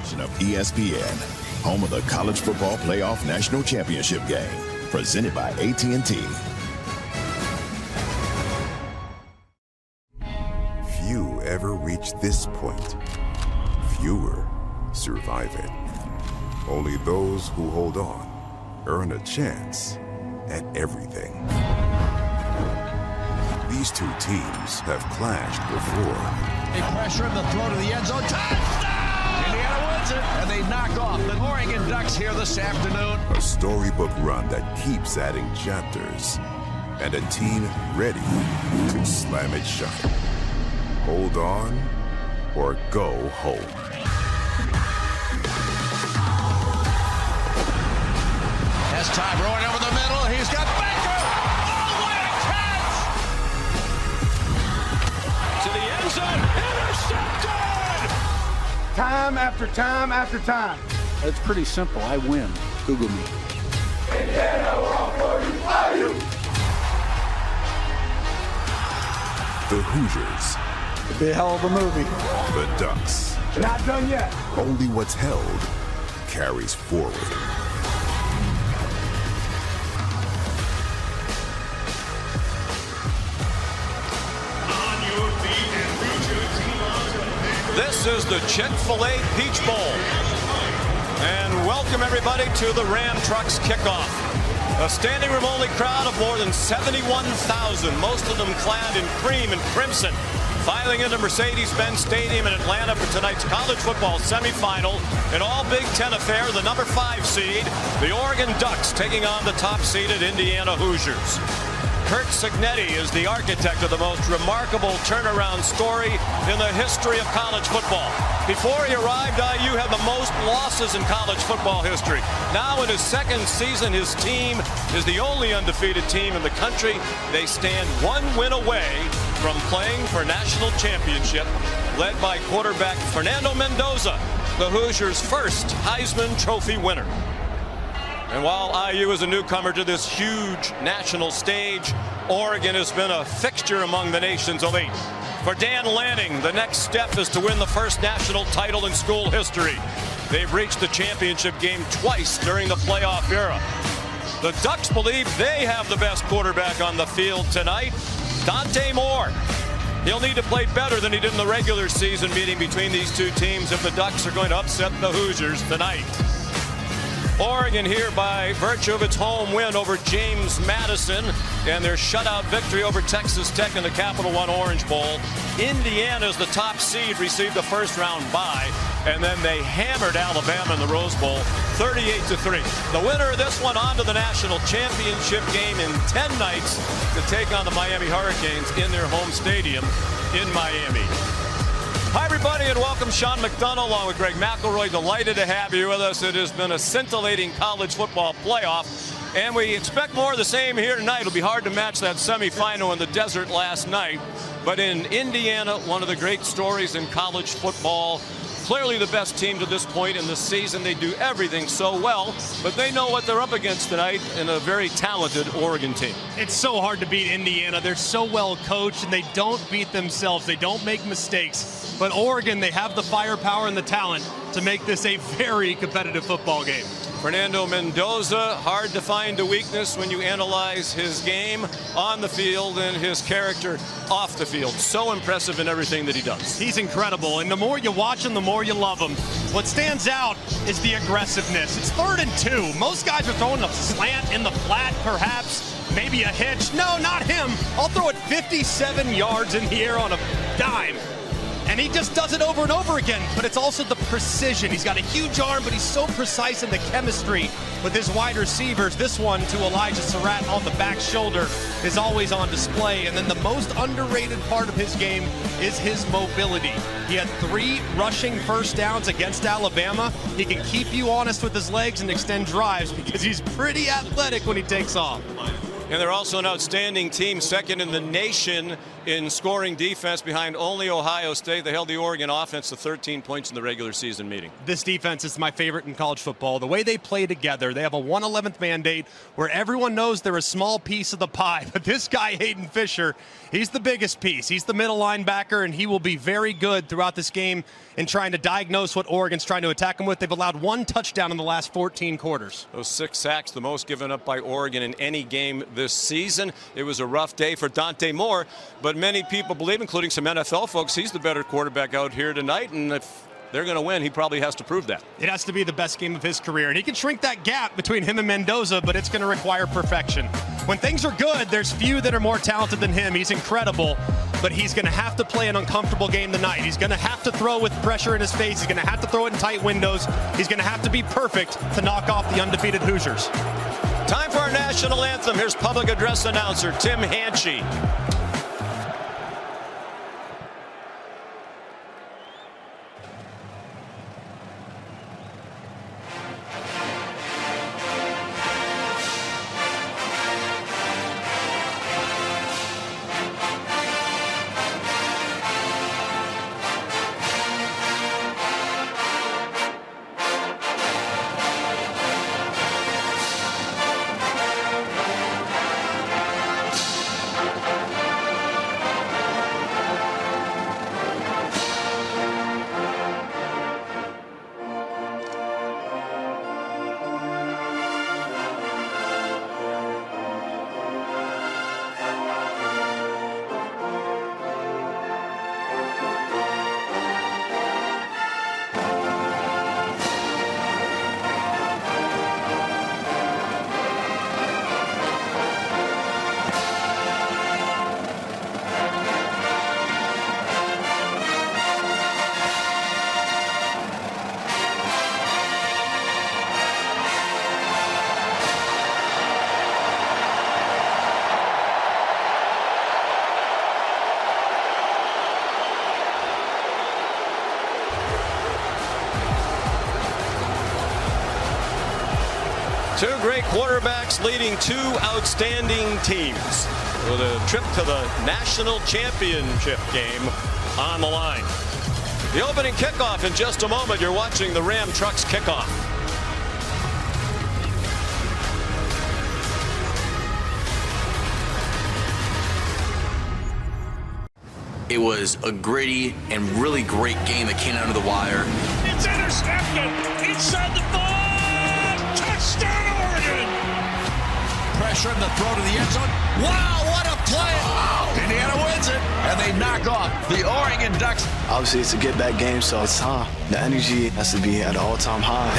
production of ESPN, home of the College Football Playoff National Championship game, presented by AT&T. Few ever reach this point. Fewer survive it. Only those who hold on earn a chance at everything. These two teams have clashed before. They pressure him, the throw to the end zone. Touchdown! Indiana wins it, and they knock off the Oregon Ducks here this afternoon. A storybook run that keeps adding chapters, and a team ready to slam it shut. Hold on or go home. As Ty rolling over the middle, he's got Baker. Oh, what a catch! To the end zone, intercepted! Time after time after time. It's pretty simple. I win. Google me. Indiana, we're all for you. Are you? The Hoosiers. It'd be a hell of a movie. The Ducks. Not done yet. Only what's held carries forward. This is the Chick-fil-A Peach Bowl. And welcome everybody to the Ram Trucks kickoff. A standing room only crowd of more than 71,000, most of them clad in cream and crimson, filing into Mercedes-Benz Stadium in Atlanta for tonight's college football semifinal. An all Big Ten affair, the number 5 seed, the Oregon Ducks taking on the top-seeded Indiana Hoosiers. Kurt Cignetti is the architect of the most remarkable turnaround story in the history of college football. Before he arrived, IU had the most losses in college football history. Now in his second season, his team is the only undefeated team in the country. They stand one win away from playing for national championship, led by quarterback Fernando Mendoza, the Hoosiers' first Heisman Trophy winner. And while IU is a newcomer to this huge national stage, Oregon has been a fixture among the nation's elite. For Dan Lanning, the next step is to win the first national title in school history. They've reached the championship game twice during the playoff era. The Ducks believe they have the best quarterback on the field tonight, Dante Moore. He'll need to play better than he did in the regular season meeting between these two teams if the Ducks are going to upset the Hoosiers tonight. Oregon here by virtue of its home win over James Madison and their shutout victory over Texas Tech in the Capital One Orange Bowl. Indiana is the top seed, received the first-round bye, and then they hammered Alabama in the Rose Bowl 38-3. The winner of this one on to the national championship game in 10 nights to take on the Miami Hurricanes in their home stadium in Miami. Hi, everybody, and welcome. Sean McDonough along with Greg McElroy. Delighted to have you with us. It has been a scintillating college football playoff, and we expect more of the same here tonight. It'll be hard to match that semifinal in the desert last night. But in Indiana, one of the great stories in college football, clearly the best team to this point in the season. They do everything so well, but they know what they're up against tonight in a very talented Oregon team. It's so hard to beat Indiana. They're so well coached, and they don't beat themselves. They don't make mistakes. But Oregon, they have the firepower and the talent to make this a very competitive football game. Fernando Mendoza, hard to find a weakness when you analyze his game on the field and his character off the field. So impressive in everything that he does. He's incredible, and the more you watch him, the more you love him. What stands out is the aggressiveness. It's 3rd and 2. Most guys are throwing a slant in the flat, perhaps, maybe a hitch. No, not him. I'll throw it 57 yards in the air on a dime. And he just does it over and over again, but it's also the precision. He's got a huge arm, but he's so precise in the chemistry with his wide receivers. This one to Elijah Surratt on the back shoulder is always on display. And then the most underrated part of his game is his mobility. He had 3 rushing first downs against Alabama. He can keep you honest with his legs and extend drives because he's pretty athletic when he takes off. And they're also an outstanding team, second in the nation in scoring defense behind only Ohio State. They held the Oregon offense to 13 points in the regular season meeting. This defense is my favorite in college football. The way they play together, they have a 1/11th mandate where everyone knows they're a small piece of the pie. But this guy, Hayden Fisher, he's the biggest piece. He's the middle linebacker, and he will be very good throughout this game in trying to diagnose what Oregon's trying to attack him with. They've allowed 1 touchdown in the last 14 quarters. Those 6 sacks, the most given up by Oregon in any game this season. It was a rough day for Dante Moore, but many people believe, including some NFL folks, he's the better quarterback out here tonight, and if they're going to win, he probably has to prove that. It has to be the best game of his career, and he can shrink that gap between him and Mendoza, but it's going to require perfection. When things are good, there's few that are more talented than him. He's incredible, but he's going to have to play an uncomfortable game tonight. He's going to have to throw with pressure in his face. He's going to have to throw it in tight windows. He's going to have to be perfect to knock off the undefeated Hoosiers. Time for our national anthem. Here's public address announcer Tim Hanchey. Two great quarterbacks leading 2 outstanding teams with a trip to the national championship game on the line. The opening kickoff in just a moment. You're watching the Ram Trucks kickoff. It was a gritty and really great game that came down to the wire. It's intercepted inside the ball. Touchdown, Oregon. Pressure and the throw to the end zone. Wow, what a play. Indiana wins it, and they knock off the Oregon Ducks. Obviously, it's a get-back game, so it's time. The energy has to be at an all-time high.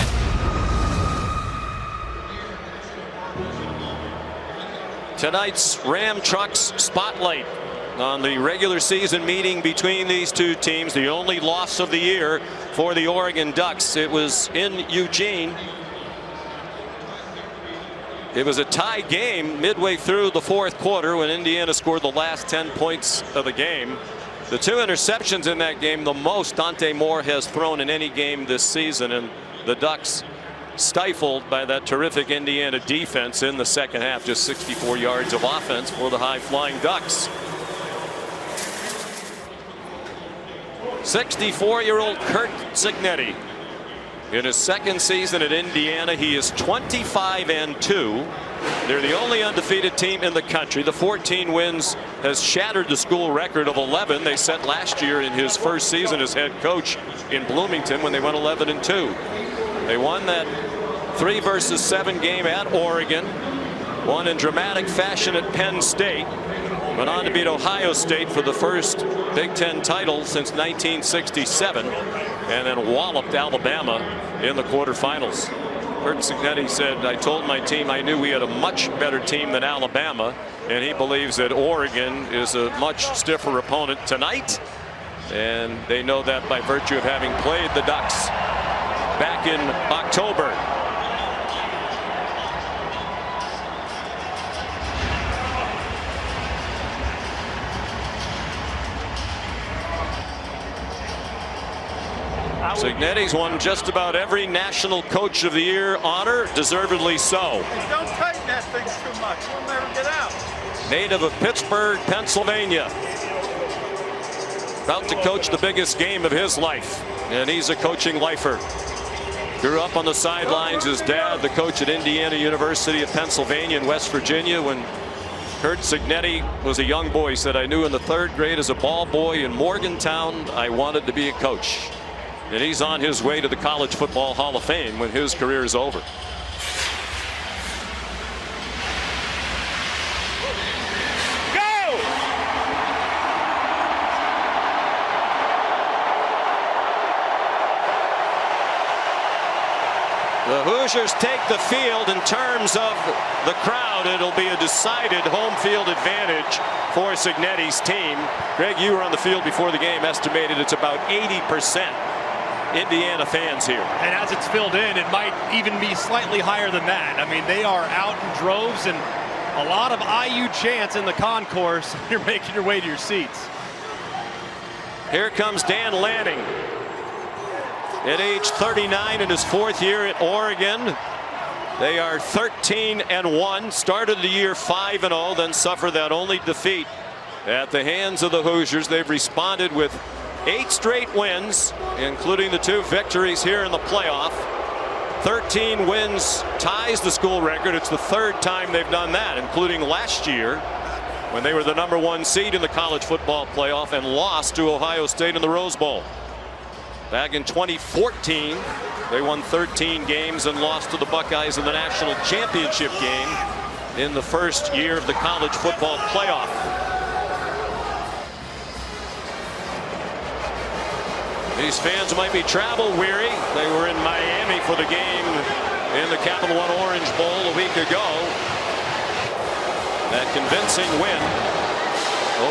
Tonight's Ram Trucks spotlight on the regular season meeting between these two teams. The only loss of the year for the Oregon Ducks. It was in Eugene. It was a tie game midway through the 4th quarter when Indiana scored the last 10 points of the game. The 2 interceptions in that game, the most Dante Moore has thrown in any game this season, and the Ducks stifled by that terrific Indiana defense in the second half. Just 64 yards of offense for the high-flying Ducks. 64-year-old Kurt Cignetti. In his second season at Indiana, he is 25-2. They're the only undefeated team in the country. The 14 wins has shattered the school record of 11 they set last year in his first season as head coach in Bloomington when they went 11-2. They won that 3-7 game at Oregon, won in dramatic fashion at Penn State, went on to beat Ohio State for the first Big Ten title since 1967, and then walloped Alabama in the quarterfinals. Kurt Cignetti said, "I told my team I knew we had a much better team than Alabama," and he believes that Oregon is a much stiffer opponent tonight, and they know that by virtue of having played the Ducks back in October. Signetti's won just about every National Coach of the Year honor, deservedly so. Don't tighten that thing too much. We'll never get out. Native of Pittsburgh, Pennsylvania. About to coach the biggest game of his life, and he's a coaching lifer. Grew up on the sidelines. His dad, the coach at Indiana University of Pennsylvania in West Virginia. When Curt Cignetti was a young boy, he said, I knew in the 3rd grade as a ball boy in Morgantown I wanted to be a coach. And he's on his way to the College Football Hall of Fame when his career is over. The Hoosiers take the field. In terms of the crowd, it'll be a decided home field advantage for Cignetti's team. Greg, you were on the field before the game, estimated it's about 80% Indiana fans here. And as it's filled in, it might even be slightly higher than that. I mean, they are out in droves, and a lot of IU chants in the concourse. You're making your way to your seats. Here comes Dan Lanning. At age 39 in his 4th year at Oregon. They are 13-1, started the year 5-0, then suffered that only defeat at the hands of the Hoosiers. They've responded with 8 straight wins, including the 2 victories here in the playoff. 13 wins ties the school record. It's the 3rd time they've done that, including last year when they were the #1 seed in the college football playoff and lost to Ohio State in the Rose Bowl. Back in 2014, they won 13 games and lost to the Buckeyes in the national championship game in the 1st year of the college football playoff. These fans might be travel weary. They were in Miami for the game in the Capital One Orange Bowl a week ago. That convincing win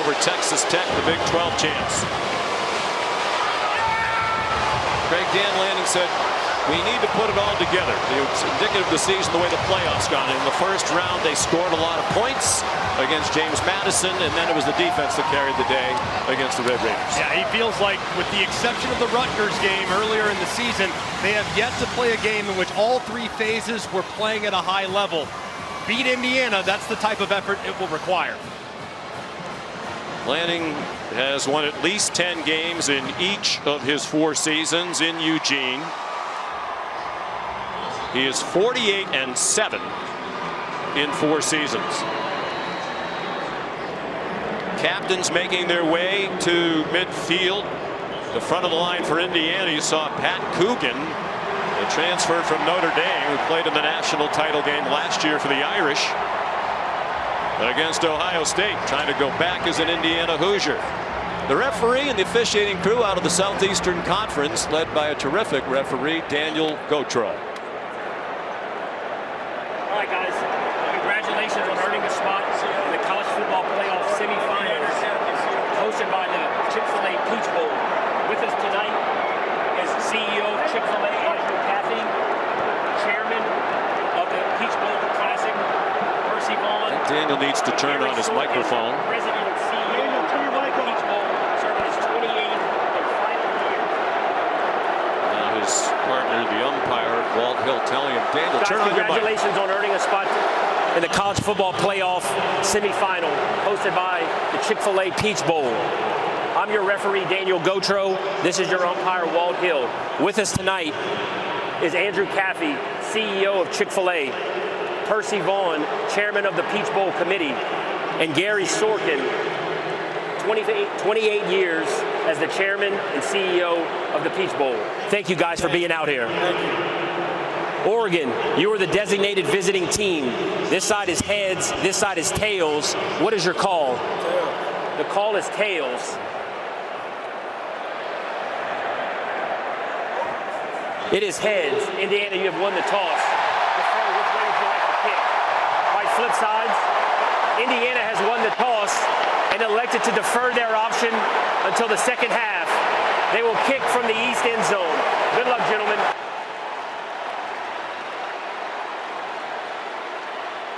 over Texas Tech, the Big 12 champs. Craig, Dan Lanning said, we need to put it all together. It's indicative of the season, the way the playoffs gone. In the 1st round, they scored a lot of points against James Madison, and then it was the defense that carried the day against the Red Raiders. Yeah, he feels like, with the exception of the Rutgers game earlier in the season, they have yet to play a game in which all 3 phases were playing at a high level. Beat Indiana, that's the type of effort it will require. Lanning has won at least 10 games in each of his 4 seasons in Eugene. He is 48-7 in 4 seasons. Captains making their way to midfield. The front of the line for Indiana, you saw Pat Coogan, the transfer from Notre Dame, who played in the national title game last year for the Irish against Ohio State, trying to go back as an Indiana Hoosier. The referee and the officiating crew out of the Southeastern Conference, led by a terrific referee, Daniel Gautreau. All right, guys, congratulations on earning a spot in the college football playoff semifinals, hosted by the Chick-fil-A Peach Bowl. With us tonight is CEO of Chick-fil-A, Andrew Caffey, chairman of the Peach Bowl Classic, Percy Vaughn. Daniel needs to turn on his microphone. President and CEO of the Peach Bowl, serving his 28th and final year. Now his partner, the umpire, Walt Hill, telling him, Daniel, turn on your mic. Congratulations on earning a spot in the college football playoff semifinal, hosted by the Chick-fil-A Peach Bowl. I'm your referee, Daniel Gautreau. This is your umpire, Walt Hill. With us tonight is Andrew Caffey, CEO of Chick-fil-A, Percy Vaughn, chairman of the Peach Bowl Committee, and Gary Sorkin, 28 years as the chairman and CEO of the Peach Bowl. Thank you guys for being out here. Thank you. Oregon, you are the designated visiting team. This side is heads, this side is tails. What is your call? Tails. The call is tails. It is heads. Indiana, you have won the toss. Defer, which way would you like to kick? Right, flip sides. Indiana has won the toss and elected to defer their option until the 2nd half. They will kick from the east end zone. Good luck, gentlemen.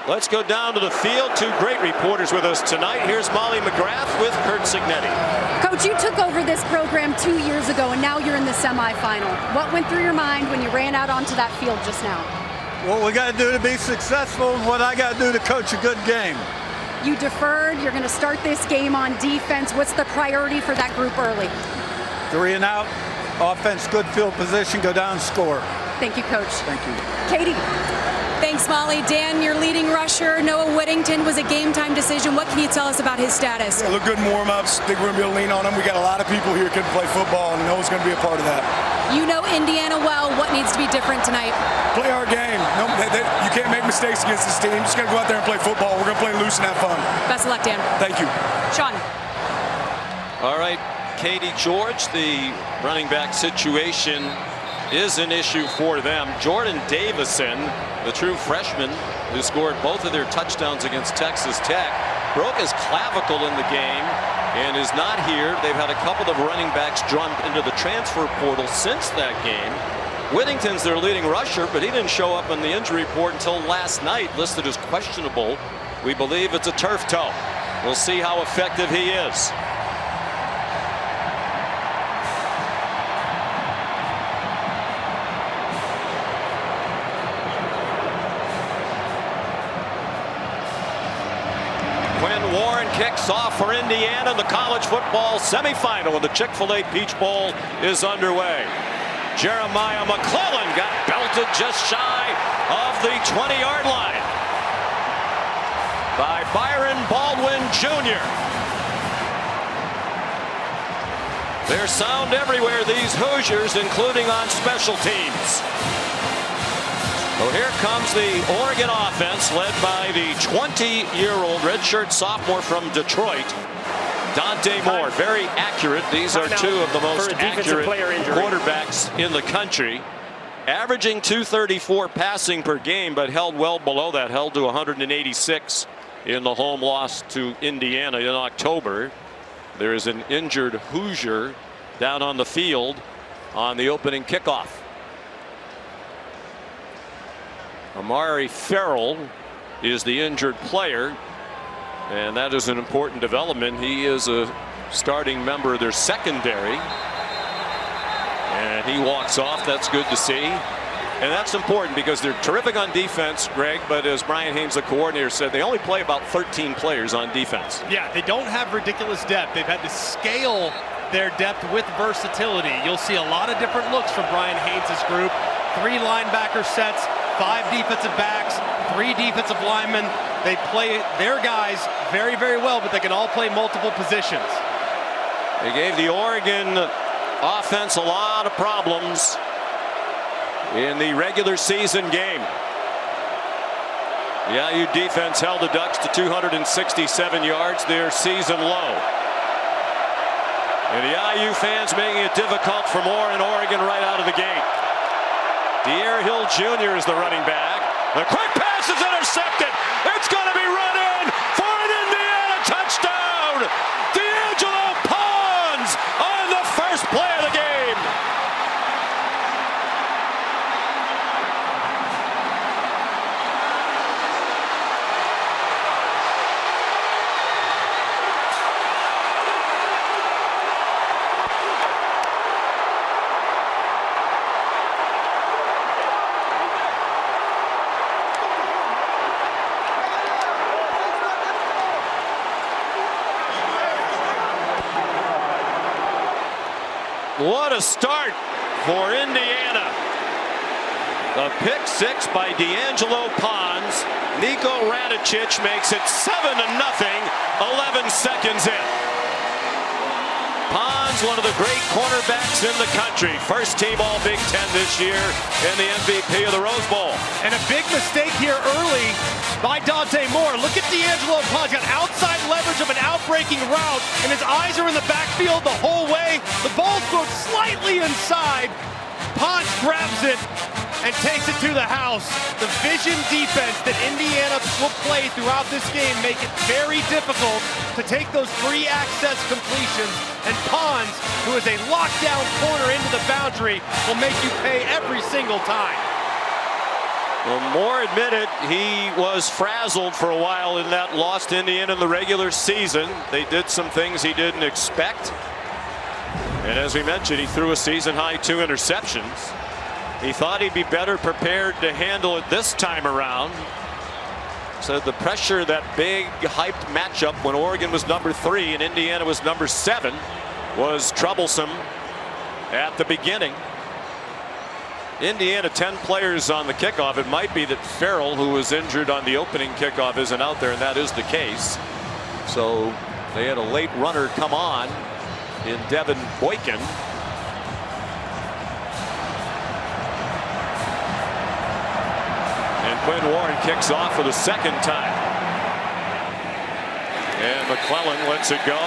Let's go down to the field. Two great reporters with us tonight. Here's Molly McGrath with Kurt Signetti. Coach, you took over this program 2 years ago, and now you're in the semifinal. What went through your mind when you ran out onto that field just now? What we got to do to be successful and what I got to do to coach a good game. You deferred. You're going to start this game on defense. What's the priority for that group early? 3 and out, offense, good field position, go down, score. Thank you, Coach. Thank you. Katie. Thanks, Molly. Dan, your leading rusher, Noah Whittington, was a game-time decision. What can you tell us about his status? Yeah, look good in warm-ups. Think we're going to be able to lean on him. We got a lot of people here who can play football, and Noah's going to be a part of that. You know Indiana well. What needs to be different tonight? Play our game. No, you can't make mistakes against this team. Just got to go out there and play football. We're going to play loose and have fun. Best of luck, Dan. Thank you. Sean. All right, Katie George, the running back situation is an issue for them. Jordan Davison, the true freshman who scored both of their touchdowns against Texas Tech, broke his clavicle in the game and is not here. They've had a couple of running backs drawn into the transfer portal since that game. Whittington's their leading rusher, but he didn't show up on the injury report until last night, listed as questionable. We believe it's a turf toe. We'll see how effective he is. Kicks off for Indiana. The college football semifinal of the Chick-fil-A Peach Bowl is underway. Jeremiah McClellan got belted just shy of the 20-yard line by Byron Baldwin Jr. There's sound everywhere, these Hoosiers, including on special teams. So here comes the Oregon offense, led by the 20-year-old redshirt sophomore from Detroit, Dante Moore. Very accurate. These are two of the most accurate quarterbacks in the country. Averaging 234 passing per game, but held well below that, held to 186 in the home loss to Indiana in October. There is an injured Hoosier down on the field on the opening kickoff. Amari Farrell is the injured player, and that is an important development. He is a starting member of their secondary, and he walks off. That's good to see, and that's important because they're terrific on defense, Greg, but as Brian Haynes, the coordinator, said, they only play about 13 players on defense. Yeah, they don't have ridiculous depth. They've had to scale their depth with versatility. You'll see a lot of different looks from Brian Haynes' group. 3 linebacker sets, 5 defensive backs, 3 defensive linemen. They play their guys very, very well, but they can all play multiple positions. They gave the Oregon offense a lot of problems in the regular season game. The IU defense held the Ducks to 267 yards, their season low. And the IU fans making it difficult for Moore in Oregon right out of the gate. De'Aaron Hill Jr. is the running back. The quick pass is intercepted. It's going to be run in for an Indiana touchdown. D'Angelo Pons on the first play of the game. What a start for Indiana. A pick 6 by D'Angelo Pons. Nico Radicic makes it 7-0, 11 seconds in. Pons, one of the great cornerbacks in the country. First team All Big Ten this year and the MVP of the Rose Bowl. And a big mistake here early by Dante Moore. Look at D'Angelo Pons, got outside leverage of an outbreaking route, and his eyes are in the backfield the whole way. The ball's thrown slightly inside. Pons grabs it and takes it to the house. The vision defense that Indiana will play throughout this game make it very difficult to take those 3 access completions, and Pons, who is a lockdown corner into the boundary, will make you pay every single time. Well, Moore admitted he was frazzled for a while in that loss to Indiana in the regular season. They did some things he didn't expect. And as we mentioned, he threw a season-high 2 interceptions. He thought he'd be better prepared to handle it this time around. So the pressure, that big hyped matchup when Oregon was number 3 and Indiana was number 7, was troublesome at the beginning. Indiana 10 players on the kickoff. It might be that Farrell, who was injured on the opening kickoff, isn't out there, and that is the case. So they had a late runner come on in Devin Boykin. And Quinn Warren kicks off for the second time. And McClellan lets it go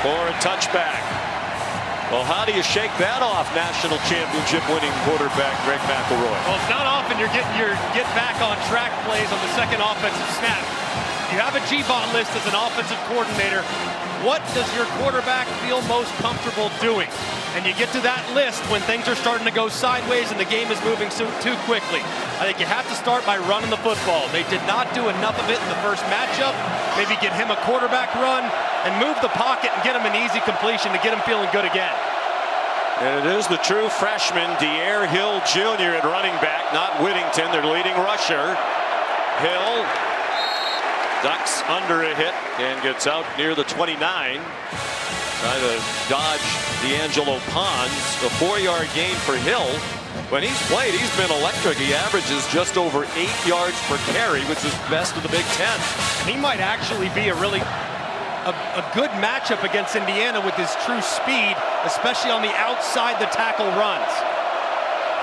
for a touchback. Well, how do you shake that off, national championship winning quarterback Greg McElroy? Well, it's not often you're getting your get back on track plays on the second offensive snap. You have a GBOT list as an offensive coordinator. What does your quarterback feel most comfortable doing? And you get to that list when things are starting to go sideways and the game is moving too quickly. I think you have to start by running the football. They did not do enough of it in the first matchup. Maybe get him a quarterback run and move the pocket and get him an easy completion to get him feeling good again. And it is the true freshman De'Air Hill Jr. at running back, not Whittington, their leading rusher. Hill ducks under a hit and gets out near the 29. Trying to dodge D'Angelo Pons. A 4-yard gain for Hill. When he's played, he's been electric. He averages just over 8 yards per carry, which is best of the Big Ten. And he might actually be a good matchup against Indiana with his true speed, especially on the outside the tackle runs.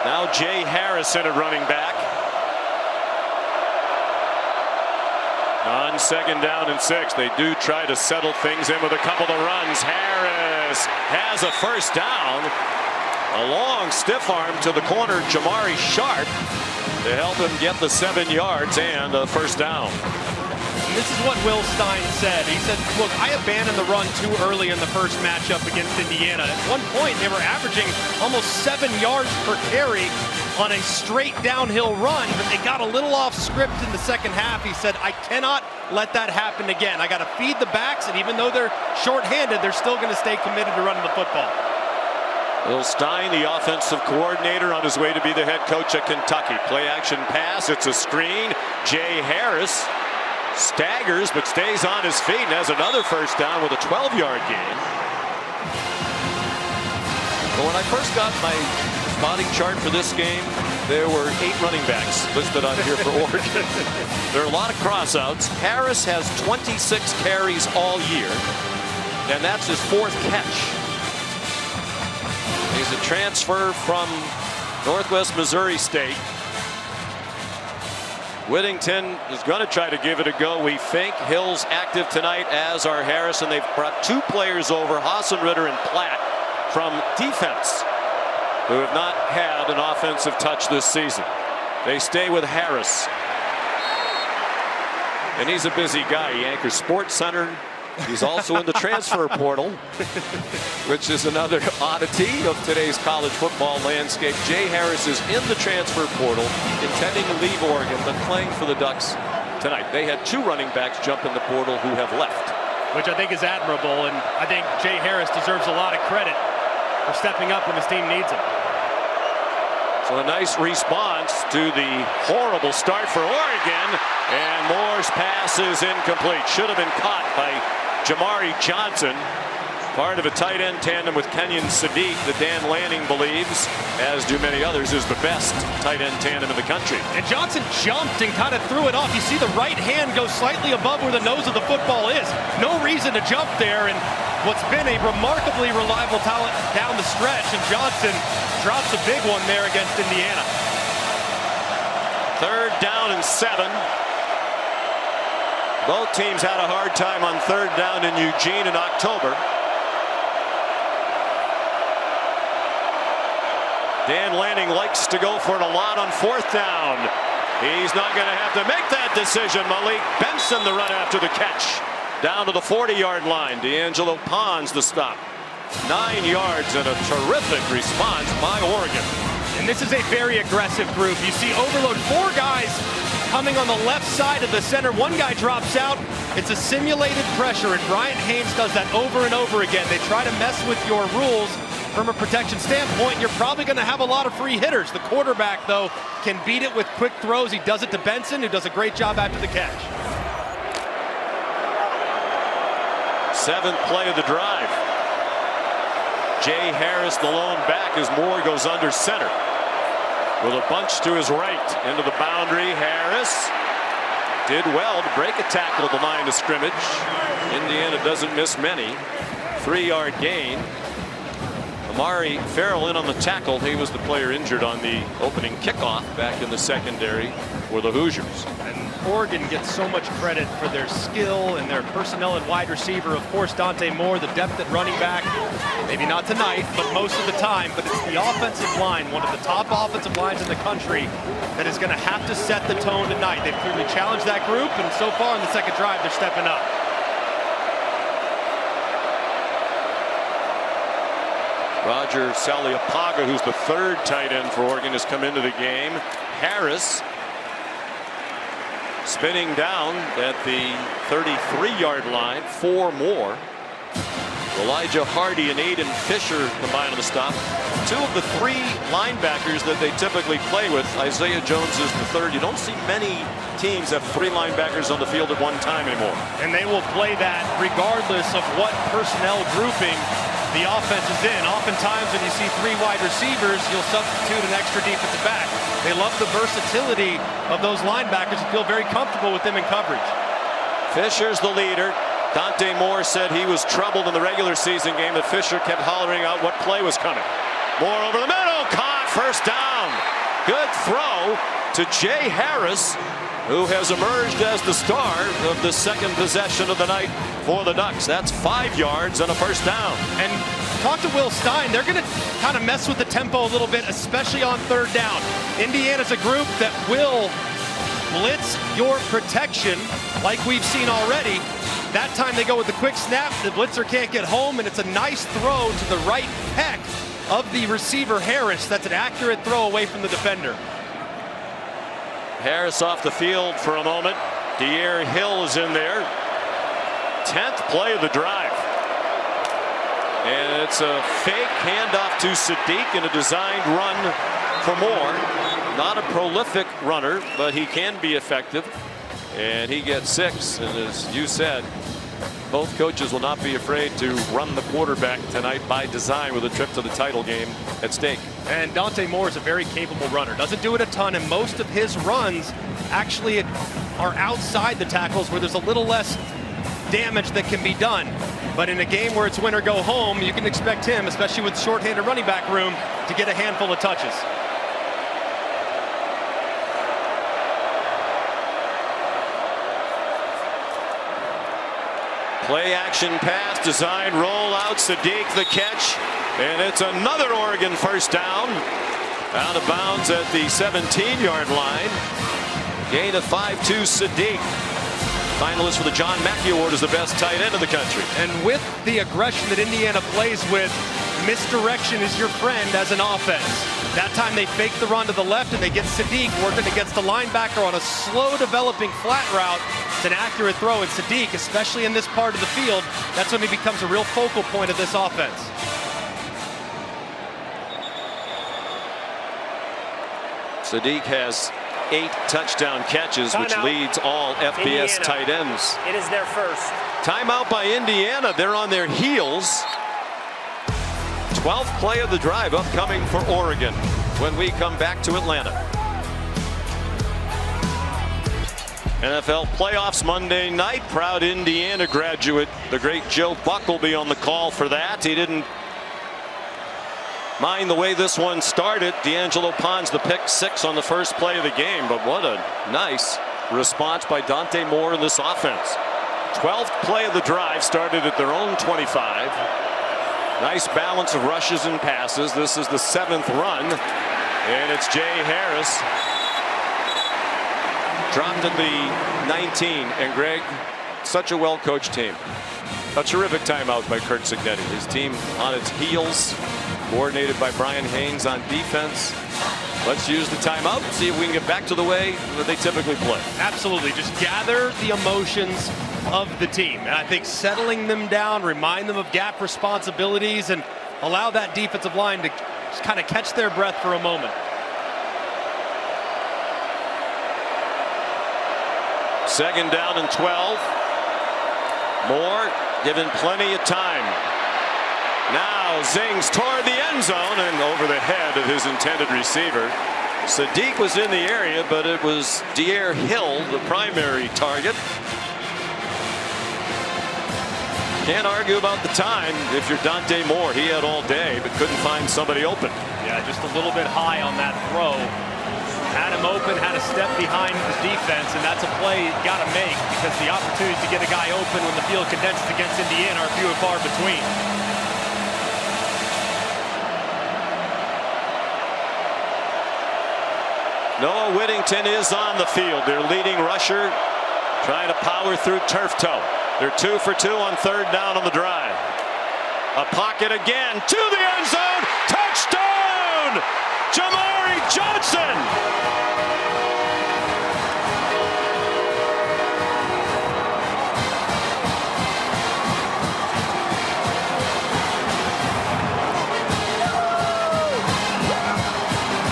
Now Jay Harrison at running back. On second down and 6, they do try to settle things in with a couple of runs. Harris has a first down. A long stiff arm to the corner, Jamari Sharp, to help him get the 7 yards and a first down. And this is what Will Stein said. He said, look, I abandoned the run too early in the first matchup against Indiana. At one point, they were averaging almost 7 yards per carry on a straight downhill run, but they got a little off script in the second half. He said, I cannot let that happen again. I got to feed the backs, and even though they're shorthanded, they're still going to stay committed to running the football. Will Stein, the offensive coordinator, on his way to be the head coach at Kentucky. Play action pass, it's a screen. Jay Harris staggers but stays on his feet and has another first down with a 12-yard gain. But when I first got my spotting chart for this game, there were 8 running backs listed on here for Oregon. There are a lot of crossouts. Harris has 26 carries all year, and that's his 4th catch. He's a transfer from Northwest Missouri State. Whittington is going to try to give it a go, we think. Hill's active tonight, as are Harris, and they've brought 2 players over, Hassan Ritter and Platt, from defense, who have not had an offensive touch this season. They stay with Harris. And he's a busy guy. He anchors Sports Center. He's also in the transfer portal, which is another oddity of today's college football landscape. Jay Harris is in the transfer portal, intending to leave Oregon, but playing for the Ducks tonight. They had 2 running backs jump in the portal who have left. Which I think is admirable, and I think Jay Harris deserves a lot of credit for stepping up when his team needs him. So a nice response to the horrible start for Oregon, and Moore's pass is incomplete. Should have been caught by Jamari Johnson, part of a tight end tandem with Kenyon Sadiq that Dan Lanning believes, as do many others, is the best tight end tandem in the country. And Johnson jumped and kind of threw it off. You see the right hand go slightly above where the nose of the football is. No reason to jump there, and what's been a remarkably reliable talent down the stretch, and Johnson drops a big one there against Indiana. 3rd down and 7. Both teams had a hard time on 3rd down in Eugene in October. Dan Lanning likes to go for it a lot on 4th down. He's not going to have to make that decision. Malik Benson the run after the catch. Down to the 40-yard line. D'Angelo Pons the stop. 9 yards and a terrific response by Oregon. And this is a very aggressive group. You see overload, 4 guys coming on the left side of the center. 1 guy drops out. It's a simulated pressure, and Bryant Haynes does that over and over again. They try to mess with your rules from a protection standpoint. You're probably going to have a lot of free hitters. The quarterback, though, can beat it with quick throws. He does it to Benson, who does a great job after the catch. 7th play of the drive. Jay Harris, the lone back, as Moore goes under center. With a bunch to his right, into the boundary. Harris did well to break a tackle at the line of scrimmage. Indiana doesn't miss many. 3-yard gain. Amari Farrell in on the tackle. He was the player injured on the opening kickoff back in the secondary for the Hoosiers. And Oregon gets so much credit for their skill and their personnel at wide receiver. Of course, Dante Moore, the depth at running back. Maybe not tonight, but most of the time. But it's the offensive line, one of the top offensive lines in the country, that is going to have to set the tone tonight. They've clearly challenged that group, and so far in the second drive, they're stepping up. Roger Saliapaga, who's the 3rd tight end for Oregon, has come into the game. Harris spinning down at the 33-yard line. 4 more. Elijah Hardy and Aiden Fisher combine on the stop. 2 of the 3 linebackers that they typically play with. Isaiah Jones is the 3rd. You don't see many teams have 3 linebackers on the field at one time anymore. And they will play that regardless of what personnel grouping the offense is in. Oftentimes when you see 3 wide receivers, you'll substitute an extra defensive back. They love the versatility of those linebackers and feel very comfortable with them in coverage. Fisher's the leader. Dante Moore said he was troubled in the regular season game, that Fisher kept hollering out what play was coming. Moore over the middle, caught, first down. Good throw to Jay Harris, who has emerged as the star of the 2nd possession of the night for the Ducks. That's 5 yards and a first down. And talk to Will Stein. They're going to kind of mess with the tempo a little bit, especially on 3rd down. Indiana's a group that will blitz your protection like we've seen already. That time they go with the quick snap. The blitzer can't get home, and it's a nice throw to the right pec of the receiver Harris. That's an accurate throw away from the defender. Harris off the field for a moment. De'Aaron Hill is in there. 10th play of the drive. And it's a fake handoff to Sadiq in a designed run for Moore. Not a prolific runner, but he can be effective. And he gets 6. And as you said, both coaches will not be afraid to run the quarterback tonight by design, with a trip to the title game at stake. And Dante Moore is a very capable runner. Doesn't do it a ton, and most of his runs actually are outside the tackles where there's a little less damage that can be done. But in a game where it's win or go home, you can expect him, especially with shorthanded running back room, to get a handful of touches. Play action pass, design roll out, Sadiq the catch, and it's another Oregon first down. Out of bounds at the 17-yard line. Gain of 5-2, Sadiq. Finalist for the John Mackey Award as the best tight end in the country. And with the aggression that Indiana plays with, misdirection is your friend as an offense. That time they fake the run to the left, and they get Sadiq working against the linebacker on a slow developing flat route. It's an accurate throw, and Sadiq, especially in this part of the field, that's when he becomes a real focal point of this offense. Sadiq has 8 touchdown catches, which leads all FBS Indiana. tight ends. It is their first. Timeout by Indiana. They're on their heels. 12th play of the drive upcoming for Oregon when we come back to Atlanta. NFL playoffs Monday night. Proud Indiana graduate, the great Joe Buck, will be on the call for that. He didn't mind the way this one started. D'Angelo Pons the pick 6 on the first play of the game, but what a nice response by Dante Moore in this offense. 12th play of the drive started at their own 25. Nice balance of rushes and passes. This is the 7th run, and it's Jay Harris. Dropped at the 19, and Greg, such a well-coached team. A terrific timeout by Kurt Cignetti. His team on its heels, coordinated by Brian Haynes on defense. let's use the timeout, see if we can get back to the way that they typically play. Absolutely. Just gather the emotions of the team. And I think settling them down, remind them of gap responsibilities, and allow that defensive line to just kind of catch their breath for a moment. Second down and 12. Moore given plenty of time. Now zings toward the end zone and over the head of his intended receiver. Sadiq was in the area, but it was De'Air Hill, the primary target. Can't argue about the time if you're Dante Moore. He had all day, but couldn't find somebody open. Yeah, just a little bit high on that throw. Had him open, had a step behind the defense, and that's a play you got to make because the opportunities to get a guy open when the field condenses against Indiana are few and far between. Noah Whittington is on the field. Their leading rusher trying to power through turf toe. They're 2 for 2 on third down on the drive. A pocket again to the end zone. Touchdown! Jamari Johnson!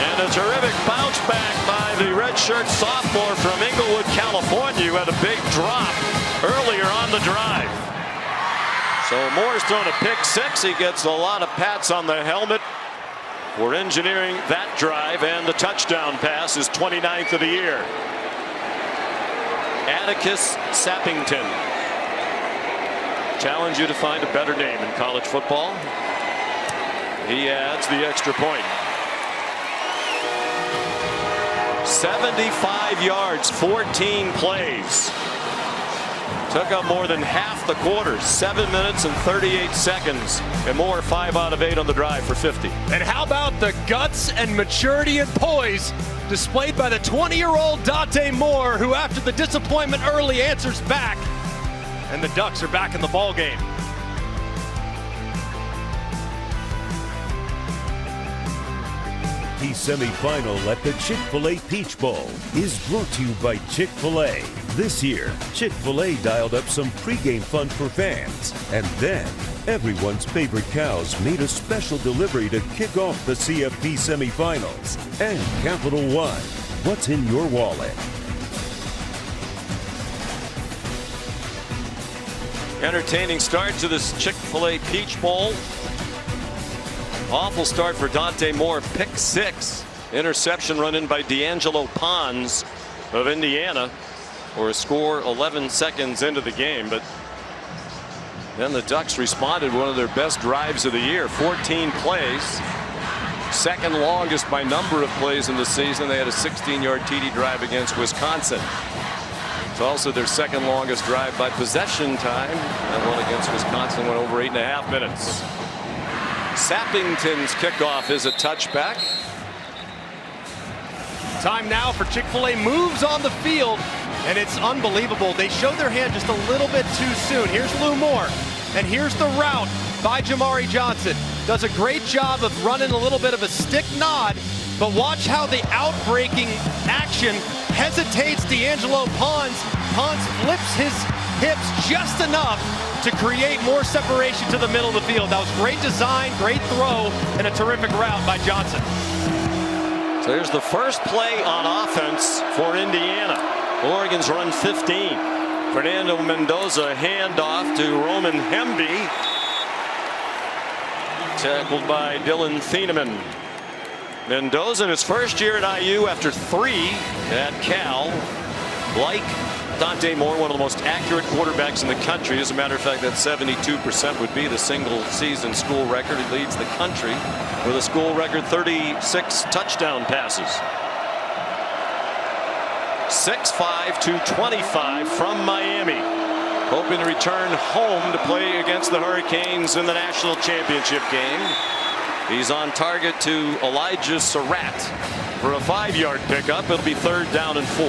And a terrific bounce back by the redshirt sophomore from Inglewood, California, who had a big drop earlier on the drive. So Moore's thrown a pick six. He gets a lot of pats on the helmet for engineering that drive, and the touchdown pass is 29th of the year. Atticus Sappington. Challenge you to find a better name in college football. He adds the extra point. 75 yards, 14 plays. Took up more than half the quarter, 7 minutes and 38 seconds. And Moore 5 out of 8 on the drive for 50. And how about the guts and maturity and poise displayed by the 20-year-old Dante Moore, who after the disappointment early answers back. And the Ducks are back in the ball game. The semifinal at the Chick-fil-A Peach Bowl is brought to you by Chick-fil-A. This year, Chick-fil-A dialed up some pregame fun for fans. And then, everyone's favorite cows made a special delivery to kick off the CFP semifinals. And Capital One, what's in your wallet? Entertaining start to this Chick-fil-A Peach Bowl. Awful start for Dante Moore. Pick six. Interception run in by D'Angelo Pons of Indiana for a score 11 seconds into the game. But then the Ducks responded, one of their best drives of the year. 14 plays. Second longest by number of plays in the season. They had a 16-yard TD drive against Wisconsin. It's also their second longest drive by possession time. That one against Wisconsin went over 8.5 minutes. Sappington's kickoff is a touchback. Time now for Chick-fil-A moves on the field, and it's unbelievable. They showed their hand just a little bit too soon. Here's Lou Moore, and here's the route by Jamari Johnson. Does a great job of running a little bit of a stick nod, but watch how the outbreaking action hesitates D'Angelo Pons. Pons flips his hips just enough to create more separation to the middle of the field. That was great design, great throw, and a terrific route by Johnson. So here's the first play on offense for Indiana. Oregon's run 15. Fernando Mendoza handoff to Roman Hemby. Tackled by Dylan Thieneman. Mendoza in his first year at IU after 3 at Cal. Like Dante Moore, one of the most accurate quarterbacks in the country. As a matter of fact, that 72% would be the single season school record. He leads the country with a school record 36 touchdown passes. 6'5" 225 from Miami. Hoping to return home to play against the Hurricanes in the national championship game. He's on target to Elijah Surratt. for a 5-yard pickup. It'll be 3rd down and 4.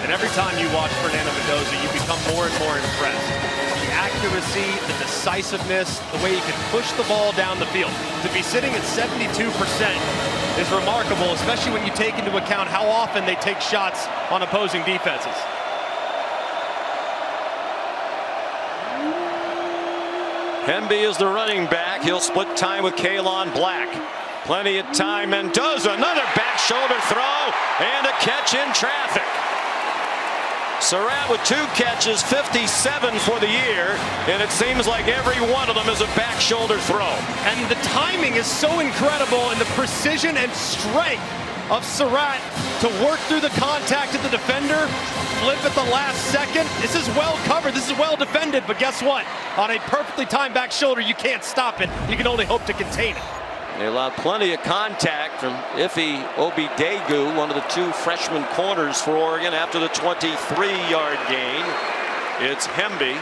And every time you watch Fernando Mendoza, you become more and more impressed. The accuracy, the decisiveness, the way he can push the ball down the field. To be sitting at 72% is remarkable, especially when you take into account how often they take shots on opposing defenses. Hemby is the running back. He'll split time with Kalon Black. Plenty of time. Mendoza, another back shoulder throw and a catch in traffic. Surratt with 2 catches, 57 for the year, and it seems like every one of them is a back shoulder throw. And the timing is so incredible, and the precision and strength of Surratt to work through the contact of the defender, flip at the last second. This is well covered, this is well defended, but guess what? On a perfectly timed back shoulder, you can't stop it. You can only hope to contain it. They allowed plenty of contact from Ife Obidegu, one of the 2 freshman corners for Oregon, after the 23-yard gain. It's Hemby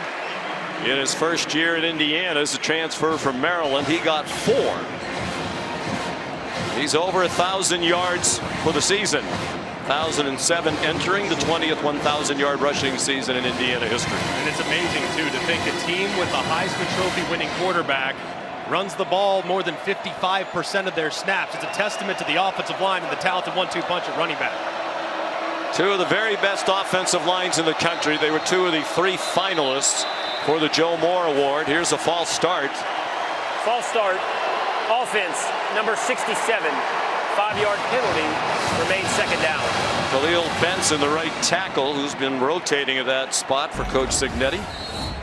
in his first year at Indiana as a transfer from Maryland. He got 4. He's over 1,000 yards for the season. 1,007 entering the 20th 1,000-yard rushing season in Indiana history. And it's amazing, too, to think a team with a Heisman Trophy winning quarterback runs the ball more than 55% of their snaps. It's a testament to the offensive line and the talented 1-2 punch at running back. 2 of the very best offensive lines in the country. They were 2 of the 3 finalists for the Joe Moore Award. Here's a false start. False start. Offense, number 67. 5-yard penalty. Remains 2nd down. Khalil Benson, the right tackle, who's been rotating at that spot for Coach Signetti.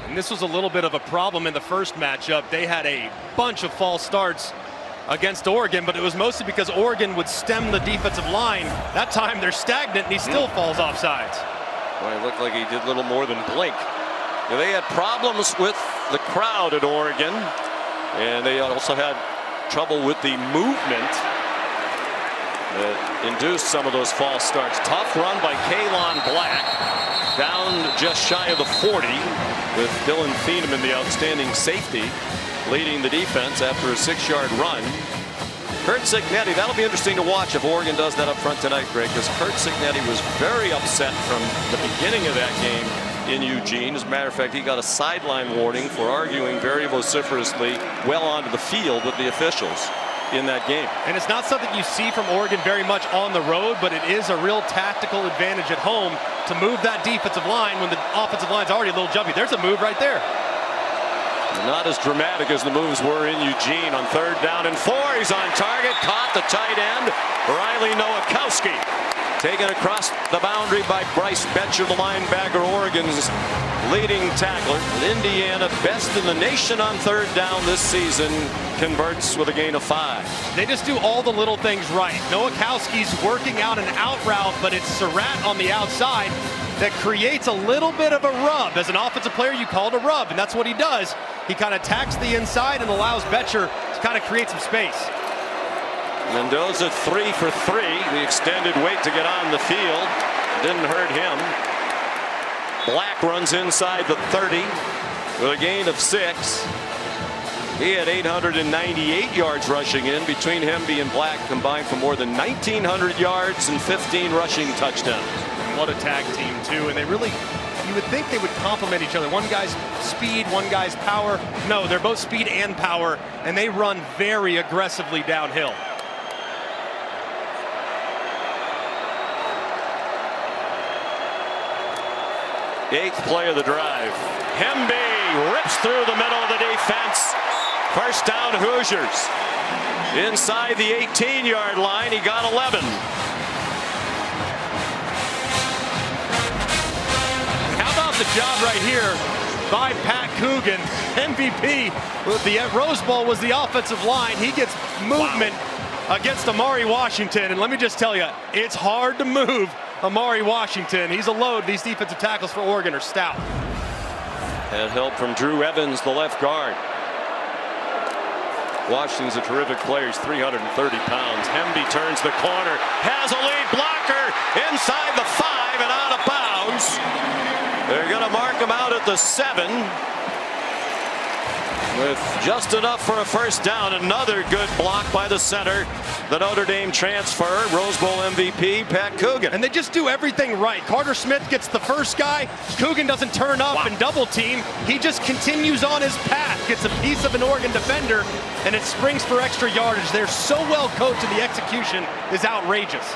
And this was a little bit of a problem in the first matchup. They had a bunch of false starts against Oregon, but it was mostly because Oregon would stem the defensive line. That time they're stagnant and he still falls off sides. Well, it looked like he did little more than blink. Now, they had problems with the crowd at Oregon, and they also had trouble with the movement that induced some of those false starts. Tough run by Kalon Black, down just shy of the 40, with Dylan Thieneman, the outstanding safety, leading the defense after a 6-yard run. Curt Signetti, that'll be interesting to watch if Oregon does that up front tonight, Greg, because Curt Signetti was very upset from the beginning of that game in Eugene. As a matter of fact, he got a sideline warning for arguing very vociferously well onto the field with the officials in that game. And it's not something you see from Oregon very much on the road, but it is a real tactical advantage at home to move that defensive line when the offensive line's already a little jumpy. There's a move right there. Not as dramatic as the moves were in Eugene. On 3rd down and 4, he's on target, caught the tight end, Riley Nowakowski. Taken across the boundary by Bryce Betcher, the linebacker, Oregon's leading tackler. Indiana, best in the nation on 3rd down this season, converts with a gain of 5. They just do all the little things right. Nowakowski's working out an out route, but it's Surratt on the outside that creates a little bit of a rub. As an offensive player, you call it a rub, and that's what he does. He kind of tacks the inside and allows Betcher to kind of create some space. Mendoza 3 for 3. The extended wait to get on the field didn't hurt him. Black runs inside the 30 with a gain of 6. He had 898 yards rushing in. Between Hemby and Black combined for more than 1,900 yards and 15 rushing touchdowns. What a tag team, too. And they really, you would think they would complement each other. One guy's speed, one guy's power. No, they're both speed and power, and they run very aggressively downhill. Eighth play of the drive. Hemby rips through the middle of the defense. 1st down, Hoosiers. Inside the 18-yard line, he got 11. How about the job right here by Pat Coogan, MVP. The Rose Bowl was the offensive line. He gets movement against Amari Washington, and let me just tell you, it's hard to move Amari Washington. He's a load. These defensive tackles for Oregon are stout. And help from Drew Evans, the left guard. Washington's a terrific player. He's 330 pounds. Hemby turns the corner, has a lead blocker inside the 5 and out of bounds. They're going to mark him out at the 7. with just enough for a first down. Another good block by the center, the Notre Dame transfer, Rose Bowl MVP, Pat Coogan. And they just do everything right. Carter Smith gets the first guy. Coogan doesn't turn up and double team. He just continues on his path, gets a piece of an Oregon defender, and it springs for extra yardage. They're so well coached, and the execution is outrageous.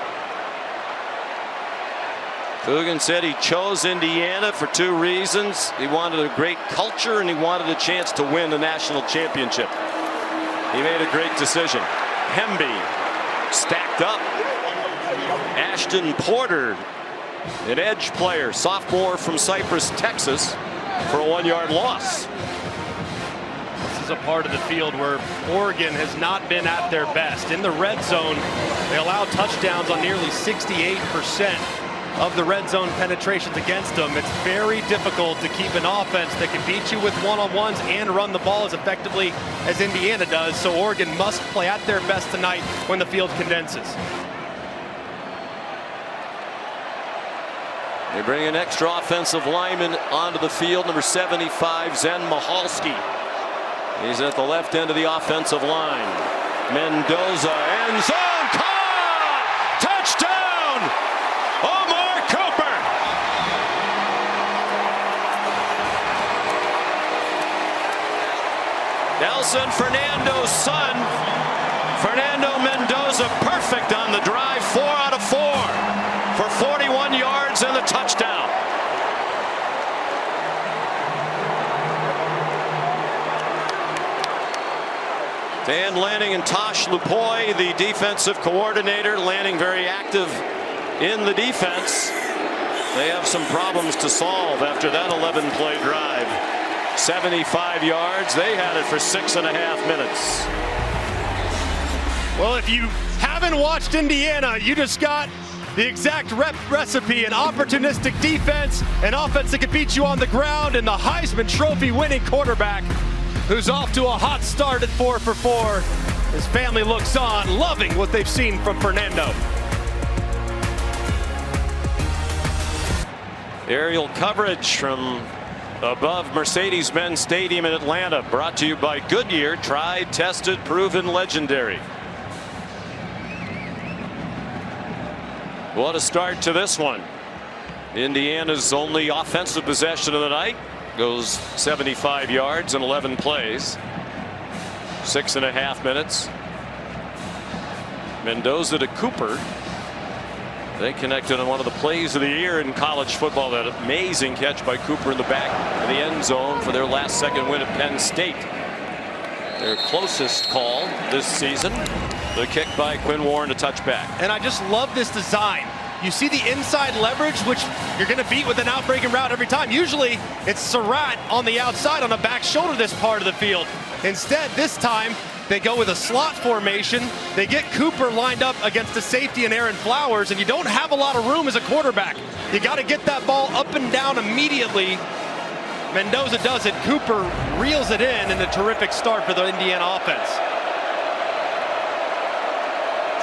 Coogan said he chose Indiana for 2 reasons. He wanted a great culture and he wanted a chance to win the national championship. He made a great decision. Hemby stacked up. Ashton Porter, an edge player, sophomore from Cypress, Texas, for a 1-yard loss. This is a part of the field where Oregon has not been at their best. In the red zone, they allow touchdowns on nearly 68% of the red zone penetrations against them. It's very difficult to keep an offense that can beat you with one-on-ones and run the ball as effectively as Indiana does. So Oregon must play at their best tonight when the field condenses. They bring an extra offensive lineman onto the field, number 75, Zen Michalski. He's at the left end of the offensive line. Mendoza, end zone, caught! Touchdown! Omar Cooper! Nelson Fernando's son, Fernando Mendoza, perfect on the drive, 4 out of 4 for 41 yards and the touchdown. Dan Lanning and Tosh Lupoy, the defensive coordinator. Lanning very active in the defense. They have some problems to solve after that 11-play drive. 75 yards. They had it for 6.5 minutes. Well, if you haven't watched Indiana, you just got the exact recipe: an opportunistic defense, an offense that could beat you on the ground, and the Heisman Trophy winning quarterback who's off to a hot start at 4 for 4. His family looks on, loving what they've seen from Fernando. Aerial coverage from above Mercedes-Benz Stadium in Atlanta, brought to you by Goodyear, tried, tested, proven, legendary. What a start to this one. Indiana's only offensive possession of the night goes 75 yards in 11 plays. 6.5 minutes. Mendoza to Cooper. They connected on one of the plays of the year in college football. That amazing catch by Cooper in the back of the end zone for their last second win at Penn State. Their closest call this season. The kick by Quinn Warren, a touchback. And I just love this design. You see the inside leverage, which you're going to beat with an out-breaking route every time. Usually it's Surratt on the outside on the back shoulder this part of the field. Instead, this time they go with a slot formation. They get Cooper lined up against a safety and Aaron Flowers, and you don't have a lot of room as a quarterback. You got to get that ball up and down immediately. Mendoza does it. Cooper reels it in, and a terrific start for the Indiana offense.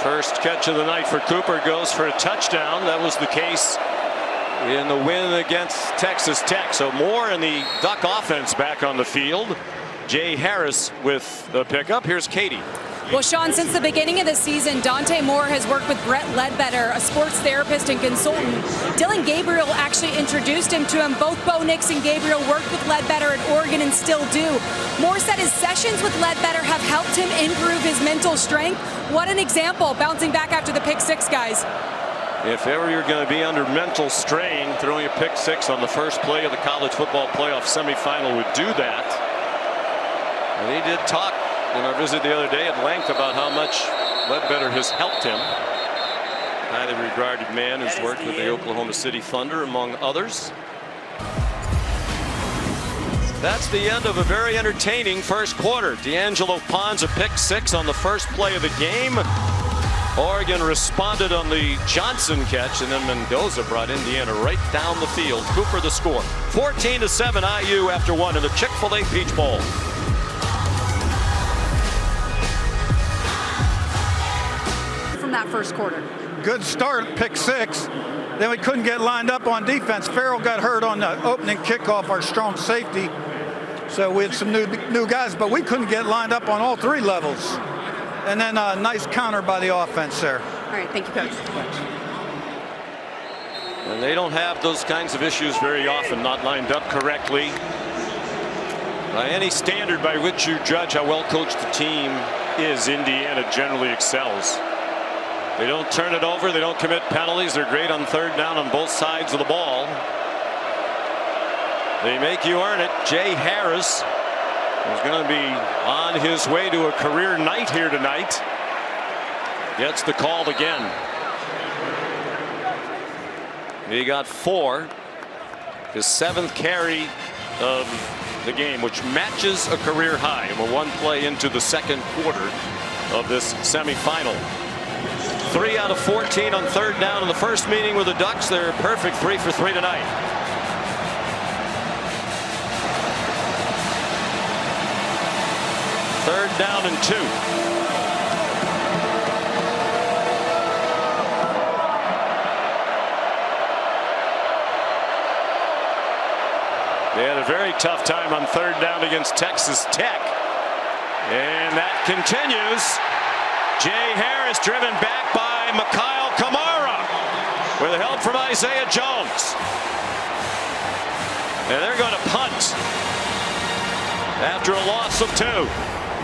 First catch of the night for Cooper goes for a touchdown. That was the case in the win against Texas Tech. So more in the Duck offense back on the field. Jay Harris with the pickup. Here's Katie. Well, Sean, since the beginning of the season, Dante Moore has worked with Brett Ledbetter, a sports therapist and consultant. Dylan Gabriel actually introduced him to him. Both Bo Nix and Gabriel worked with Ledbetter at Oregon and still do. Moore said his sessions with Ledbetter have helped him improve his mental strength. What an example, bouncing back after the pick six, guys. If ever you're going to be under mental strain, throwing a pick six on the first play of the college football playoff semifinal would do that. And he did talk in our visit the other day at length about how much Ledbetter has helped him. Highly regarded man who's worked with the Oklahoma City Thunder, among others. That's the end of a very entertaining first quarter. D'Angelo Pons a pick six on the first play of the game. Oregon responded on the Johnson catch, and then Mendoza brought Indiana right down the field. Cooper the score. 14-7 IU after one in the Chick-fil-A Peach Bowl. That first quarter. Good start, pick six. Then we couldn't get lined up on defense. Farrell got hurt on the opening kickoff, our strong safety. So we had some new guys, but we couldn't get lined up on all 3 levels. And then a nice counter by the offense there. All right, thank you, Coach. Thanks. And they don't have those kinds of issues very often, not lined up correctly. By any standard by which you judge how well coached the team is, Indiana generally excels. They don't turn it over. They don't commit penalties. They're great on 3rd down on both sides of the ball. They make you earn it. Jay Harris is going to be on his way to a career night here tonight. Gets the call again. He got 4. His 7th carry of the game, which matches a career high. And we're 1 play into the 2nd quarter of this semifinal. 3 out of 14 on 3rd down in the first meeting with the Ducks. They're perfect 3 for 3 tonight. Third down and 2. They had a very tough time on 3rd down against Texas Tech. And that continues. Jay Harris driven back by Mikhail Kamara with help from Isaiah Jones. And they're going to punt after a loss of 2.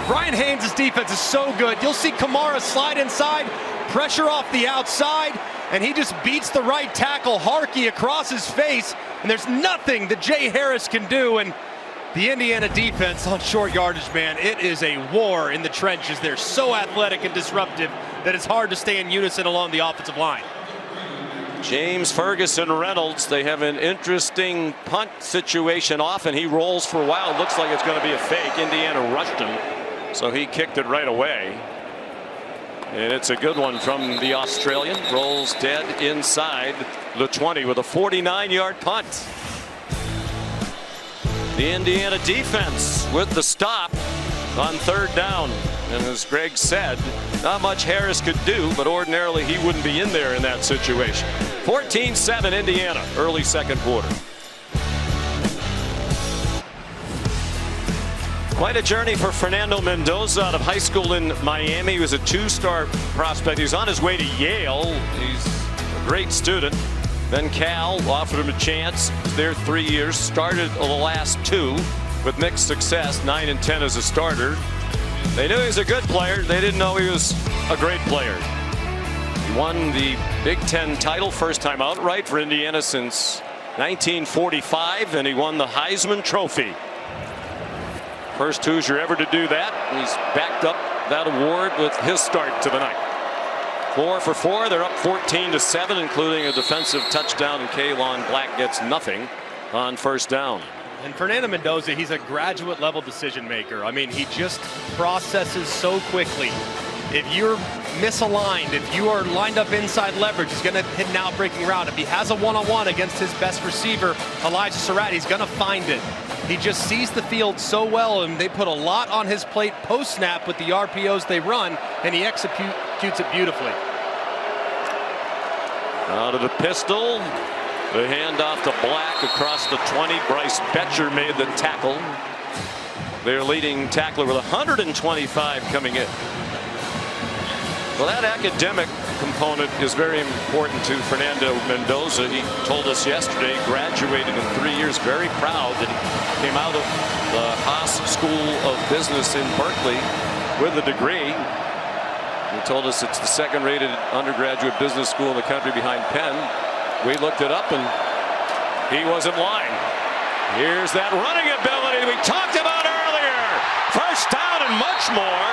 Brian Haynes' defense is so good. You'll see Kamara slide inside, pressure off the outside, and he just beats the right tackle, Harkey, across his face. And there's nothing that Jay Harris can do. And the Indiana defense on short yardage, man, it is a war in the trenches. They're so athletic and disruptive that it's hard to stay in unison along the offensive line. James Ferguson Reynolds, they have an interesting punt situation off, and he rolls for a while. It looks like it's going to be a fake. Indiana rushed him, so he kicked it right away. And it's a good one from the Australian. Rolls dead inside the 20 with a 49-yard punt. The Indiana defense with the stop on 3rd down. And as Greg said, not much Harris could do, but ordinarily he wouldn't be in there in that situation. 14-7 Indiana, early 2nd quarter. Quite a journey for Fernando Mendoza out of high school in Miami. He was a 2-star prospect. He's on his way to Yale. He's a great student. Then Cal offered him a chance. He's there 3 years. Started the last 2 with mixed success, 9 and 10 as a starter. They knew he was a good player. They didn't know he was a great player. He won the Big Ten title first time outright for Indiana since 1945, and he won the Heisman Trophy. First Hoosier ever to do that. He's backed up that award with his start to the night. 4 for 4. They're up 14-7, including a defensive touchdown, and Kaylon Black gets nothing on 1st down. And Fernando Mendoza, he's a graduate level decision maker. I mean, he just processes so quickly. If you're misaligned, if you are lined up inside leverage, he's going to hit an out-breaking route. If he has a one-on-one against his best receiver, Elijah Surratt, he's going to find it. He just sees the field so well, and they put a lot on his plate post-snap with the RPOs they run, and he executes it beautifully. Out of the pistol, the handoff to Black across the 20. Bryce Betcher made the tackle. Their leading tackler with 125 coming in. Well, that academic component is very important to Fernando Mendoza. He told us yesterday, graduated in 3 years, very proud that he came out of the Haas School of Business in Berkeley with a degree. He told us it's the 2nd-rated undergraduate business school in the country behind Penn. We looked it up, and he wasn't lying. Here's that running ability we talked about earlier. First down and much more.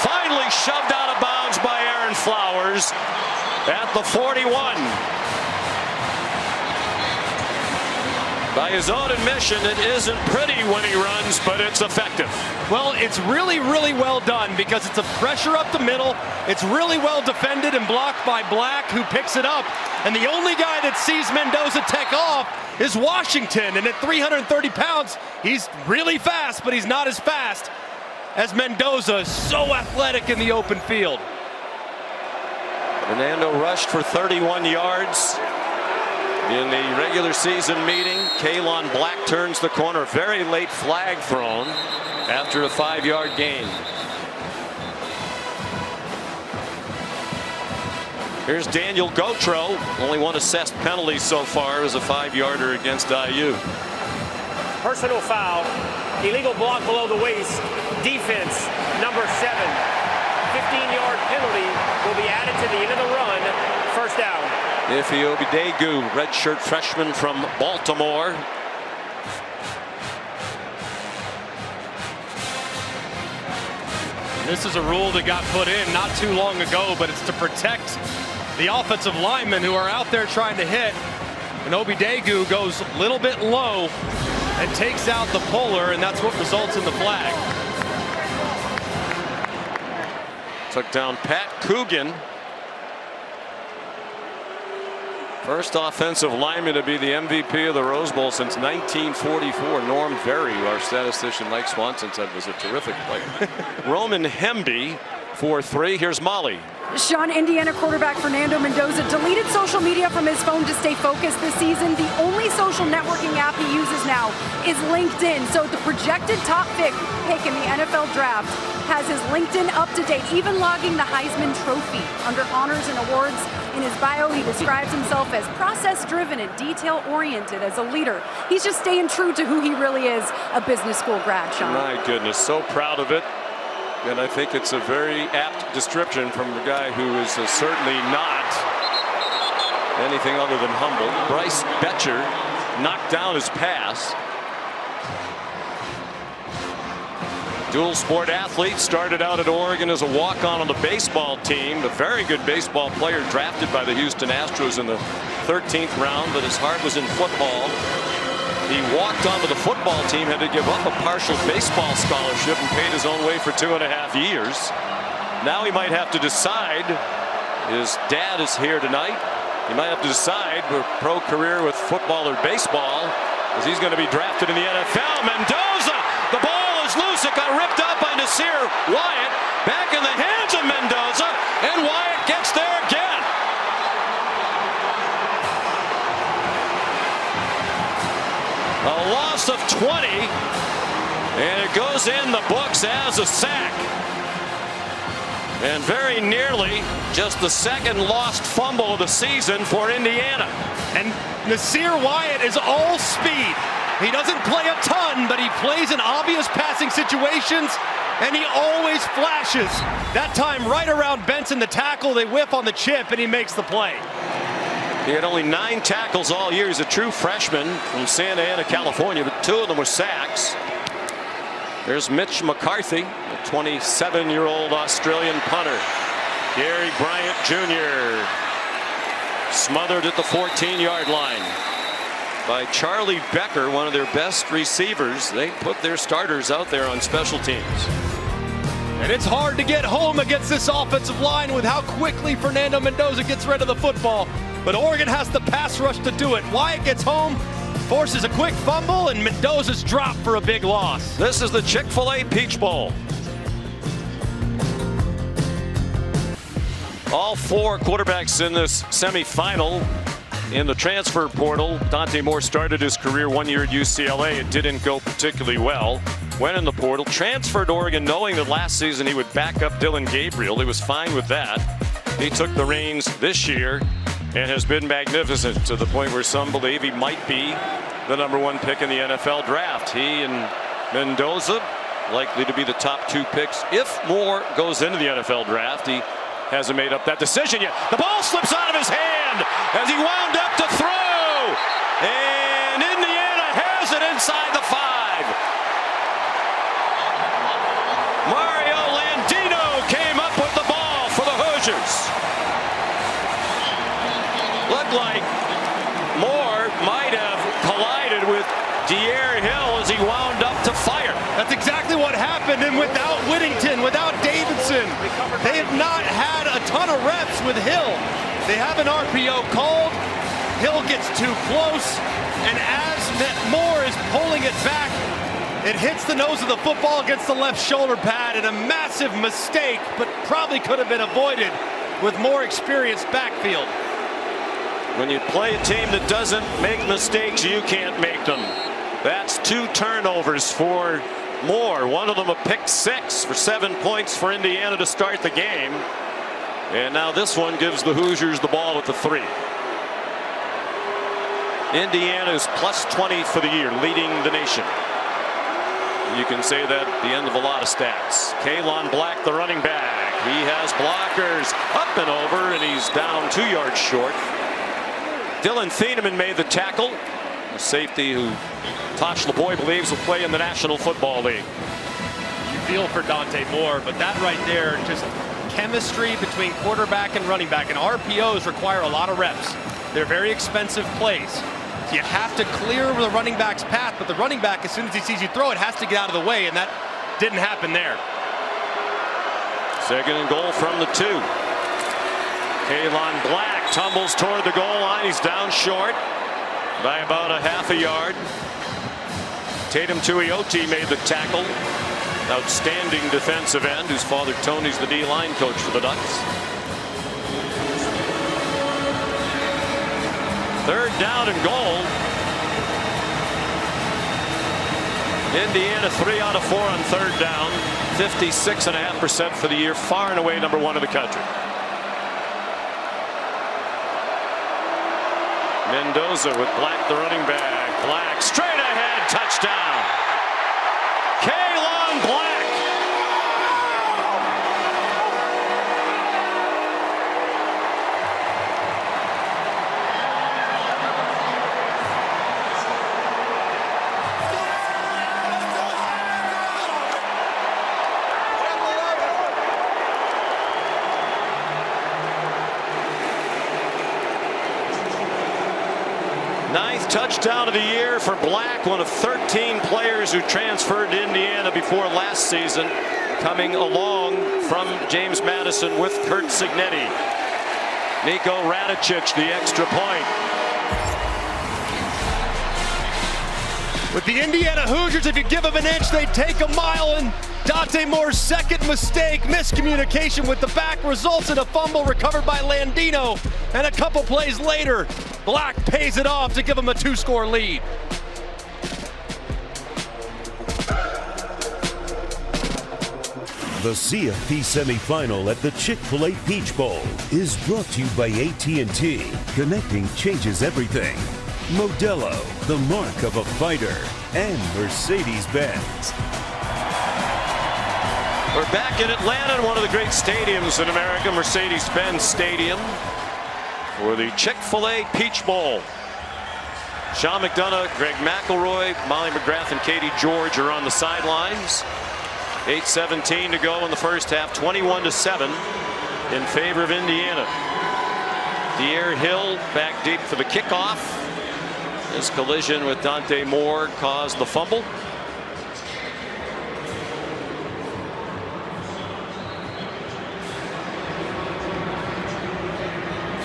Finally shoved out of bounds by Aaron Flowers at the 41. By his own admission, it isn't pretty when he runs, but it's effective. Well, it's really, really well done because it's a pressure up the middle. It's really well defended and blocked by Black, who picks it up. And the only guy that sees Mendoza take off is Washington. And at 330 pounds, he's really fast, but he's not as fast as Mendoza. So athletic in the open field. Fernando rushed for 31 yards. In the regular season meeting, Kalon Black turns the corner. Very late flag thrown after a 5-yard gain. Here's Daniel Gotro. Only one assessed penalty so far as a 5-yarder against IU. Personal foul, illegal block below the waist, defense, number 7. 15-yard penalty will be added to the end of the run. First down. Ife Obidegu, redshirt freshman from Baltimore. This is a rule that got put in not too long ago, but it's to protect the offensive linemen who are out there trying to hit. And Obidegu goes a little bit low and takes out the puller, and that's what results in the flag. Took down Pat Coogan. First offensive lineman to be the MVP of the Rose Bowl since 1944. Norm Berry, our statistician Mike Swanson said was a terrific player. Roman Hemby for 3. Here's Molly. Sean, Indiana quarterback Fernando Mendoza deleted social media from his phone to stay focused this season. The only social networking app he uses now is LinkedIn. So the projected top pick in the NFL draft has his LinkedIn up to date, even logging the Heisman Trophy. Under honors and awards in his bio, he describes himself as process-driven and detail-oriented as a leader. He's just staying true to who he really is, a business school grad, Sean. My goodness, so proud of it. And I think it's a very apt description from a guy who is certainly not anything other than humble. Bryce Betcher knocked down his pass. Dual sport athlete, started out at Oregon as a walk-on on the baseball team. A very good baseball player drafted by the Houston Astros in the 13th round, but his heart was in football. He walked onto the football team, had to give up a partial baseball scholarship and paid his own way for 2.5 years. Now he might have to decide. His dad is here tonight. He might have to decide for pro career with football or baseball, as he's going to be drafted in the NFL. Mendoza, the ball is loose. It got ripped out by Nasir Wyatt. Back in the hands of Mendoza, and Wyatt gets there again. A loss of 20, and it goes in the books as a sack. And very nearly just the second lost fumble of the season for Indiana. And Nasir Wyatt is all speed. He doesn't play a ton, but he plays in obvious passing situations, and he always flashes. That time right around Benson, the tackle, they whiff on the chip, and he makes the play. He had only 9 tackles all year. He's a true freshman from Santa Ana, California, but 2 of them were sacks. There's Mitch McCarthy, a 27-year-old Australian punter. Gary Bryant Jr. smothered at the 14-yard line by Charlie Becker, one of their best receivers. They put their starters out there on special teams. And it's hard to get home against this offensive line with how quickly Fernando Mendoza gets rid of the football. But Oregon has the pass rush to do it. Wyatt gets home, forces a quick fumble, and Mendoza's dropped for a big loss. This is the Chick-fil-A Peach Bowl. All 4 quarterbacks in this semifinal in the transfer portal. Dante Moore started his career 1 year at UCLA. It didn't go particularly well. Went in the portal, transferred to Oregon knowing that last season he would back up Dylan Gabriel. He was fine with that. He took the reins this year and has been magnificent to the point where some believe he might be the #1 pick in the NFL draft. He and Mendoza likely to be the top 2 picks if Moore goes into the NFL draft. He hasn't made up that decision yet. The ball slips out of his hand as he wound up to throw, and Indiana has it inside the 5. Mario Landino came up with the ball for the Hoosiers. Looked like Moore might have collided with De'Aaron Hill as he wound up to fire. That's exactly what happened, and without Whittington, without Davidson, they have not had a ton of reps with Hill. They have an RPO called. Hill gets too close, and as Moore is pulling it back, it hits the nose of the football against the left shoulder pad, and a massive mistake, but probably could have been avoided with more experienced backfield. When you play a team that doesn't make mistakes, you can't make them. That's 2 turnovers for Moore. One of them a pick 6 for 7 points for Indiana to start the game. And now this one gives the Hoosiers the ball at the 3. Indiana is plus 20 for the year, leading the nation. You can say that at the end of a lot of stats. Kalon Black, the running back. He has blockers up and over, and he's down 2 yards short. Dylan Thieneman made the tackle. A safety who Tosh LeBoy believes will play in the National Football League. You feel for Dante Moore, but that right there, just chemistry between quarterback and running back. And RPOs require a lot of reps. They're very expensive plays. So you have to clear the running back's path, but the running back, as soon as he sees you throw it, has to get out of the way, and that didn't happen there. 2nd and goal from the 2. Kalon Black tumbles toward the goal line. He's down short by about a half a yard. Tatum Tuioti made the tackle. Outstanding defensive end, whose father Tony's the D-line coach for the Ducks. 3rd down and goal. Indiana 3 out of 4 on 3rd down. 56.5% for the year. Far and away number 1 in the country. Mendoza with Black, the running back. Black straight ahead, touchdown. Kalon Black. Ninth touchdown of the year for Black, one of 13 players who transferred to Indiana before last season, coming along from James Madison with Kurt Cignetti. Nico Radicic, the extra point. With the Indiana Hoosiers, if you give them an inch, they take a mile, and Dante Moore's 2nd mistake, miscommunication with the back, results in a fumble recovered by Landino, and a couple plays later, Black pays it off to give them a 2-score lead. The CFP semifinal at the Chick-fil-A Peach Bowl is brought to you by AT&T. Connecting changes everything. Modelo, the mark of a fighter, and Mercedes-Benz. We're back in Atlanta, one of the great stadiums in America, Mercedes-Benz Stadium, for the Chick-fil-A Peach Bowl. Sean McDonough, Greg McElroy, Molly McGrath, and Katie George are on the sidelines. 8:17 to go in the first half, 21-7 in favor of Indiana. De'Aaron Hill back deep for the kickoff. His collision with Dante Moore caused the fumble.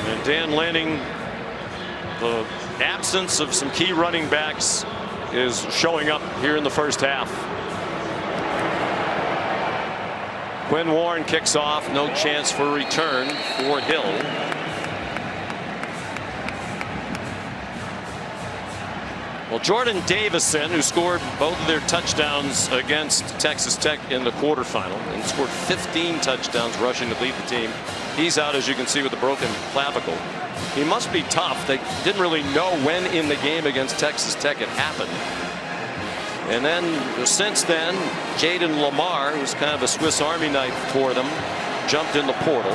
And Dan Lanning, the absence of some key running backs is showing up here in the first half. Quinn Warren kicks off, no chance for a return for Hill. Well, Jordan Davison, who scored both of their touchdowns against Texas Tech in the quarterfinal and scored 15 touchdowns rushing to lead the team, he's out, as you can see, with a broken clavicle. He must be tough. They didn't really know when in the game against Texas Tech it happened. And then since then, Jaden Lamar, who's kind of a Swiss Army knife for them, jumped in the portal.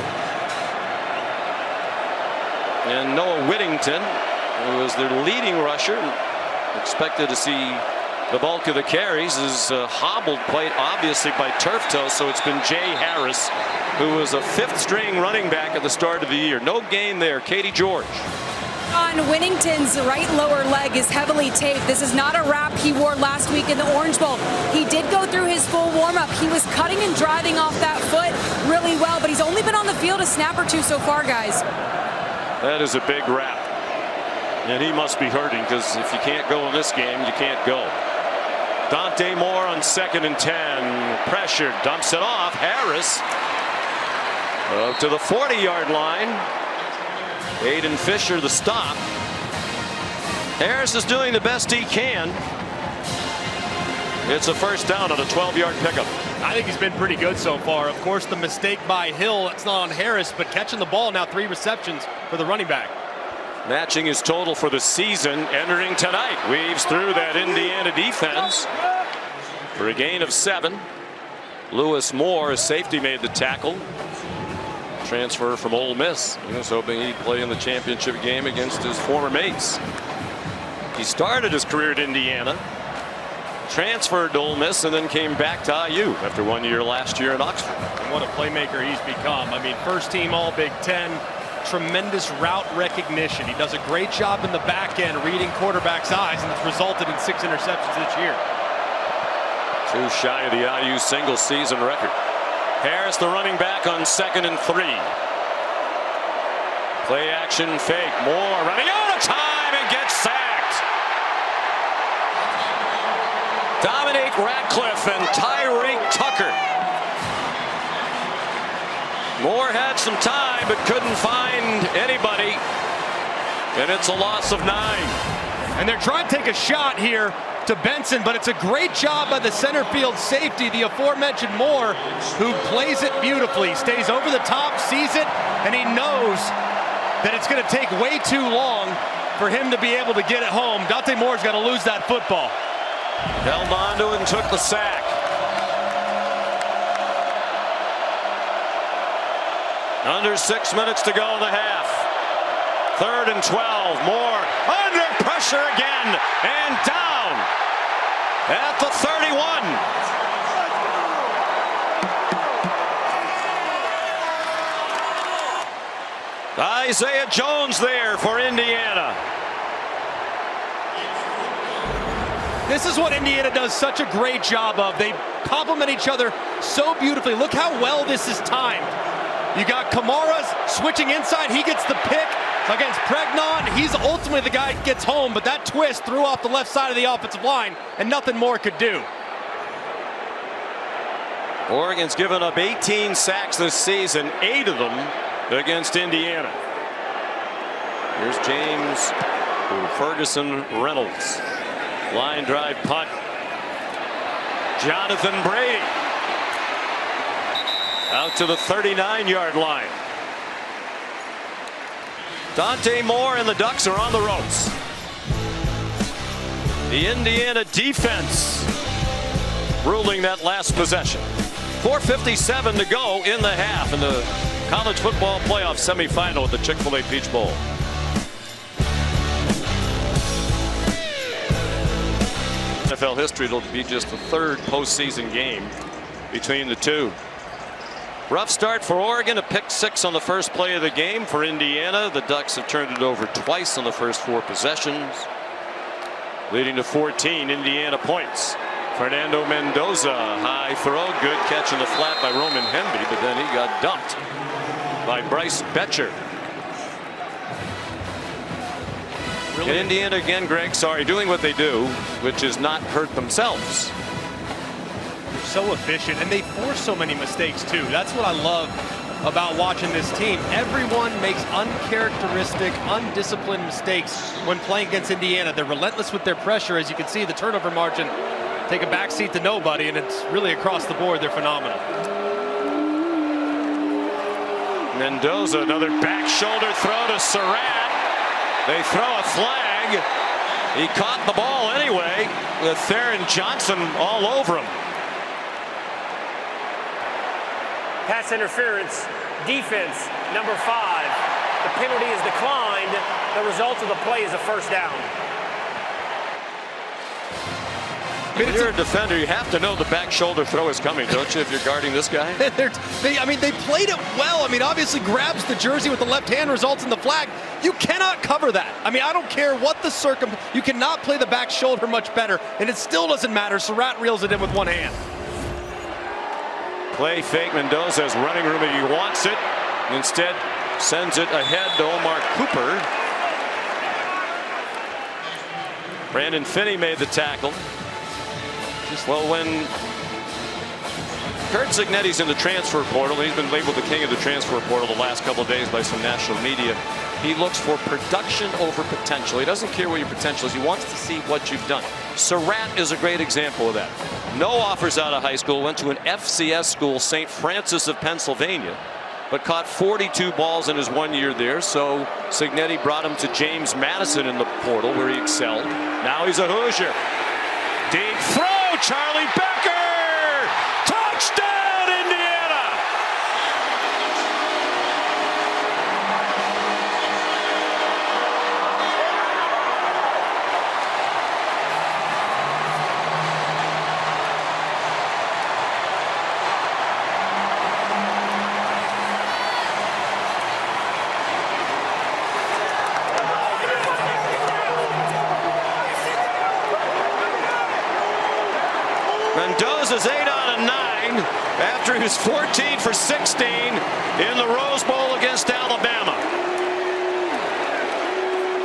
And Noah Whittington, who was their leading rusher, expected to see the bulk of the carries, is hobbled quite obviously by turf toe. So it's been Jay Harris, who was a 5th-string running back at the start of the year. No gain there. Katie George. On Whittington's right lower leg is heavily taped. This is not a wrap he wore last week in the Orange Bowl. He did go through his full warm-up. He was cutting and driving off that foot really well, but he's only been on the field a snap or 2 so far, guys. That is a big wrap. And he must be hurting, because if you can't go in this game, you can't go. Dante Moore on 2nd and 10. Pressure, dumps it off. Harris to the 40-yard line. Aiden Fisher the stop. Harris is doing the best he can. It's a first down on a 12-yard pickup. I think he's been pretty good so far. Of course, the mistake by Hill, it's not on Harris, but catching the ball now, 3 receptions for the running back. Matching his total for the season, entering tonight. Weaves through that Indiana defense for a gain of 7. Lewis Moore, a safety, made the tackle. Transfer from Ole Miss. He was hoping he'd play in the championship game against his former mates. He started his career at Indiana, transferred to Ole Miss, and then came back to IU after 1 year last year in Oxford. And what a playmaker he's become. I mean, first team All Big Ten, tremendous route recognition. He does a great job in the back end reading quarterbacks' eyes, and it's resulted in 6 interceptions this year. 2 shy of the IU single season record. Harris, the running back, on 2nd and 3. Play action fake. Moore running out of time and gets sacked. Dominique Ratcliffe and Tyreek Tucker. Moore had some time but couldn't find anybody, and it's a loss of 9. And they're trying to take a shot here to Benson, but it's a great job by the center field safety, the aforementioned Moore, who plays it beautifully, stays over the top, sees it, and he knows that it's going to take way too long for him to be able to get it home. Dante Moore's got to lose that football. Held on to and took the sack. Under 6 minutes to go in the half. 3rd and 12. Moore under pressure again and down at the 31. Isaiah Jones there for Indiana. This is what Indiana does such a great job of. They complement each other so beautifully. Look how well this is timed. You got Kamara switching inside. He gets the pick against Pregnon. He's ultimately the guy that gets home, but that twist threw off the left side of the offensive line, and nothing more could do. Oregon's given up 18 sacks this season, 8 of them against Indiana. Here's James Ferguson Reynolds. Line drive punt. Jonathan Brady out to the 39-yard line. Dante Moore and the Ducks are on the ropes. The Indiana defense ruling that last possession. 4:57 to go in the half in the college football playoff semifinal at the Chick-fil-A Peach Bowl. NFL history, it'll be just the 3rd postseason game between the two. Rough start for Oregon, a pick 6 on the first play of the game. For Indiana, the Ducks have turned it over twice on the first 4 possessions, leading to 14 Indiana points. Fernando Mendoza, high throw, good catch in the flat by Roman Hemby, but then he got dumped by Bryce Betcher. And Indiana again, Greg, doing what they do, which is not hurt themselves. They're so efficient, and they force so many mistakes too. That's what I love about watching this team. Everyone makes uncharacteristic, undisciplined mistakes when playing against Indiana. They're relentless with their pressure. As you can see, the turnover margin take a backseat to nobody, and it's really across the board. They're phenomenal. Mendoza, another back shoulder throw to Surratt. They throw a flag. He caught the ball anyway with Theron Johnson all over him. Pass interference, defense, number 5. The penalty is declined. The result of the play is a first down. When you're a defender, you have to know the back shoulder throw is coming, don't you, if you're guarding this guy? They played it well. I mean, obviously grabs the jersey with the left hand, results in the flag. You cannot cover that. I mean, I don't care what the you cannot play the back shoulder much better, and it still doesn't matter. Surratt reels it in with one hand. Play fake. Mendoza has running room and he wants it. Instead, sends it ahead to Omar Cooper. Brandon Finney made the tackle. Well, when Kurt Zignetti's in the transfer portal, he's been labeled the king of the transfer portal the last couple of days by some national media. He looks for production over potential. He doesn't care what your potential is. He wants to see what you've done. Surratt is a great example of that. No offers out of high school, went to an FCS school, St. Francis of Pennsylvania, but caught 42 balls in his 1 year there. So Cignetti brought him to James Madison in the portal, where he excelled. Now he's a Hoosier. Deep throw, Charlie Becker! Touchdown, Indiana! Mendoza's 8 out of 9 after he was 14 for 16 in the Rose Bowl against Alabama.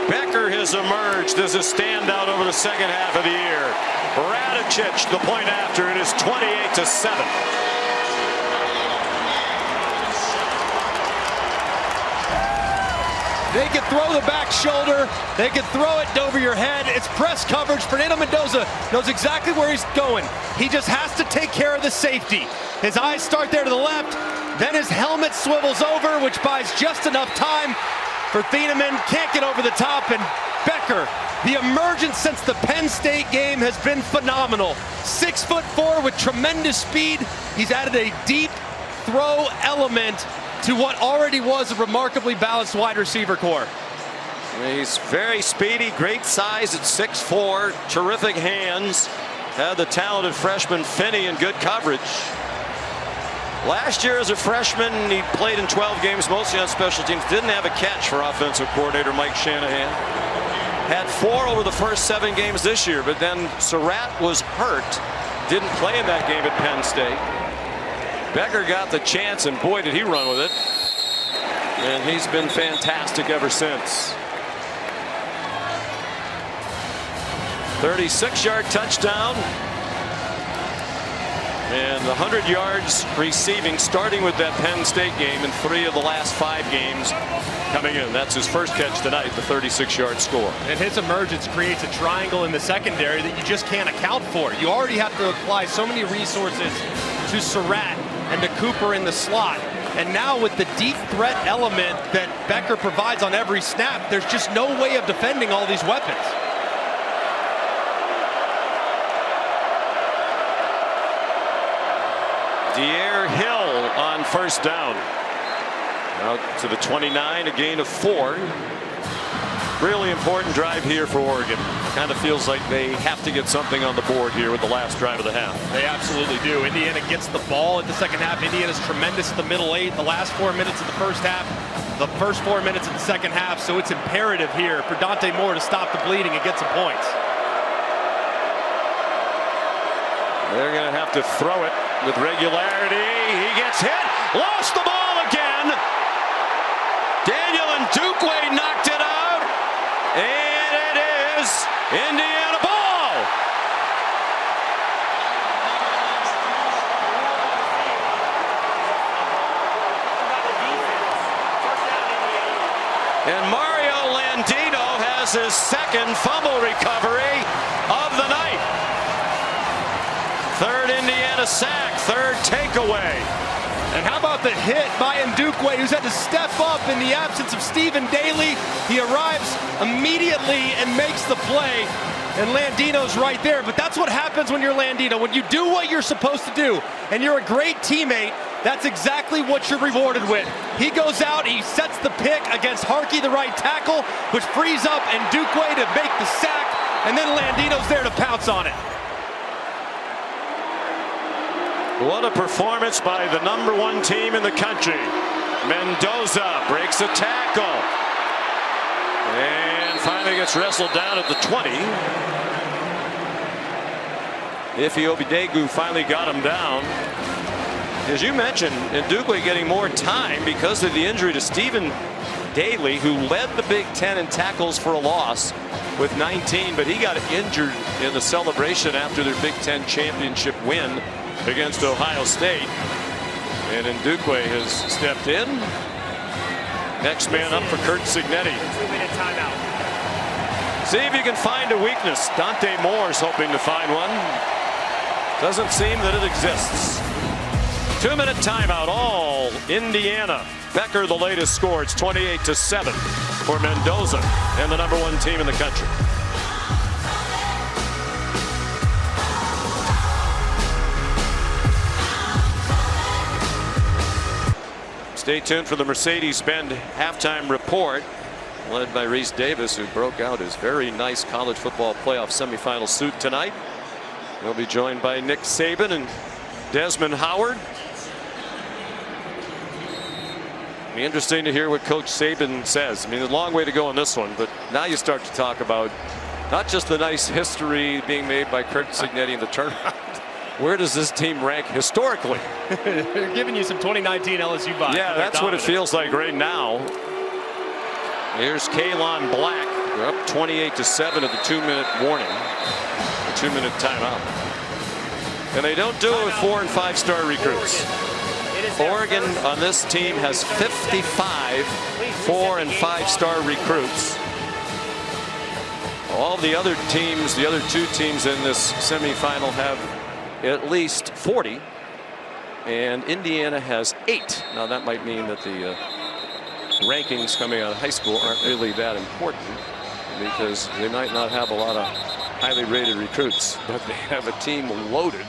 Becker has emerged as a standout over the second half of the year. Radicic, the point after, it is 28-7. They can throw the back shoulder. They can throw it over your head. It's press coverage. Fernando Mendoza knows exactly where he's going. He just has to take care of the safety. His eyes start there to the left. Then his helmet swivels over, which buys just enough time for Thieneman. Can't get over the top. And Becker, the emergence since the Penn State game has been phenomenal. 6'4" with tremendous speed. He's added a deep throw element to what already was a remarkably balanced wide receiver core. He's very speedy, great size at 6'4", terrific hands. Had the talented freshman Finney in good coverage. Last year as a freshman, he played in 12 games, mostly on special teams. Didn't have a catch for offensive coordinator Mike Shanahan. Had 4 over the first 7 games this year, but then Surratt was hurt. Didn't play in that game at Penn State. Becker got the chance, and boy, did he run with it. And he's been fantastic ever since. 36-yard touchdown. And 100 yards receiving, starting with that Penn State game, in 3 of the last 5 games coming in. That's his first catch tonight, the 36-yard score. And his emergence creates a triangle in the secondary that you just can't account for. You already have to apply so many resources to Surratt and to Cooper in the slot. And now with the deep threat element that Becker provides on every snap, there's just no way of defending all these weapons. De'Air Hill on first down. Out to the 29, a gain of 4. Really important drive here for Oregon. Kind of feels like they have to get something on the board here with the last drive of the half. They absolutely do. Indiana gets the ball at the second half. Indiana's tremendous at the middle 8, the last 4 minutes of the first half, the first 4 minutes of the second half. So it's imperative here for Dante Moore to stop the bleeding and get some points. They're going to have to throw it with regularity. He gets hit, lost the ball again. Daniel Ndukwe knocked it out, and it is Indiana ball. And Mario Landino has his second fumble recovery of the night. Third Indiana sack, third takeaway. And how about the hit by Ndukwe, who's had to step up in the absence of Stephen Daly. He arrives immediately and makes the play. And Landino's right there. But that's what happens when you're Landino. When you do what you're supposed to do, and you're a great teammate, that's exactly what you're rewarded with. He goes out, he sets the pick against Harkey, the right tackle, which frees up Ndukwe to make the sack. And then Landino's there to pounce on it. What a performance by the #1 team in the country. Mendoza breaks a tackle and finally gets wrestled down at the 20. Ify Obidegu finally got him down. As you mentioned, Ndukwe getting more time because of the injury to Stephen Daly, who led the Big Ten in tackles for a loss with 19, but he got injured in the celebration after their Big Ten championship win against Ohio State. And Ndukwe has stepped in. Next man up for Kurt Cignetti. 2-minute timeout. See if you can find a weakness. Dante Moore's hoping to find one. Doesn't seem that it exists. 2-minute timeout, all Indiana. Becker, the latest score. It's 28-7 for Mendoza and the #1 team in the country. Stay tuned for the Mercedes-Benz halftime report, led by Reese Davis, who broke out his very nice college football playoff semifinal suit tonight. We'll be joined by Nick Saban and Desmond Howard. It'll be interesting to hear what Coach Saban says. I mean, there's a long way to go in this one, but now you start to talk about not just the nice history being made by Kurt Cignetti in the tournament. Where does this team rank historically? They're giving you some 2019 LSU vibes. Yeah, that's what it feels like right now. Here's Kalon Black. They're up 28-7 at the 2-minute warning. The 2-minute timeout. And they don't do it with 4- and 5-star recruits. Oregon on this team has 55 4- and 5-star recruits. All the other teams, the other 2 teams in this semifinal have at least 40, and Indiana has 8. Now that might mean that the rankings coming out of high school aren't really that important, because they might not have a lot of highly rated recruits, but they have a team loaded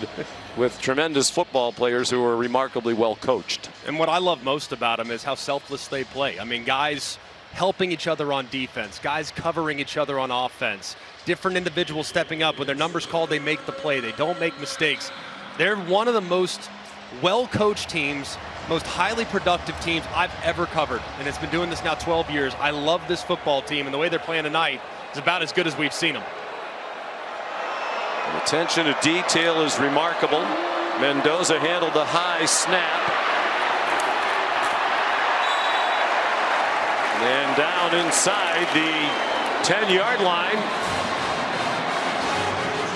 with tremendous football players who are remarkably well coached. And what I love most about them is how selfless they play. I mean, guys helping each other on defense, guys covering each other on offense, different individuals stepping up. When their number's called, they make the play. They don't make mistakes. They're one of the most well-coached teams, most highly productive teams I've ever covered. And it's been doing this now 12 years. I love this football team, and the way they're playing tonight is about as good as we've seen them. The attention to detail is remarkable. Mendoza handled the high snap. And down inside the 10-yard line.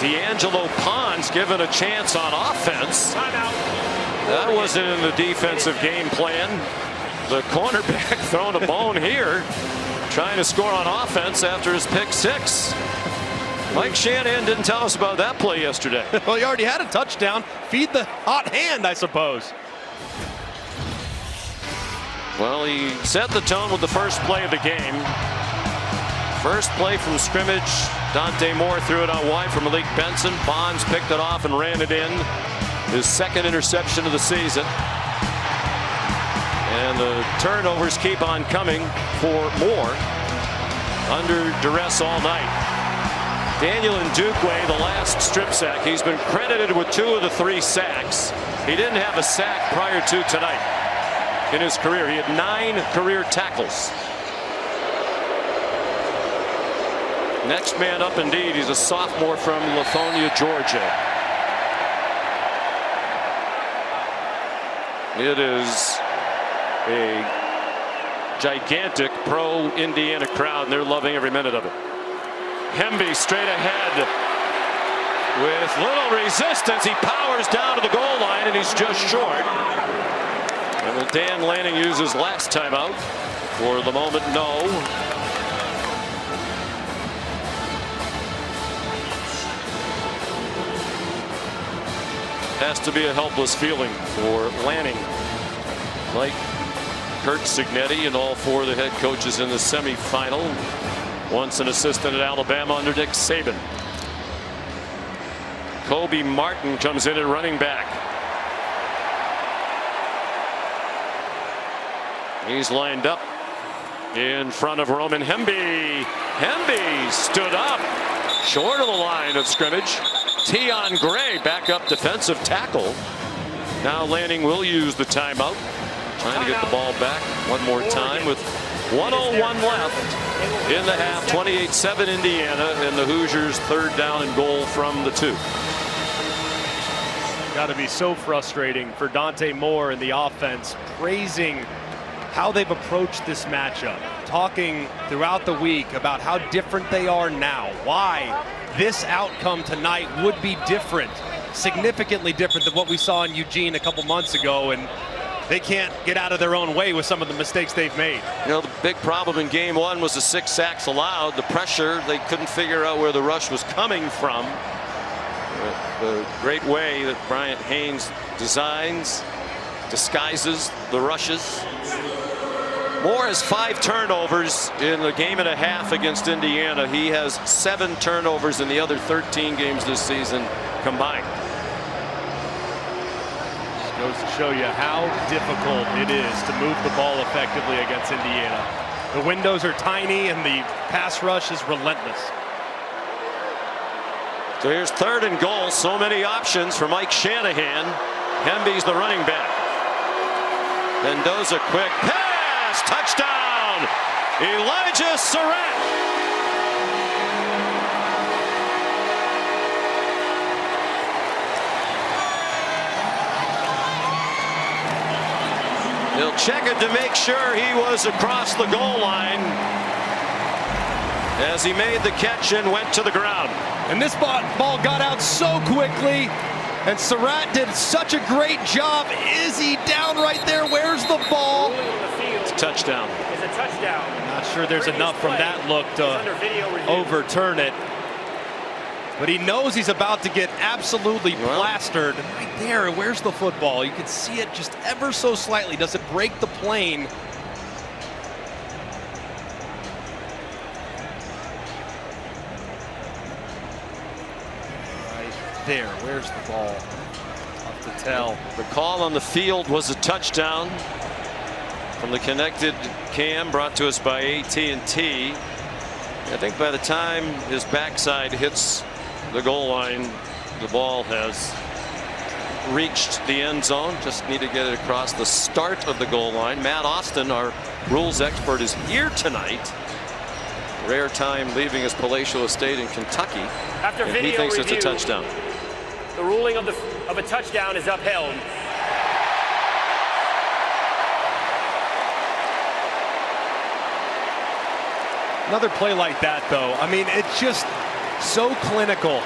D'Angelo Pons given a chance on offense. That wasn't in the defensive game plan. The cornerback throwing a bone here, trying to score on offense after his pick 6. Mike Shanahan didn't tell us about that play yesterday. Well, he already had a touchdown. Feed the hot hand, I suppose. Well, he set the tone with the first play of the game. First play from scrimmage. Dante Moore threw it out wide for Malik Benson. Bonds picked it off and ran it in. His second interception of the season. And the turnovers keep on coming for Moore. Under duress all night. Daniel Ndukwe, the last strip sack. He's been credited with 2 of the 3 sacks. He didn't have a sack prior to tonight. In his career, he had 9 career tackles. Next man up indeed. He's a sophomore from Lithonia, Georgia. It is a gigantic pro-Indiana crowd, and they're loving every minute of it. Hemby straight ahead with little resistance. He powers down to the goal line, and he's just short. And will Dan Lanning use his last timeout? For the moment, no. Has to be a helpless feeling for Lanning. Like Kurt Cignetti and all 4 of the head coaches in the semifinal. Once an assistant at Alabama under Nick Saban. Kobe Martin comes in at running back. He's lined up in front of Roman Hemby. Hemby stood up short of the line of scrimmage. Tion Gray, backup defensive tackle. Now Lanning will use the timeout. Trying to get the ball back one more time with 1:01 left in the half. 28-7 Indiana, and the Hoosiers 3rd down and goal from the 2. Got to be so frustrating for Dante Moore and the offense, praising how they've approached this matchup, talking throughout the week about how different they are now, why this outcome tonight would be different, significantly different than what we saw in Eugene a couple months ago. And they can't get out of their own way with some of the mistakes they've made. You know, the big problem in game one was the 6 sacks allowed. The pressure, they couldn't figure out where the rush was coming from. The great way that Bryant Haynes disguises the rushes. Moore has 5 turnovers in the game and a half against Indiana. He has 7 turnovers in the other 13 games this season combined. Just goes to show you how difficult it is to move the ball effectively against Indiana. The windows are tiny and the pass rush is relentless. So here's 3rd and goal. So many options for Mike Shanahan. Hemby's the running back. Mendoza quick pass, touchdown, Elijah Surratt. He'll check it to make sure he was across the goal line as he made the catch and went to the ground. And this ball got out so quickly, and Surratt did such a great job. Is he down right there? Where's the ball? It's a touchdown. It's a touchdown. Not sure there's enough from that look to overturn it. But he knows he's about to get absolutely plastered. And right there, where's the football? You can see it just ever so slightly. Does it break the plane? There, where's the ball? Tough to tell. The call on the field was a touchdown from the connected cam brought to us by AT&T. I think by the time his backside hits the goal line, the ball has reached the end zone. Just need to get it across the start of the goal line. Matt Austin, our rules expert, is here tonight. Rare time leaving his palatial estate in Kentucky. After and video he thinks review, it's a touchdown. The ruling of a touchdown is upheld. Another play like that, though, I mean, it's just so clinical.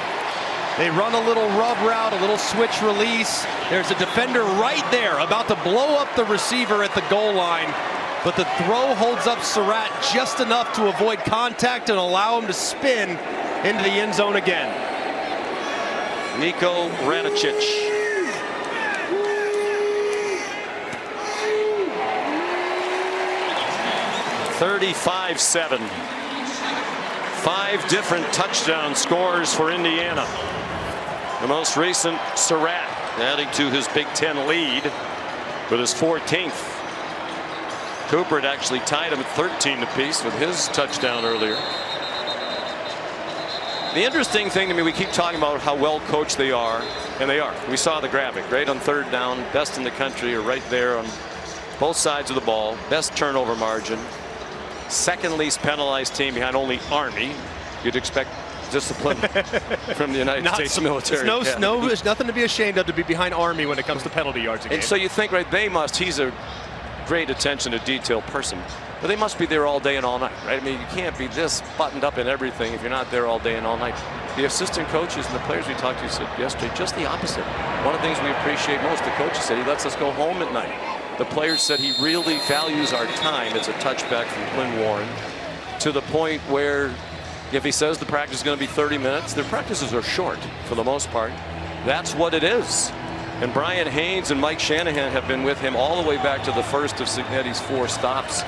They run a little rub route, a little switch release. There's a defender right there about to blow up the receiver at the goal line, but the throw holds up Surratt just enough to avoid contact and allow him to spin into the end zone again. Niko Ranicic. $35-7. 5 different touchdown scores for Indiana. The most recent, Surratt, adding to his Big Ten lead with his 14th. Cooper had actually tied him at 13 apiece with his touchdown earlier. The interesting thing to me, we keep talking about how well coached they are, and they are. We saw the graphic, right on 3rd down, best in the country, are right there on both sides of the ball, best turnover margin, 2nd least penalized team behind only Army. You'd expect discipline from the United States military. There's nothing to be ashamed of to be behind Army when it comes to penalty yards a game. And so you think, right, he's a great attention to detail person, but they must be there all day and all night, right? I mean, you can't be this buttoned up in everything if you're not there all day and all night. The assistant coaches and the players we talked to said yesterday just the opposite. One of the things we appreciate most, the coaches said he lets us go home at night. The players said he really values our time. It's a touchback from Quinn Warren, to the point where if he says the practice is going to be 30 minutes, their practices are short for the most part. That's what it is. And Bryant Haynes and Mike Shanahan have been with him all the way back to the first of Cignetti's 4 stops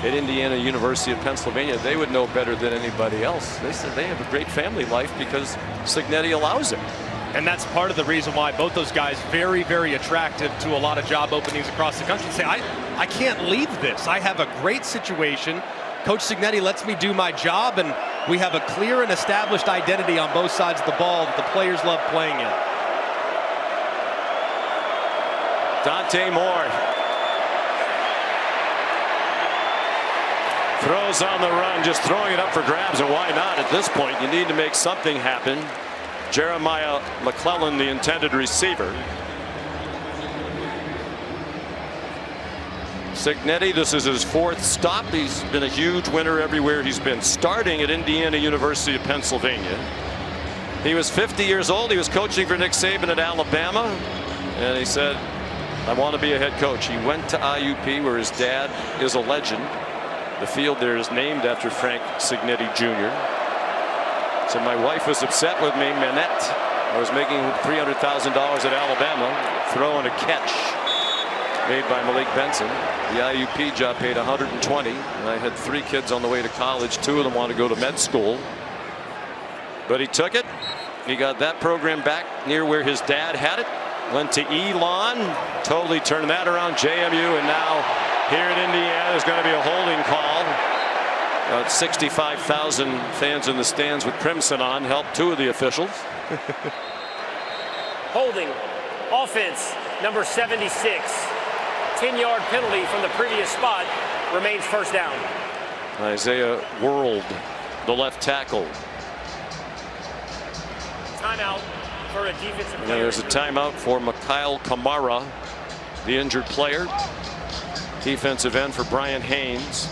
at Indiana University of Pennsylvania. They would know better than anybody else. They said they have a great family life because Cignetti allows it. And that's part of the reason why both those guys very, very attractive to a lot of job openings across the country. Say, I can't leave this. I have a great situation. Coach Cignetti lets me do my job, and we have a clear and established identity on both sides of the ball that the players love playing in. Dante Moore throws on the run, just throwing it up for grabs, and why not at this point? You need to make something happen. Jeremiah McClellan, the intended receiver. Cignetti, this is his 4th stop. He's been a huge winner everywhere he's been, starting at Indiana University of Pennsylvania. He was 50 years old. He was coaching for Nick Saban at Alabama, and he said, I want to be a head coach. He went to IUP, where his dad is a legend. The field there is named after Frank Signetti Jr. So my wife was upset with me, Manette. I was making $300,000 at Alabama, throwing a catch made by Malik Benson. The IUP job paid $120, and I had 3 kids on the way to college. 2 of them wanted to go to med school. But he took it. He got that program back near where his dad had it. Went to Elon, totally turned that around. JMU, and now here in Indiana there's going to be a holding call. About 65,000 fans in the stands with crimson on helped 2 of the officials. Holding, offense, number 76. 10-yard penalty from the previous spot, remains first down. Isaiah World, the left tackle. Timeout for a defensive player. There's a timeout for Mikhail Kamara, the injured player. Defensive end for Brian Haynes.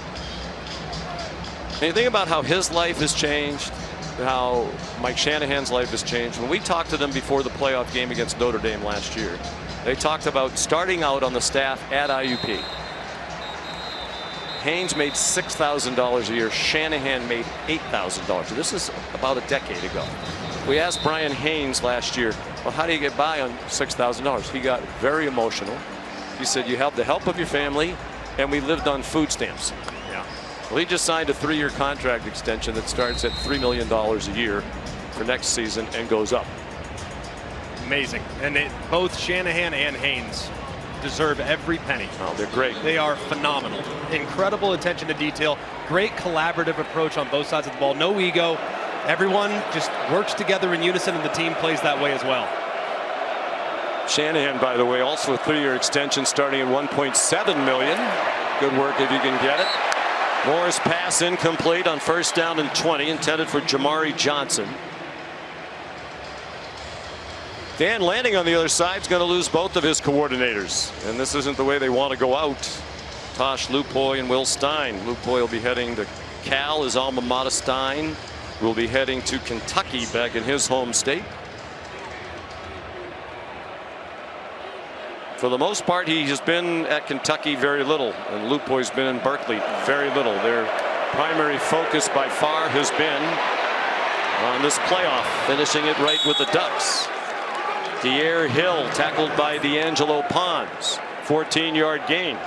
And you think about how his life has changed, how Mike Shanahan's life has changed. When we talked to them before the playoff game against Notre Dame last year, they talked about starting out on the staff at IUP. Haynes made $6,000 a year. Shanahan made $8,000. This is about a decade ago. We asked Brian Haynes last year, well, how do you get by on $6,000? He got very emotional. He said, you have the help of your family, and we lived on food stamps. Yeah. Well, he just signed a 3-year contract extension that starts at $3 million a year for next season and goes up. Amazing. And both Shanahan and Haynes deserve every penny. Oh, they're great. They are phenomenal. Incredible attention to detail. Great collaborative approach on both sides of the ball. No ego. Everyone just works together in unison, and the team plays that way as well. Shanahan, by the way, also a 3-year extension starting at $1.7 million. Good work if you can get it. Moore's pass incomplete on 1st down and 20, intended for Jamari Johnson. Dan Lanning on the other side is going to lose both of his coordinators, and this isn't the way they want to go out. Tosh Lupoy and Will Stein. Lupoy will be heading to Cal, his alma mater. Stein will be heading to Kentucky, back in his home state. For the most part, he has been at Kentucky very little, and Lupoy's been in Berkeley very little. Their primary focus by far has been on this playoff, finishing it right with the Ducks. De'Air Hill tackled by D'Angelo Pons. 14-yard gain.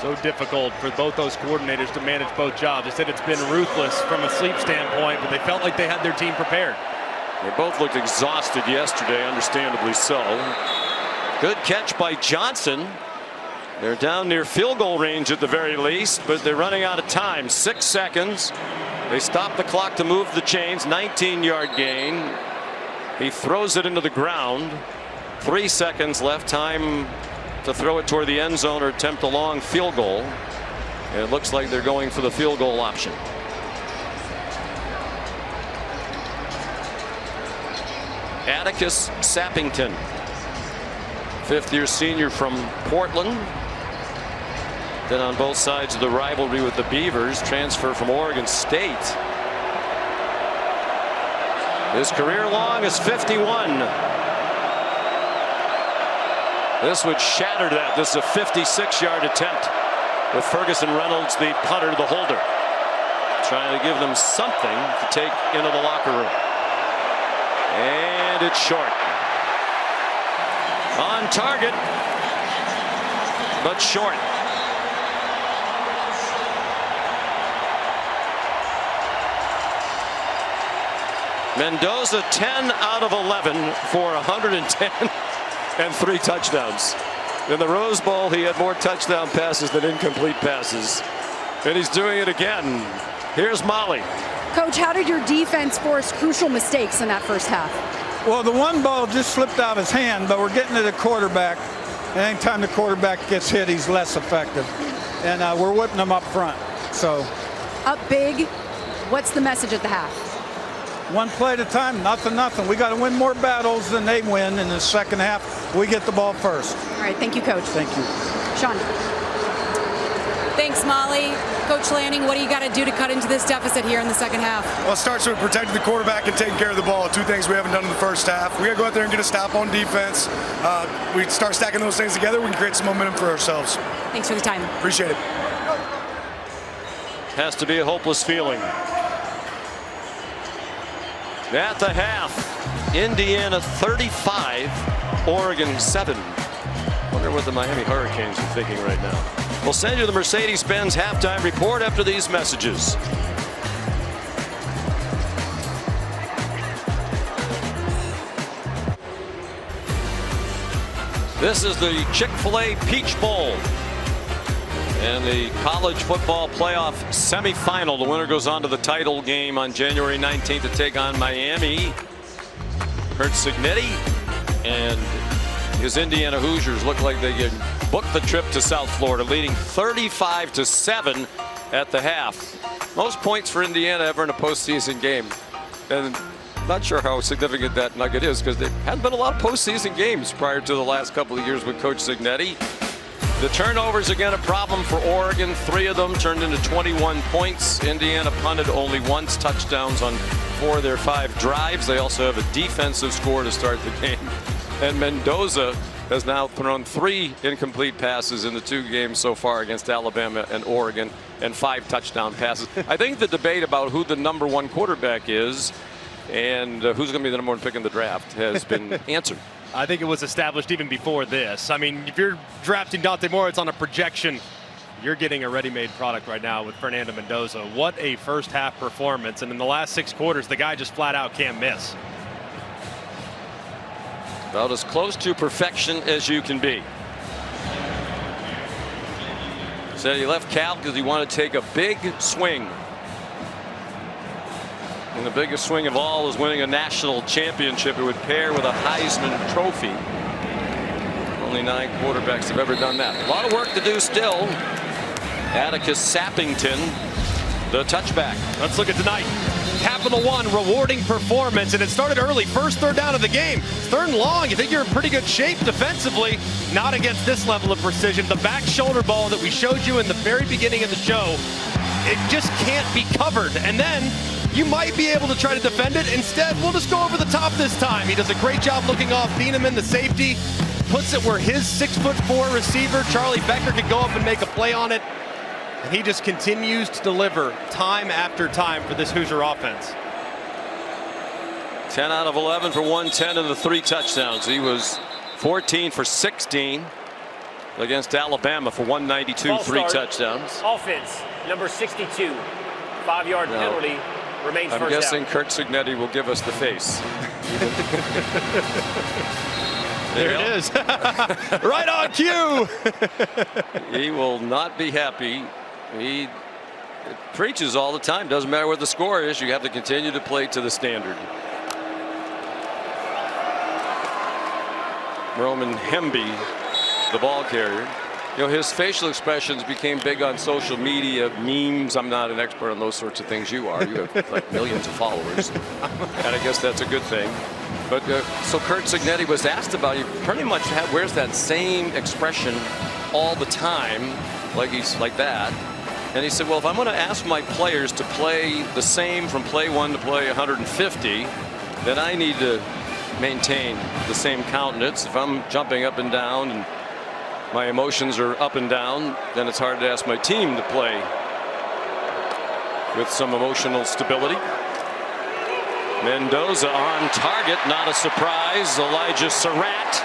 So difficult for both those coordinators to manage both jobs. They said it's been ruthless from a sleep standpoint, but they felt like they had their team prepared. They both looked exhausted yesterday, understandably so. Good catch by Johnson. They're down near field goal range at the very least, but they're running out of time. 6 seconds. They stop the clock to move the chains. 19-yard gain. He throws it into the ground. 3 seconds left. Time to throw it toward the end zone or attempt a long field goal. And it looks like they're going for the field goal option. Atticus Sappington, 5th-year senior from Portland. Then on both sides of the rivalry with the Beavers, transfer from Oregon State. His career long is 51. This would shatter that. This is a 56-yard attempt with Ferguson Reynolds, the punter, the holder, trying to give them something to take into the locker room. And it's short. On target, but short. Mendoza 10 out of 11 for 110 and 3 touchdowns. In the Rose Bowl, he had more touchdown passes than incomplete passes. And he's doing it again. Here's Molly. Coach, how did your defense force crucial mistakes in that first half? Well, the one ball just slipped out of his hand, but we're getting to the quarterback. And anytime the quarterback gets hit, he's less effective. And we're whipping him up front. So up big. What's the message at the half? One play at a time, nothing. We got to win more battles than they win in the second half. We get the ball first. All right, thank you, Coach. Thank you. Sean. Thanks, Thanks, Molly. Coach Lanning, what do you got to do to cut into this deficit here in the second half? Well, it starts with protecting the quarterback and taking care of the ball. Two things we haven't done in the first half. We got to go out there and get a stop on defense. We start stacking those things together, we can create some momentum for ourselves. Thanks for the time. Appreciate it. Has to be a hopeless feeling. At the half, Indiana 35, Oregon 7. Wonder what the Miami Hurricanes are thinking right now. We'll send you the Mercedes-Benz halftime report after these messages. This is the Chick-fil-A Peach Bowl and the college football playoff semifinal. The winner goes on to the title game on January 19th to take on Miami. Kurt Cignetti and his Indiana Hoosiers look like they can book the trip to South Florida, leading 35-7 at the half. Most points for Indiana ever in a postseason game. And not sure how significant that nugget is because there hadn't been a lot of postseason games prior to the last couple of years with Coach Cignetti. The turnovers again a problem for Oregon. 3 of them turned into 21 points. Indiana punted only once, touchdowns on 4 of their 5 drives. They also have a defensive score to start the game. And Mendoza has now thrown 3 incomplete passes in the 2 games so far against Alabama and Oregon, and 5 touchdown passes. I think the debate about who the #1 quarterback is and who's going to be the #1 pick in the draft has been answered. I think it was established even before this. I mean, if you're drafting Dante Moore, it's on a projection. You're getting a ready-made product right now with Fernando Mendoza. What a first half performance. And in the last 6 quarters, the guy just flat out can't miss. About as close to perfection as you can be. Said he left Cal because he wanted to take a big swing. And the biggest swing of all is winning a national championship. It would pair with a Heisman Trophy. Only 9 quarterbacks have ever done that. A lot of work to do still. Atticus Sappington, the touchback. Let's look at tonight. Capital One, rewarding performance, and it started early. First 3rd down of the game. 3rd and long. You think you're in pretty good shape defensively. Not against this level of precision. The back shoulder ball that we showed you in the very beginning of the show, it just can't be covered. And then you might be able to try to defend it. Instead, we'll just go over the top this time. He does a great job looking off Thieneman, the safety, puts it where his 6'4" receiver, Charlie Becker, could go up and make a play on it. And he just continues to deliver time after time for this Hoosier offense. 10 out of 11 for 110 and the 3 touchdowns. He was 14 for 16 against Alabama for 192, 3 touchdowns. Offense, number 62, 5-yard penalty. Remains I'm first guessing down. Kurt Cignetti will give us the face. There it is. Right on cue. He will not be happy. He preaches all the time. Doesn't matter what the score is. You have to continue to play to the standard. Roman Hemby, the ball carrier. You know, his facial expressions became big on social media, memes. I'm not an expert on those sorts of things. You are. You have like millions of followers. And I guess that's a good thing. But so Kurt Cignetti was asked about, he pretty much wears that same expression all the time, like he's like that. And he said, well, if I'm going to ask my players to play the same from play 1 to play 150, then I need to maintain the same countenance. If I'm jumping up and down and my emotions are up and down, then it's hard to ask my team to play with some emotional stability. Mendoza on target, not a surprise. Elijah Surratt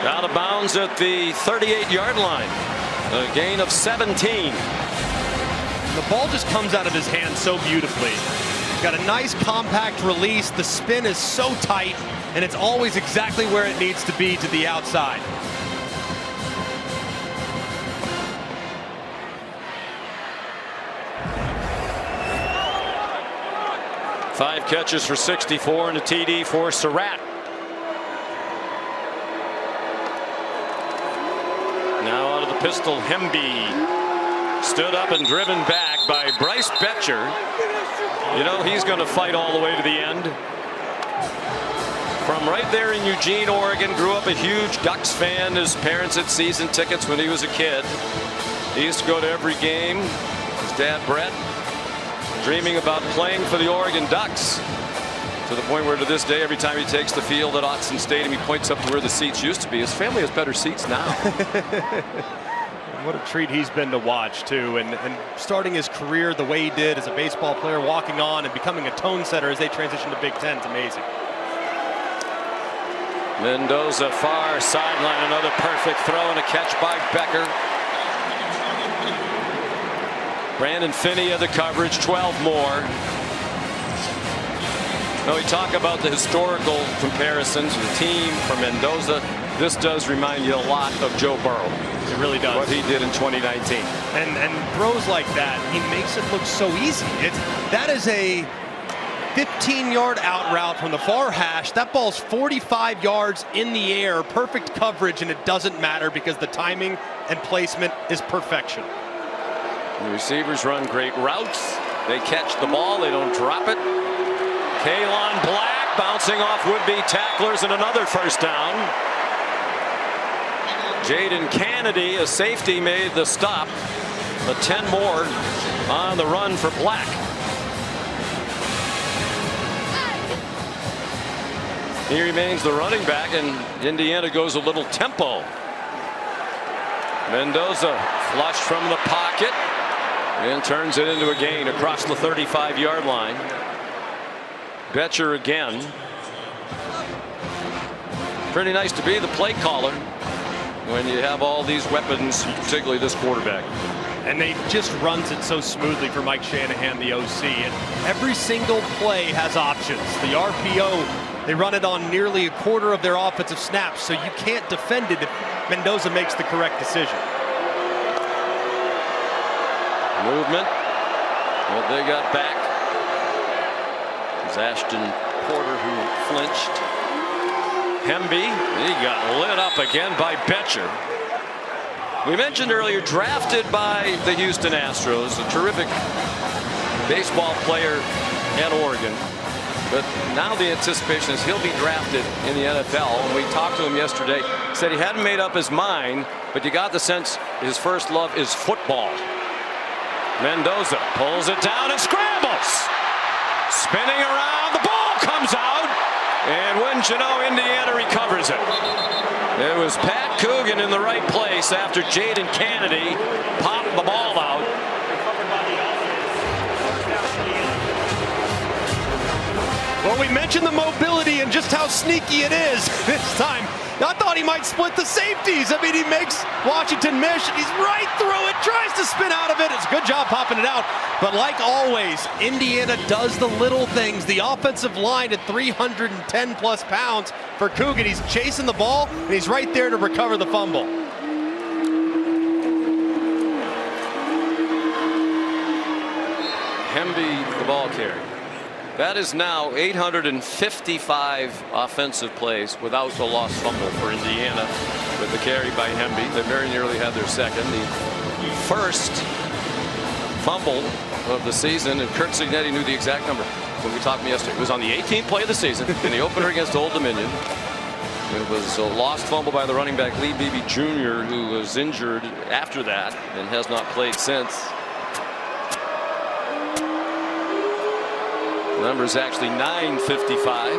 out of bounds at the 38-yard line. A gain of 17. The ball just comes out of his hand so beautifully. He's got a nice compact release. The spin is so tight, and it's always exactly where it needs to be to the outside. Five catches for 64 and a TD for Surratt. Now out of the pistol, Hemby stood up and driven back by Bryce Betcher. You know, he's going to fight all the way to the end. From right there in Eugene, Oregon, grew up a huge Ducks fan. His parents had season tickets when he was a kid. He used to go to every game. His dad, Brett, dreaming about playing for the Oregon Ducks, to the point where to this day, every time he takes the field at Autzen Stadium, he points up to where the seats used to be. His family has better seats now. What a treat he's been to watch, too. And starting his career the way he did as a baseball player, walking on and becoming a tone setter as they transition to Big Ten is amazing. Mendoza, far sideline, another perfect throw and a catch by Becker. Brandon Finney had the coverage, 12 more. Now we talk about the historical comparisons, the team from Mendoza. This does remind you a lot of Joe Burrow. It really does. What he did in 2019. And throws like that, he makes it look so easy. That is a 15-yard out route from the far hash. That ball's 45 yards in the air, perfect coverage, and it doesn't matter because the timing and placement is perfection. The receivers run great routes. They catch the ball, they don't drop it. Kalon Black bouncing off would-be tacklers and another first down. Jaden Kennedy, a safety, made the stop. But 10 more on the run for Black. He remains the running back, and Indiana goes a little tempo. Mendoza flushed from the pocket and turns it into a gain across the 35-yard line. Betcher again. Pretty nice to be the play caller when you have all these weapons, particularly this quarterback. And they just runs it so smoothly for Mike Shanahan, the OC. And every single play has options. The RPO, they run it on nearly a quarter of their offensive snaps, so you can't defend it if Mendoza makes the correct decision. Movement, but they got back. It was Ashton Porter who flinched. Hemby, he got lit up again by Betcher. We mentioned earlier, drafted by the Houston Astros, a terrific baseball player at Oregon. But now the anticipation is he'll be drafted in the NFL. And we talked to him yesterday, said he hadn't made up his mind, but you got the sense his first love is football. Mendoza pulls it down and scrambles. Spinning around, the ball comes out, and wouldn't you know, Indiana recovers it. It was Pat Coogan in the right place after Jaden Kennedy popped the ball out. Well, we mentioned the mobility and just how sneaky it is this time. I thought he might split the safeties. I mean, he makes Washington miss, and he's right through it, tries to spin out of it. It's a good job popping it out. But like always, Indiana does the little things. The offensive line at 310-plus pounds for Coogan. He's chasing the ball, and he's right there to recover the fumble. Hemby, the ball carrier. That is now 855 offensive plays without a lost fumble for Indiana with the carry by Hemby. They very nearly had their second. The first fumble of the season, and Kurt Signetti knew the exact number when we talked to him yesterday. It was on the 18th play of the season in the opener against Old Dominion. It was a lost fumble by the running back Lee Beebe Jr., who was injured after that and has not played since. The number is actually 955.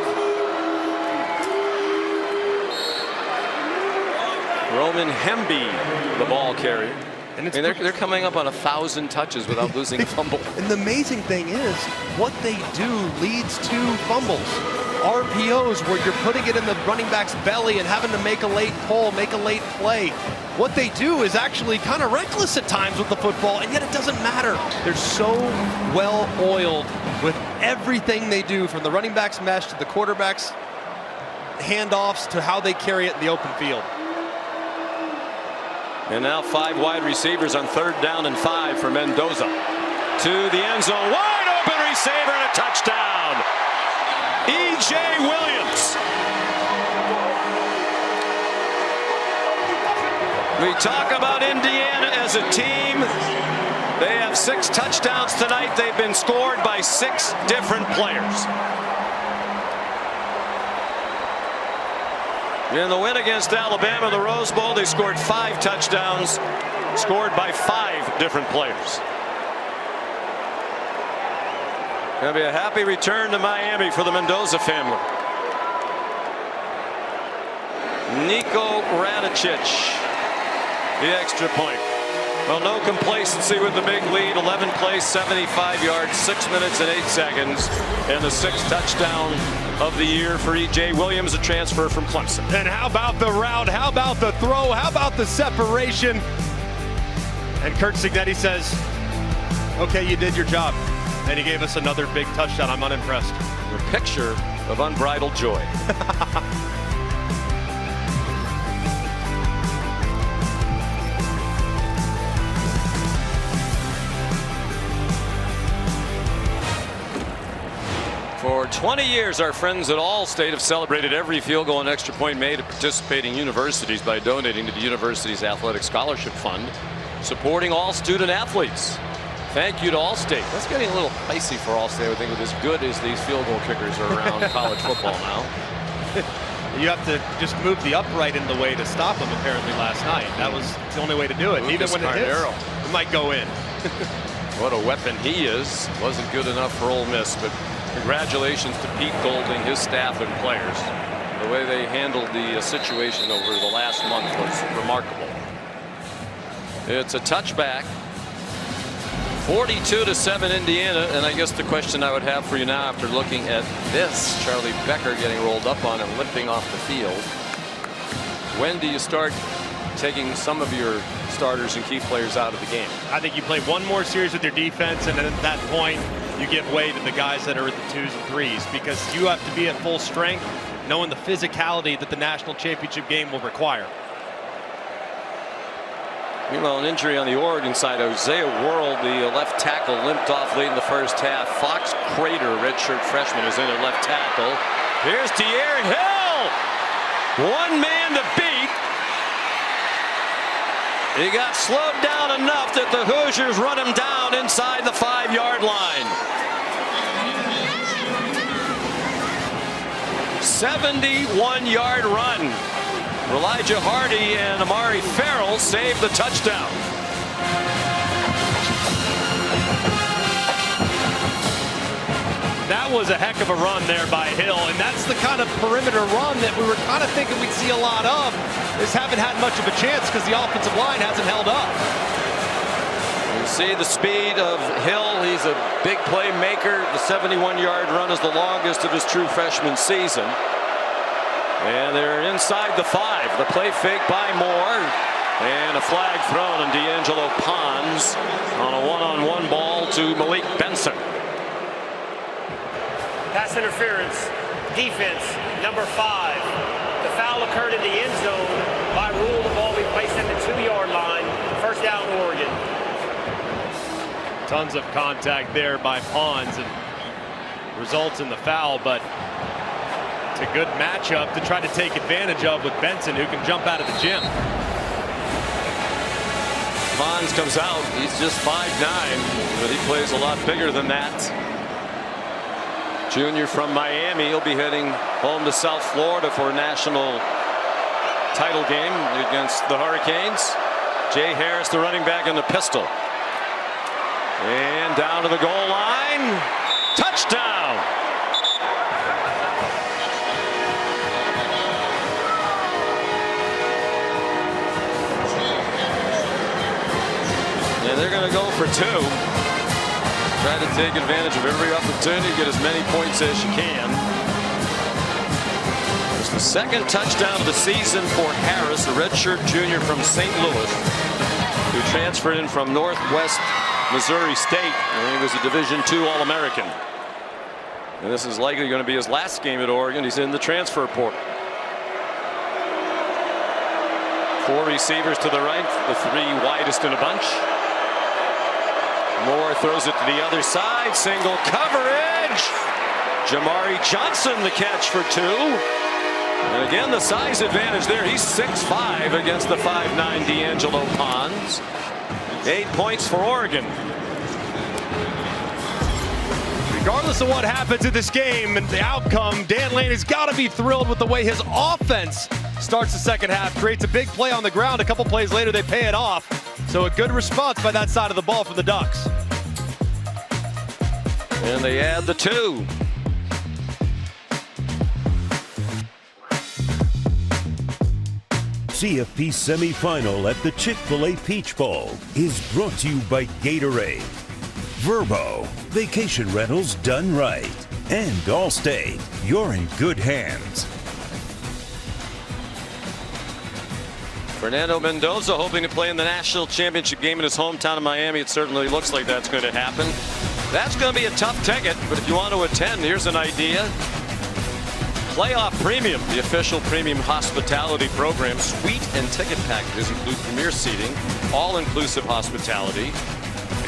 Roman Hemby, the ball carrier. And they're coming up on 1,000 touches without losing a fumble. And the amazing thing is, what they do leads to fumbles. RPOs where you're putting it in the running back's belly and having to make a late pull, make a late play. What they do is actually kind of reckless at times with the football, and yet it doesn't matter. They're so well oiled with everything they do, from the running back's mesh to the quarterback's handoffs to how they carry it in the open field. And now 5 wide receivers on 3rd down and 5 for Mendoza. To the end zone, wide open receiver and a touchdown. E.J. Williams. We talk about Indiana as a team. They have 6 touchdowns tonight. They've been scored by 6 different players. In the win against Alabama, the Rose Bowl, they scored 5 touchdowns. scored by 5 different players. Going to be a happy return to Miami for the Mendoza family. Niko Radicic, the extra point. Well, no complacency with the big lead. 11 plays, 75 yards, 6 minutes and 8 seconds, and the 6th touchdown of the year for E.J. Williams, a transfer from Clemson. And how about the route? How about the throw? How about the separation? And Curt Cignetti says, okay, you did your job. And he gave us another big touchdown. I'm unimpressed. The picture of unbridled joy. For 20 years, our friends at Allstate have celebrated every field goal and extra point made at participating universities by donating to the university's athletic scholarship fund, supporting all student athletes. Thank you to Allstate. That's getting a little pricey for Allstate, I think, with as good as these field goal kickers are around college football now. You have to just move the upright in the way to stop them, apparently, last night. That was the only way to do it. And even when it hits, it might go in. What a weapon he is. Wasn't good enough for Ole Miss, but congratulations to Pete Golding, his staff and players. The way they handled the situation over the last month was remarkable. It's a touchback. 42-7 Indiana, and I guess the question I would have for you now after looking at this, Charlie Becker getting rolled up on and limping off the field. When do you start taking some of your starters and key players out of the game? I think you play one more series with your defense, and then at that point you give way to the guys that are at the 2s and 3s, because you have to be at full strength, knowing the physicality that the national championship game will require. Meanwhile, an injury on the Oregon side. Isaiah World, the left tackle, limped off late in the first half. Fox Crater, redshirt freshman, is in at left tackle. Here's De'Aaron Hill. One man to beat. He got slowed down enough that the Hoosiers run him down inside the 5-yard line. 71-yard run. Elijah Hardy and Amari Farrell saved the touchdown. That was a heck of a run there by Hill, and that's the kind of perimeter run that we were kind of thinking we'd see a lot of. Just haven't had much of a chance because the offensive line hasn't held up. You see the speed of Hill. He's a big playmaker. The 71-yard run is the longest of his true freshman season. And they're inside the 5. The play fake by Moore. And a flag thrown on D'Angelo Pons on a one-on-one ball to Malik Benson. Pass interference, defense, number 5. The foul occurred in the end zone. By rule, the ball will be placed at the 2-yard line. First down, Oregon. Tons of contact there by Pons and results in the foul, but it's a good matchup to try to take advantage of with Benson, who can jump out of the gym. Pons comes out. He's just 5'9", but he plays a lot bigger than that. Junior from Miami. He'll be heading home to South Florida for a national title game against the Hurricanes. Jay Harris, the running back, in the pistol. And down to the goal line. Touchdown! And they're going to go for 2. Try to take advantage of every opportunity to get as many points as you can. It's the 2nd touchdown of the season for Harris, a redshirt junior from St. Louis, who transferred in from Northwest Missouri State, and he was a Division II All-American. And this is likely going to be his last game at Oregon. He's in the transfer portal. 4 receivers to the right, the 3 widest in a bunch. Moore throws it to the other side. Single coverage. Jamari Johnson the catch for 2. And again, the size advantage there. He's 6'5" against the 5'9" D'Angelo Pons. 8 points for Oregon. Regardless of what happens in this game and the outcome, Dan Lane has got to be thrilled with the way his offense starts the second half. Creates a big play on the ground. A couple plays later, they pay it off. So a good response by that side of the ball for the Ducks. And they add the 2. CFP semifinal at the Chick-fil-A Peach Bowl is brought to you by Gatorade, Verbo, vacation rentals done right, and Allstate. You're in good hands. Fernando Mendoza hoping to play in the national championship game in his hometown of Miami. It certainly looks like that's going to happen. That's going to be a tough ticket, but if you want to attend, here's an idea. Playoff Premium, the official premium hospitality program. Suite and ticket packages include premier seating, all-inclusive hospitality,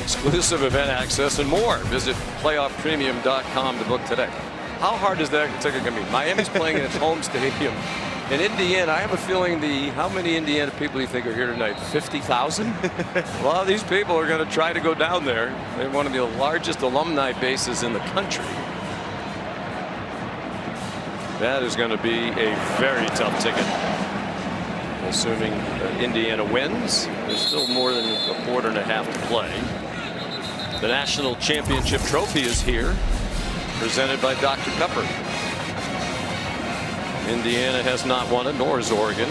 exclusive event access, and more. Visit playoffpremium.com to book today. How hard is that ticket going to be? Miami's playing in its home stadium. In Indiana, I have a feeling how many Indiana people do you think are here tonight? 50,000? A lot of these people are going to try to go down there. They're one of the largest alumni bases in the country. That is going to be a very tough ticket. Assuming Indiana wins, there's still more than a quarter and a half to play. The national championship trophy is here, presented by Dr. Pepper. Indiana has not won it, nor has Oregon.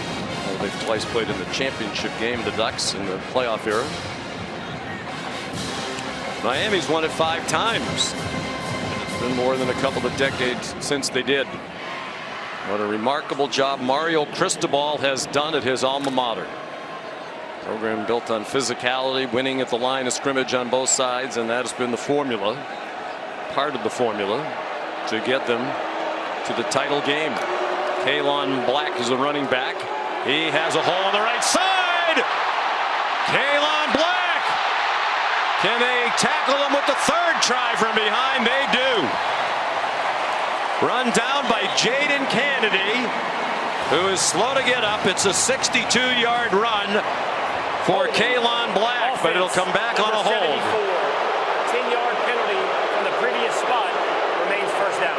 They've twice played in the championship game, the Ducks, in the playoff era. Miami's won it 5 times. It's been more than a couple of decades since they did. What a remarkable job Mario Cristobal has done at his alma mater. Program built on physicality, winning at the line of scrimmage on both sides, and that has been the formula, part of the formula, to get them to the title game. Kalon Black is the running back. He has a hole on the right side. Kalon Black. Can they tackle him with the 3rd try from behind? They do. Run down by Jaden Kennedy, who is slow to get up. It's a 62-yard run for Kalon Black, but it'll come back on a hold. 10-yard penalty from the previous spot, remains first down.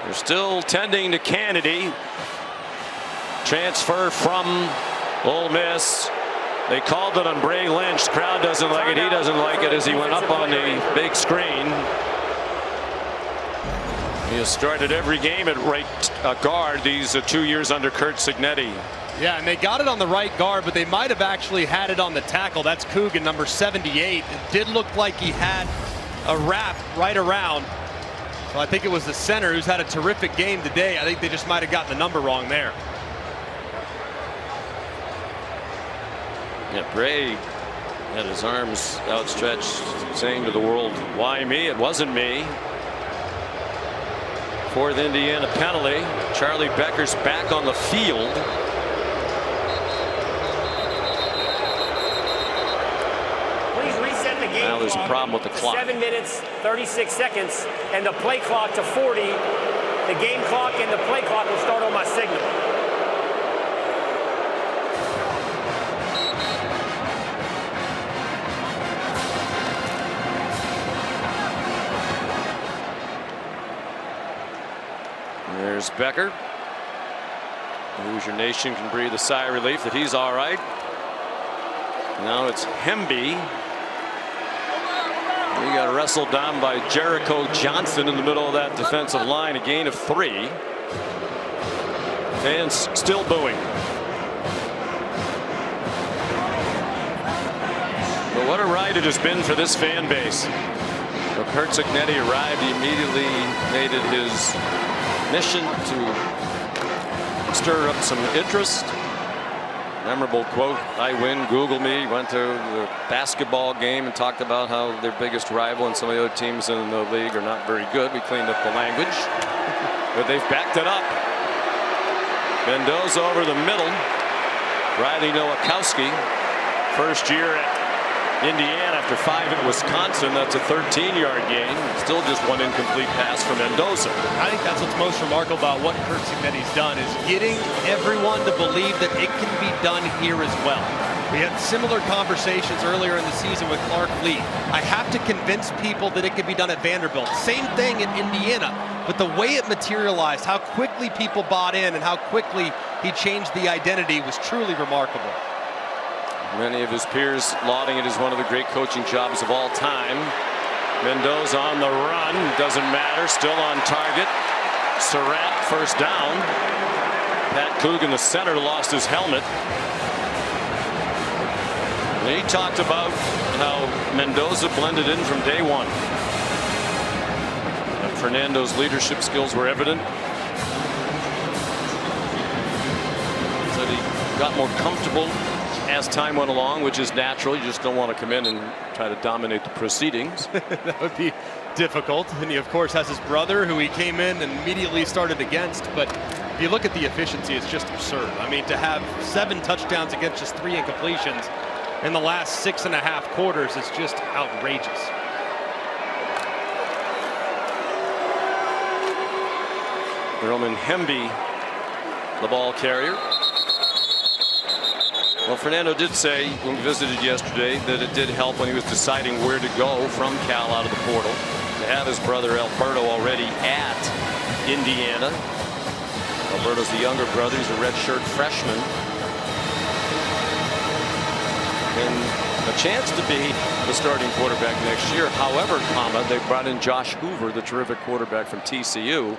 They're still tending to Kennedy. Transfer from Ole Miss. They called it on Bray Lynch. The crowd doesn't like it. He doesn't like it as he went up on the big screen. He has started every game at right guard these 2 years under Kurt Cignetti. Yeah, and they got it on the right guard, but they might have actually had it on the tackle. That's Coogan, number 78. It did look like he had a wrap right around. So I think it was the center who's had a terrific game today. I think they just might have gotten the number wrong there. Yeah, Bray had his arms outstretched, saying to the world, "Why me? It wasn't me." 4th Indiana penalty. Charlie Becker's back on the field. Please reset the game. Now there's a problem with the clock. 7 minutes, 36 seconds, and the play clock to 40. The game clock and the play clock will start on my signal. There's Becker. The Hoosier Nation can breathe a sigh of relief that he's all right. Now it's Hemby. He got wrestled down by Jericho Johnson in the middle of that defensive line. A gain of 3. Fans still booing. But what a ride it has been for this fan base. When Kurt Cignetti arrived, he immediately made it his mission to stir up some interest. Memorable quote, "I win, Google me." Went to the basketball game and talked about how their biggest rival and some of the other teams in the league are not very good. We cleaned up the language, but they've backed it up. Mendoza over the middle. Riley Nowakowski, first year at Indiana after 5 at Wisconsin. That's a 13-yard gain. Still just 1 incomplete pass for Mendoza. I think that's what's most remarkable about what Kurt Cignetti's done, is getting everyone to believe that it can be done here as well. We had similar conversations earlier in the season with Clark Lee. I have to convince people that it can be done at Vanderbilt. Same thing in Indiana. but the way it materialized, how quickly people bought in and how quickly he changed the identity was truly remarkable. Many of his peers lauding it as one of the great coaching jobs of all time. Mendoza on the run, doesn't matter, still on target. Surratt first down. Pat Coogan, the center, lost his helmet. And he talked about how Mendoza blended in from day one. And Fernando's leadership skills were evident. He said he got more comfortable as time went along, which is natural. You just don't want to come in and try to dominate the proceedings. That would be difficult. And he, of course, has his brother who he came in and immediately started against. But if you look at the efficiency, it's just absurd. I mean, to have 7 touchdowns against just 3 incompletions in the last 6.5 quarters is just outrageous. Roman Hemby, the ball carrier. Well, Fernando did say when we visited yesterday that it did help when he was deciding where to go from Cal out of the portal. To have his brother Alberto already at Indiana. Alberto's the younger brother. He's a redshirt freshman. And a chance to be the starting quarterback next year. However, they brought in Josh Hoover, the terrific quarterback from TCU,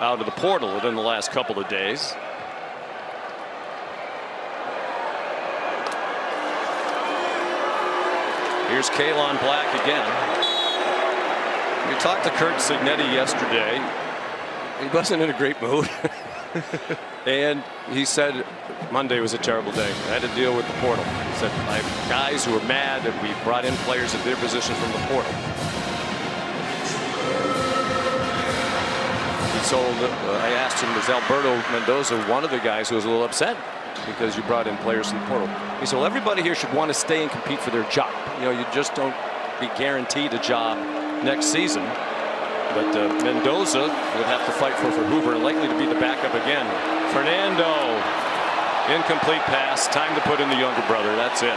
out of the portal within the last couple of days. Here's Kalon Black again. We talked to Kurt Cignetti yesterday. He wasn't in a great mood. And he said Monday was a terrible day. I had to deal with the portal. He said, I have guys who are mad that we brought in players at their position from the portal. He told, I asked him, was Alberto Mendoza one of the guys who was a little upset because you brought in players from the portal? He said, well, everybody here should want to stay and compete for their job. You know, you just don't be guaranteed a job next season. But Mendoza would have to fight for Hoover, likely to be the backup again. Fernando, incomplete pass. Time to put in the younger brother. That's it.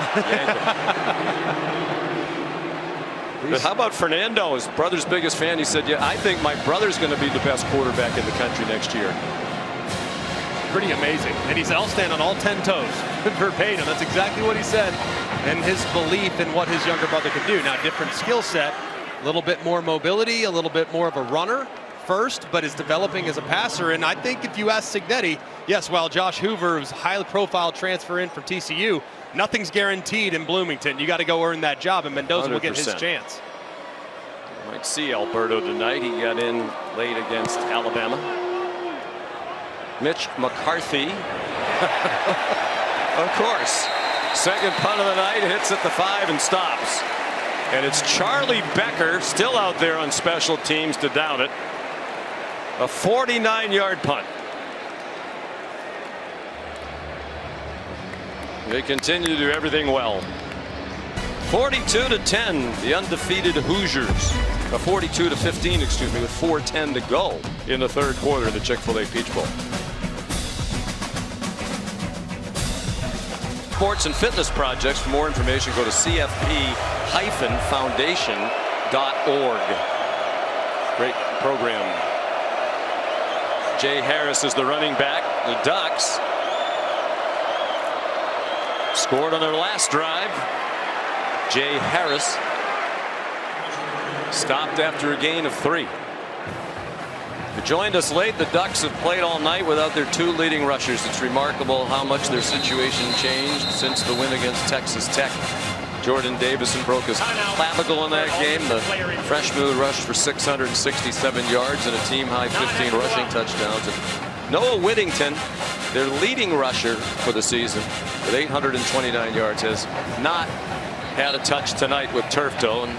But how about Fernando, his brother's biggest fan? He said, yeah, I think my brother's going to be the best quarterback in the country next year. Pretty amazing. And he said, I'll stand on all 10 toes. Verbatim. That's exactly what he said. And his belief in what his younger brother could do. Now, different skill set. A little bit more mobility, a little bit more of a runner first, but is developing as a passer. And I think if you ask Cignetti, yes, while Josh Hoover was a highly profile transfer in from TCU, nothing's guaranteed in Bloomington. You got to go earn that job, and Mendoza 100%. Will get his chance. You might see Alberto tonight. He got in late against Alabama. Mitch McCarthy. Of course. Second punt of the night, hits at the 5 and stops. And it's Charlie Becker still out there on special teams to down it. A 49-yard punt. They continue to do everything well. 42-10, the undefeated Hoosiers. 42-15, excuse me, with 4:10 to go in the third quarter of the Chick-fil-A Peach Bowl. Sports and fitness projects. For more information, go to cfp-foundation.org. Great program. Jay Harris is the running back. The Ducks scored on their last drive. Jay Harris stopped after a gain of 3. Who joined us late. The Ducks have played all night without their 2 leading rushers. It's remarkable how much their situation changed since the win against Texas Tech. Jordan Davison broke his clavicle in that game. The freshman who rushed for 667 yards and a team-high 15 rushing touchdowns. And Noah Whittington, their leading rusher for the season, with 829 yards, has not had a touch tonight with turf toe and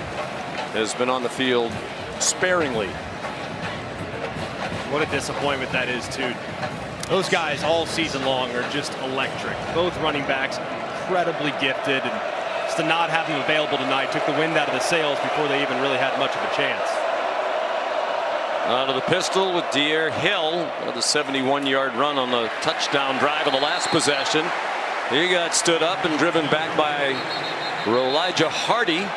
has been on the field sparingly. What a disappointment that is, too. Those guys all season long are just electric. Both running backs incredibly gifted, and just to not have them available tonight took the wind out of the sails before they even really had much of a chance. Out of the pistol with De'Aaron Hill with a 71-yard run on the touchdown drive of the last possession. He got stood up and driven back by Elijah Hardy,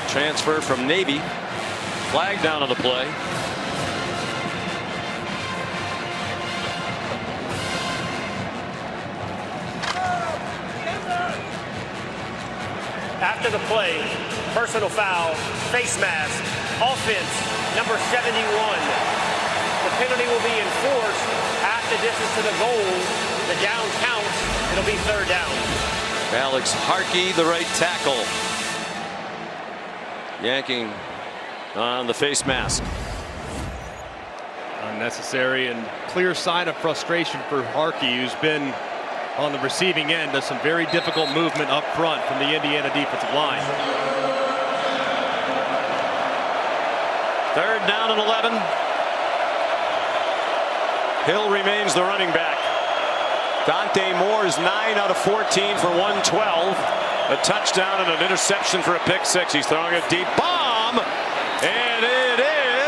transfer from Navy. Flag down on the play. After the play, personal foul, face mask, offense, number 71. The penalty will be enforced half the distance to the goal. The down counts. It'll be third down. Alex Harkey, the right tackle, yanking on the face mask. Unnecessary and clear sign of frustration for Harkey, who's been on the receiving end of some very difficult movement up front from the Indiana defensive line. Third down and 11. Hill remains the running back. Dante Moore is 9 out of 14 for 112. A touchdown and an interception for a pick six. He's throwing a deep bomb, and it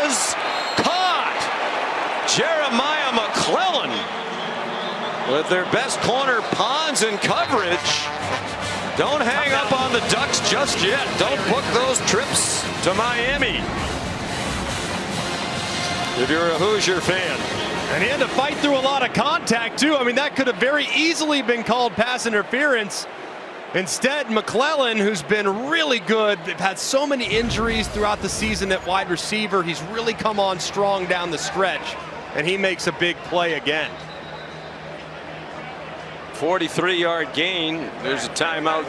is caught. Jeremiah McClellan with their best corner, Pons, in coverage. Don't hang up on the Ducks just yet. Don't book those trips to Miami if you're a Hoosier fan. And he had to fight through a lot of contact, too. I mean, that could have very easily been called pass interference. Instead, McClellan, who's been really good, they've had so many injuries throughout the season at wide receiver. He's really come on strong down the stretch, and he makes a big play again. 43-yard gain. There's a timeout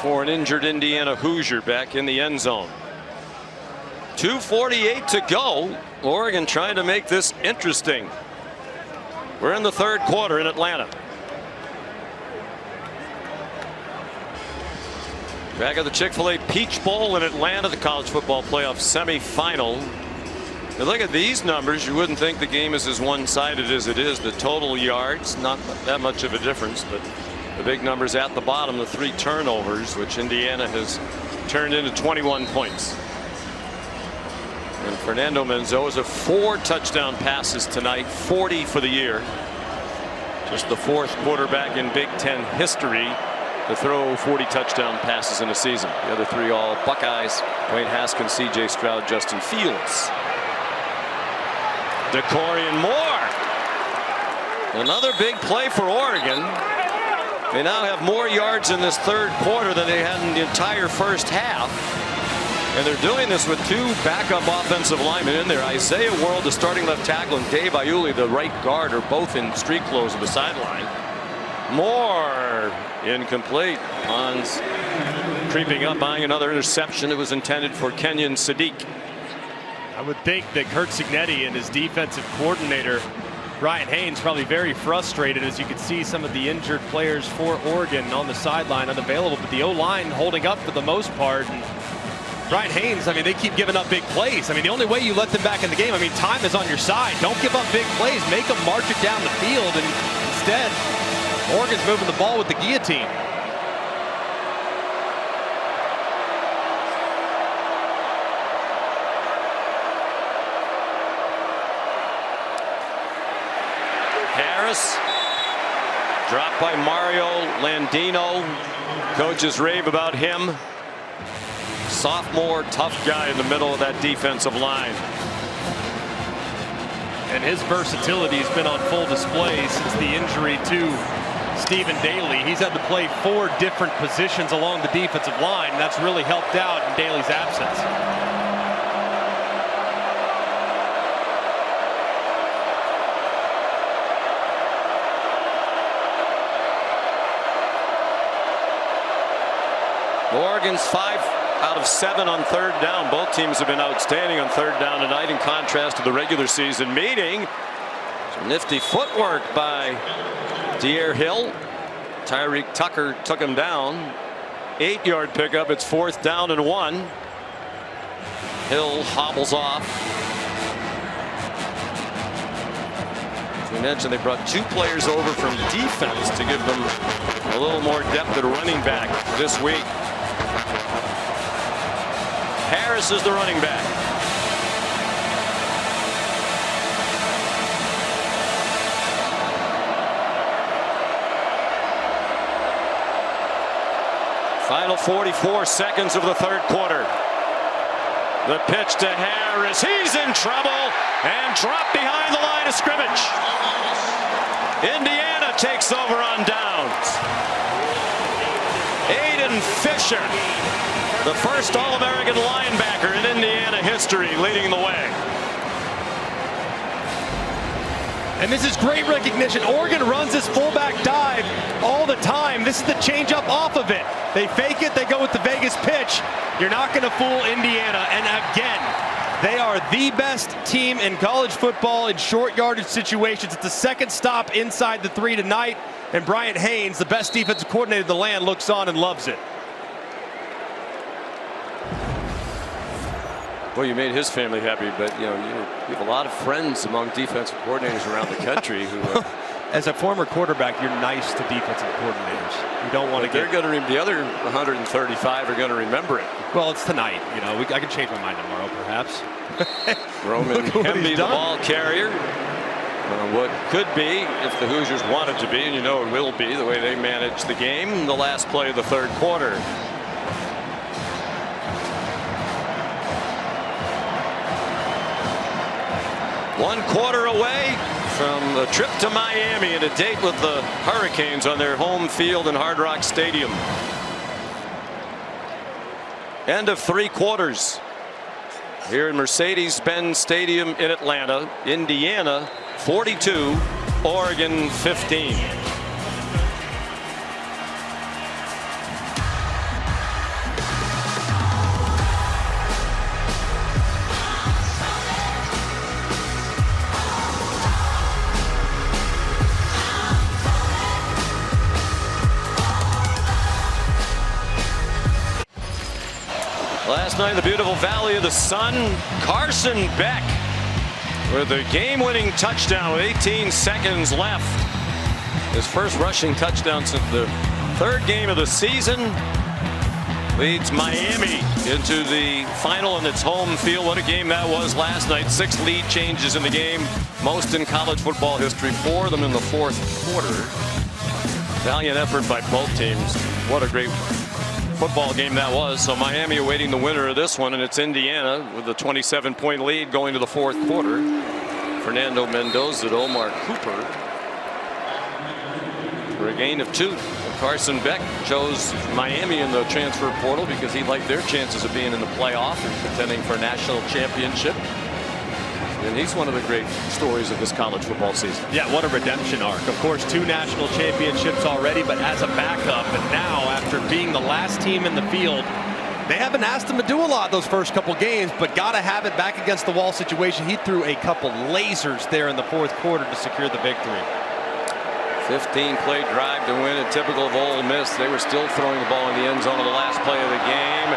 for an injured Indiana Hoosier back in the end zone. 2:48 to go. Oregon trying to make this interesting. We're in the third quarter in Atlanta. Back at the Chick-fil-A Peach Bowl in Atlanta, the college football playoff semifinal. You look at these numbers, you wouldn't think the game is as one-sided as it is. The total yards, not that much of a difference, but the big numbers at the bottom, the 3 turnovers, which Indiana has turned into 21 points. And Fernando Mendoza, 4 touchdown passes tonight, 40 for the year. Just the 4th quarterback in Big Ten history to throw 40 touchdown passes in a season. The other 3 all Buckeyes: Dwayne Haskins, C.J. Stroud, Justin Fields. DeCorian Moore. Another big play for Oregon. They now have more yards in this third quarter than they had in the entire first half. And they're doing this with 2 backup offensive linemen in there. Isaiah World, the starting left tackle, and Dave Iuli, the right guard, are both in street clothes at the sideline. Moore incomplete. Pons creeping up, buying another interception. It was intended for Kenyon Sadiq. I would think that Kurt Cignetti and his defensive coordinator, Brian Haynes, probably very frustrated, as you could see some of the injured players for Oregon on the sideline unavailable, but the O-line holding up for the most part. And Brian Haynes, I mean, they keep giving up big plays. I mean, the only way you let them back in the game, I mean, time is on your side. Don't give up big plays. Make them march it down the field. And instead, Oregon's moving the ball with the guillotine. Harris, dropped by Mario Landino. Coaches rave about him. Sophomore, tough guy in the middle of that defensive line. And his versatility has been on full display since the injury to Stephen Daly. He's had to play 4 different positions along the defensive line. That's really helped out in Daly's absence. Oregon's 5 out of 7 on third down. Both teams have been outstanding on third down tonight, in contrast to the regular season meeting. Some nifty footwork by De'Aaron Hill. Tyreek Tucker took him down. 8-yard pickup. It's 4th down and 1. Hill hobbles off. As we mentioned, they brought 2 players over from defense to give them a little more depth at running back this week. Harris is the running back. Final 44 seconds of the third quarter. The pitch to Harris. He's in trouble and dropped behind the line of scrimmage. Indiana takes over on downs. 8 Jalen Fisher, the first All-American linebacker in Indiana history, leading the way. And this is great recognition. Oregon runs this fullback dive all the time. This is the changeup off of it. They fake it, they go with the Vegas pitch. You're not going to fool Indiana. And again, they are the best team in college football in short yardage situations. It's the second stop inside the 3 tonight. And Bryant Haynes, the best defensive coordinator in the land, looks on and loves it. Well, you made his family happy, but you have a lot of friends among defensive coordinators around the country who. As a former quarterback, you're nice to defensive coordinators. You don't want to get. They're going to. The other 135 are going to remember it. Well, it's tonight. I can change my mind tomorrow, perhaps. Roman Hemby, the ball carrier. What could be, if the Hoosiers wanted to be, and it will be, the way they manage the game, the last play of the third quarter. One quarter away from a trip to Miami and a date with the Hurricanes on their home field in Hard Rock Stadium. End of 3 quarters here in Mercedes-Benz Stadium in Atlanta. Indiana 42, Oregon 15. Last night in the beautiful Valley of the Sun, Carson Beck with a game-winning touchdown with 18 seconds left. His first rushing touchdown since the 3rd game of the season. Leads Miami into the final in its home field. What a game that was last night. 6 lead changes in the game, most in college football history. 4 of them in the 4th quarter. Valiant effort by both teams. What a great football game that was. So Miami awaiting the winner of this one, and it's Indiana with a 27-point lead going to the 4th quarter. Fernando Mendoza to Omar Cooper for a gain of 2. Carson Beck chose Miami in the transfer portal because he liked their chances of being in the playoff and contending for a national championship. And he's one of the great stories of this college football season. Yeah, what a redemption arc. Of course, 2 national championships already, but as a backup, and now after being the last team in the field, they haven't asked him to do a lot those first couple games, but got to have it back against the wall situation. He threw a couple lasers there in the 4th quarter to secure the victory. 15-play drive to win it, typical of Ole Miss. They were still throwing the ball in the end zone of the last play of the game.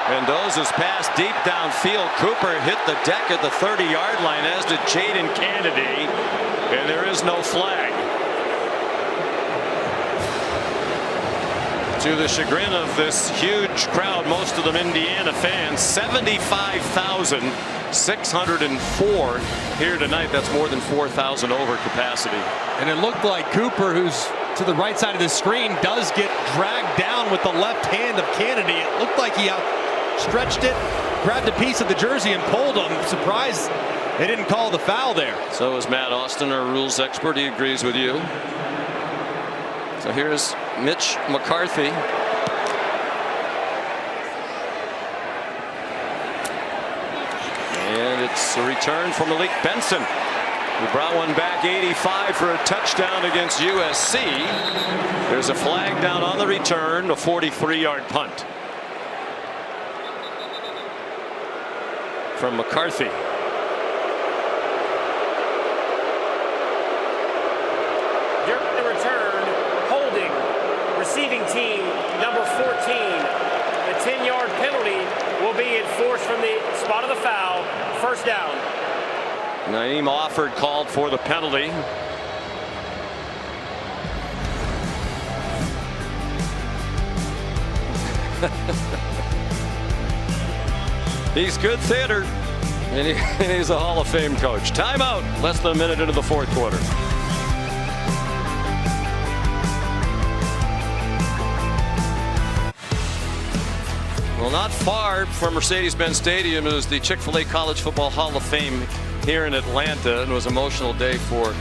Mendoza's pass deep downfield. Cooper hit the deck at the 30-yard line, as did Jaden Kennedy, and there is no flag. To the chagrin of this huge crowd, most of them Indiana fans, 75,604 here tonight. That's more than 4,000 over capacity. And it looked like Cooper, who's to the right side of the screen, does get dragged down with the left hand of Kennedy. It looked like he outstretched it, grabbed a piece of the jersey and pulled him. Surprised they didn't call the foul there. So is Matt Austin, our rules expert. He agrees with you. So here's Mitch McCarthy. And it's a return from Malik Benson. He brought one back 85 for a touchdown against USC. There's a flag down on the return, a 43-yard punt from McCarthy. During the return, holding receiving team number 14. The 10-yard penalty will be enforced from the spot of the foul. First down. Naeem Offord called for the penalty. He's good theater, and he's a Hall of Fame coach. Timeout, less than a minute into the 4th quarter. Well, not far from Mercedes-Benz Stadium is the Chick-fil-A College Football Hall of Fame here in Atlanta. It was an emotional day for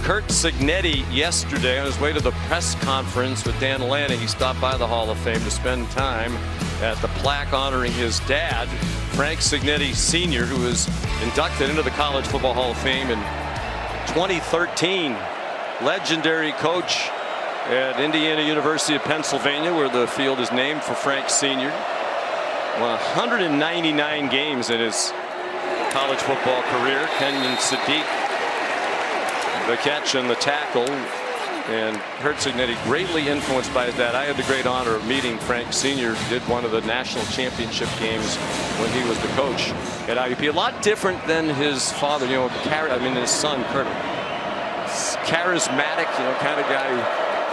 Curt Cignetti yesterday on his way to the press conference with Dan Lanning. He stopped by the Hall of Fame to spend time at the plaque honoring his dad, Frank Cignetti Sr., who was inducted into the College Football Hall of Fame in 2013. Legendary coach at Indiana University of Pennsylvania, where the field is named for Frank Sr. Won 199 games in his college football career. Kenyon Sadiq, the catch and the tackle. And Curt Cignetti, greatly influenced by his dad. I had the great honor of meeting Frank Sr. Did one of the national championship games when he was the coach at IUP. A lot different than his father, you know, his son, Curt. Charismatic, you know, kind of guy who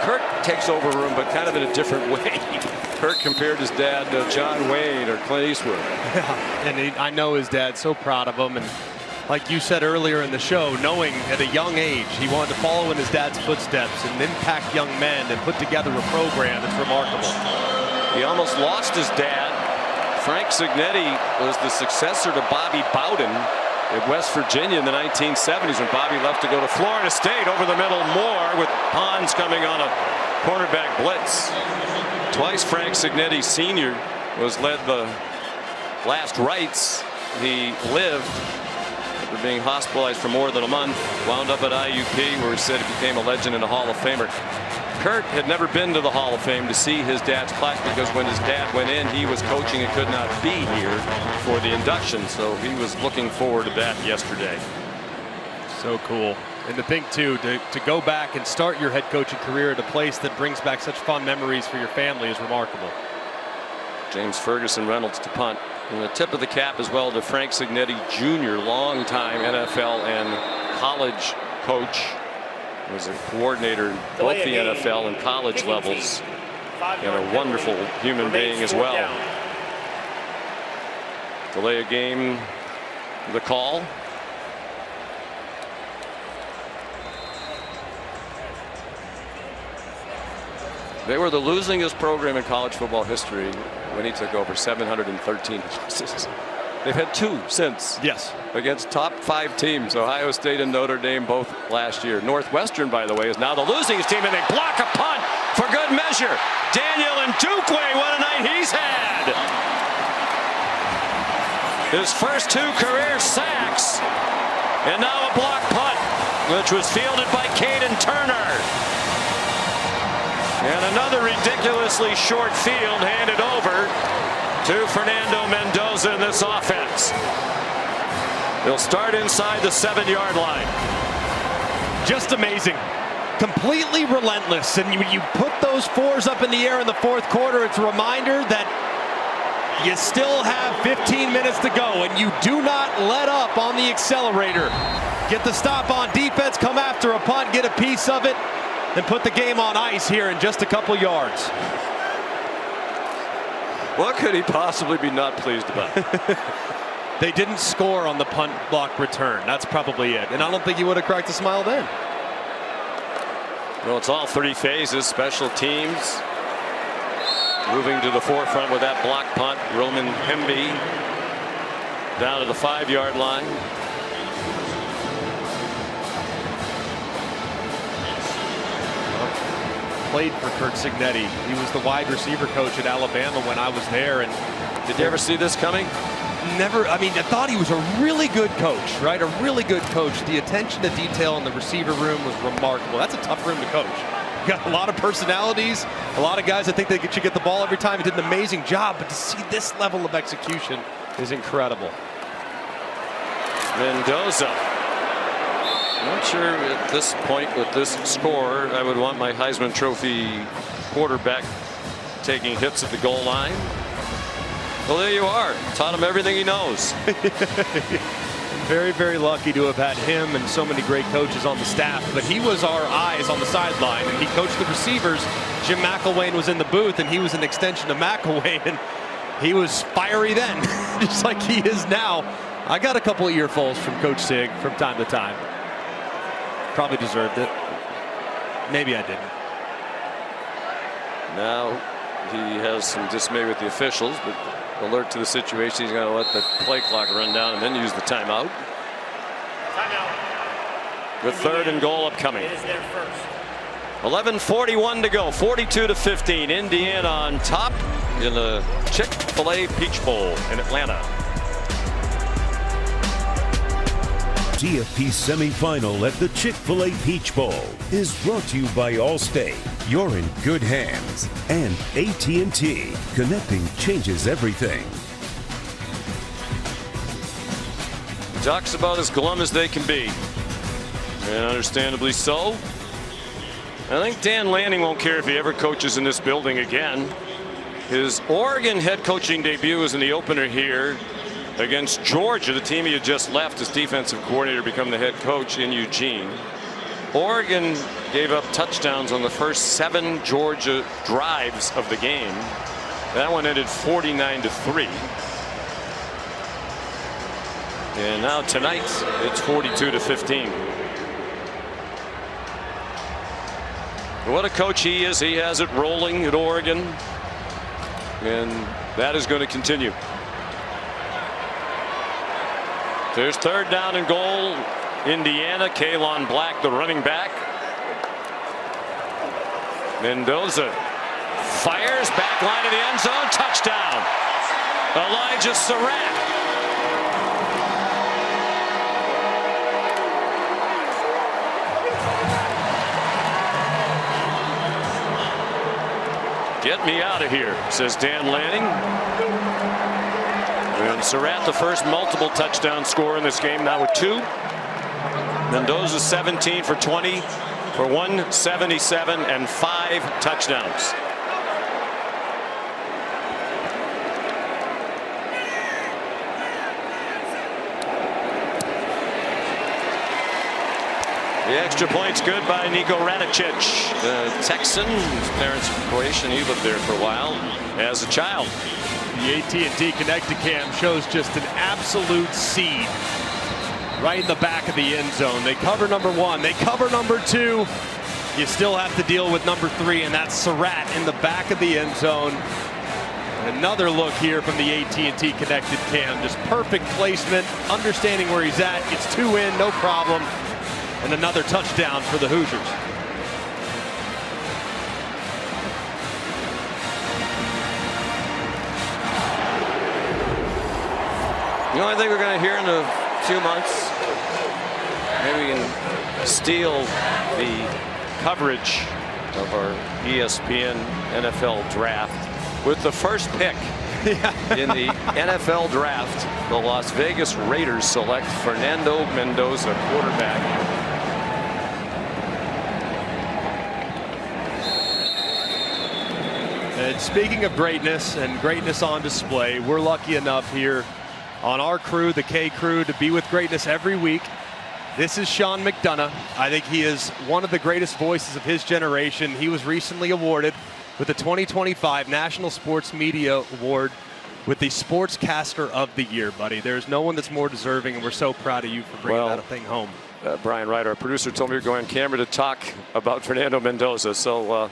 Curt takes over a room, but kind of in a different way. Curt compared his dad to John Wayne or Clint Eastwood. Yeah, and I know his dad's so proud of him. And like you said earlier in the show, knowing at a young age he wanted to follow in his dad's footsteps and impact young men and put together a program that's remarkable. He almost lost his dad. Frank Cignetti was the successor to Bobby Bowden at West Virginia in the 1970s when Bobby left to go to Florida State. Over the middle, Moore with Pons coming on a cornerback blitz. Twice Frank Cignetti Sr. was led the last rites. He lived after being hospitalized for more than a month. Wound up at IUP, where he said he became a legend and a Hall of Famer. Curt had never been to the Hall of Fame to see his dad's plaque because when his dad went in, he was coaching and could not be here for the induction. So he was looking forward to that yesterday. So cool. And to think, too, to go back and start your head coaching career at a place that brings back such fond memories for your family is remarkable. James Ferguson Reynolds to punt. And the tip of the cap as well to Frank Cignetti Jr., longtime NFL and college coach. Was a coordinator in both the NFL and college levels, and a wonderful human being as well. Delay a game, the call. They were the losingest program in college football history when he took over, 713 losses. They've had 2 since. Yes. Against top 5 teams, Ohio State and Notre Dame both last year. Northwestern, by the way, is now the losing team, and they block a punt for good measure. Daniel Ndukwe, what a night he's had. His first 2 career sacks, and now a block punt, which was fielded by Caden Turner. And another ridiculously short field handed over to Fernando Mendoza in this offense. They'll start inside the 7-yard line. Just amazing. Completely relentless. And when you put those 4s up in the air in the 4th quarter, it's a reminder that you still have 15 minutes to go and you do not let up on the accelerator. Get the stop on defense, come after a punt, get a piece of it, and put the game on ice here in just a couple yards. What could he possibly be not pleased about? They didn't score on the punt block return. That's probably it. And I don't think he would have cracked a smile then. Well, it's all 3 phases. Special teams moving to the forefront with that block punt. Roman Hemby down to the 5-yard line. Played for Curt Cignetti. He was the wide receiver coach at Alabama when I was there. And did you ever see this coming? Never. I mean, I thought he was a really good coach, right? A really good coach. The attention to detail in the receiver room was remarkable. That's a tough room to coach. You got a lot of personalities, a lot of guys that think they should get the ball every time. He did an amazing job, but to see this level of execution is incredible. Mendoza. I'm not sure at this point with this score I would want my Heisman Trophy quarterback taking hits at the goal line. Well, there you are. Taught him everything he knows. Very, very lucky to have had him and so many great coaches on the staff. But he was our eyes on the sideline, and he coached the receivers. Jim McElwain was in the booth, and he was an extension of McElwain. And he was fiery then, just like he is now. I got a couple of earfuls from Coach Sig from time to time. Probably deserved it. Maybe I didn't. Now he has some dismay with the officials, but alert to the situation. He's going to let the play clock run down and then use the timeout. Timeout. The 3rd and goal upcoming. It is their first. 11:41 to go. 42-15. Indiana on top in the Chick-fil-A Peach Bowl in Atlanta. TFP semifinal at the Chick-fil-A Peach Bowl is brought to you by Allstate. You're in good hands. And AT&T. Connecting changes everything. Talks about as glum as they can be. And understandably so. I think Dan Lanning won't care if he ever coaches in this building again. His Oregon head coaching debut is in the opener here against Georgia, the team he had just left as defensive coordinator, become the head coach in Eugene. Oregon gave up touchdowns on the first 7 Georgia drives of the game. That one ended 49-3. And now tonight it's 42-15. What a coach he is. He has it rolling at Oregon, and that is going to continue. There's 3rd down and goal. Indiana. Kalon Black, the running back. Mendoza fires back line of the end zone. Touchdown. Elijah Surratt. Get me out of here, says Dan Lanning. And Surratt, the first multiple touchdown scorer in this game, now with 2. Mendoza 17 for 20 for 177 and 5 touchdowns. The extra point's good by Niko Radicic, the Texan. His parents are Croatian. He lived there for a while as a child. The AT&T Connected Cam shows just an absolute seed right in the back of the end zone. They cover number 1. They cover number 2. You still have to deal with number 3, and that's Surratt in the back of the end zone. Another look here from the AT&T Connected Cam. Just perfect placement, understanding where he's at. Gets 2 in, no problem. And another touchdown for the Hoosiers. The only thing we're going to hear in a few months, maybe we can steal the coverage of our ESPN NFL draft with the first pick in the NFL draft. The Las Vegas Raiders select Fernando Mendoza, quarterback. And speaking of greatness and greatness on display, we're lucky enough here on our crew, the K crew, to be with greatness every week. This is Sean McDonough. I think he is one of the greatest voices of his generation. He was recently awarded with the 2025 National Sports Media Award with the Sportscaster of the Year, buddy. There's no one that's more deserving, and we're so proud of you for bringing that thing home. Brian Wright, our producer, told me you're going on camera to talk about Fernando Mendoza, so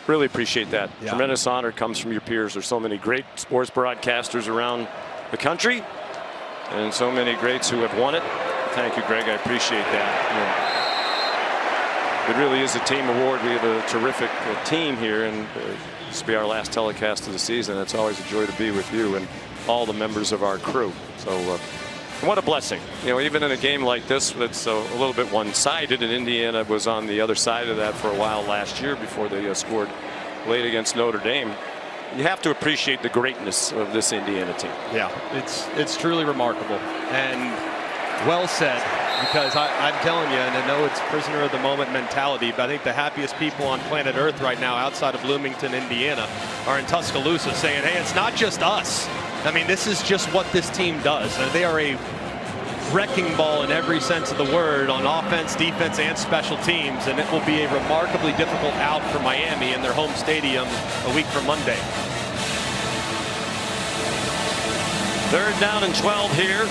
really appreciate that. Yeah. Tremendous honor comes from your peers. There's so many great sports broadcasters around the country and so many greats who have won it. Thank you, Greg. I appreciate that. It really is a team award. We have a terrific team here, and this will be our last telecast of the season. It's always a joy to be with you and all the members of our crew. So what a blessing. Even in a game like this that's a little bit one-sided, and Indiana was on the other side of that for a while last year before they scored late against Notre Dame. You have to appreciate the greatness of this Indiana team. Yeah, it's truly remarkable and well said, because I'm telling you, and I know it's prisoner of the moment mentality, but I think the happiest people on planet Earth right now outside of Bloomington, Indiana, are in Tuscaloosa saying, hey, it's not just us. I mean, this is just what this team does. They are a wrecking ball in every sense of the word on offense, defense, and special teams, and it will be a remarkably difficult out for Miami in their home stadium a week from Monday. 3rd down and 12 here.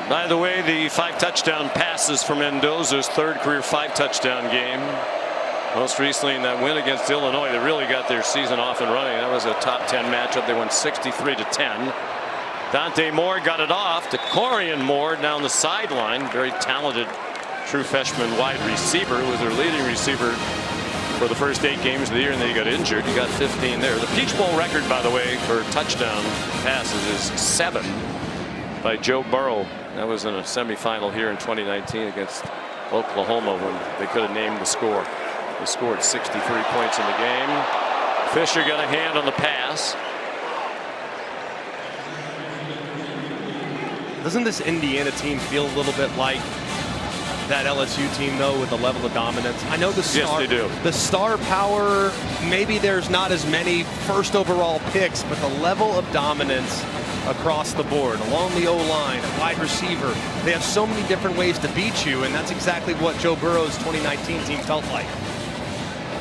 By the way, the 5 touchdown passes for Mendoza's 3rd career 5 touchdown game. Most recently in that win against Illinois, they really got their season off and running. That was a top 10 matchup. They won 63-10. Dante Moore got it off to Corian Moore down the sideline. Very talented true freshman wide receiver, who was their leading receiver for the first 8 games of the year, and then he got injured. He got 15 there. The Peach Bowl record, by the way, for touchdown passes is 7 by Joe Burrow. That was in a semifinal here in 2019 against Oklahoma when they could have named the score. They scored 63 points in the game. Fisher got a hand on the pass. Doesn't this Indiana team feel a little bit like that LSU team, though, with the level of dominance? I know the star, yes, they do. The star power, maybe there's not as many first overall picks, but the level of dominance across the board, along the O-line, wide receiver, they have so many different ways to beat you, and that's exactly what Joe Burrow's 2019 team felt like.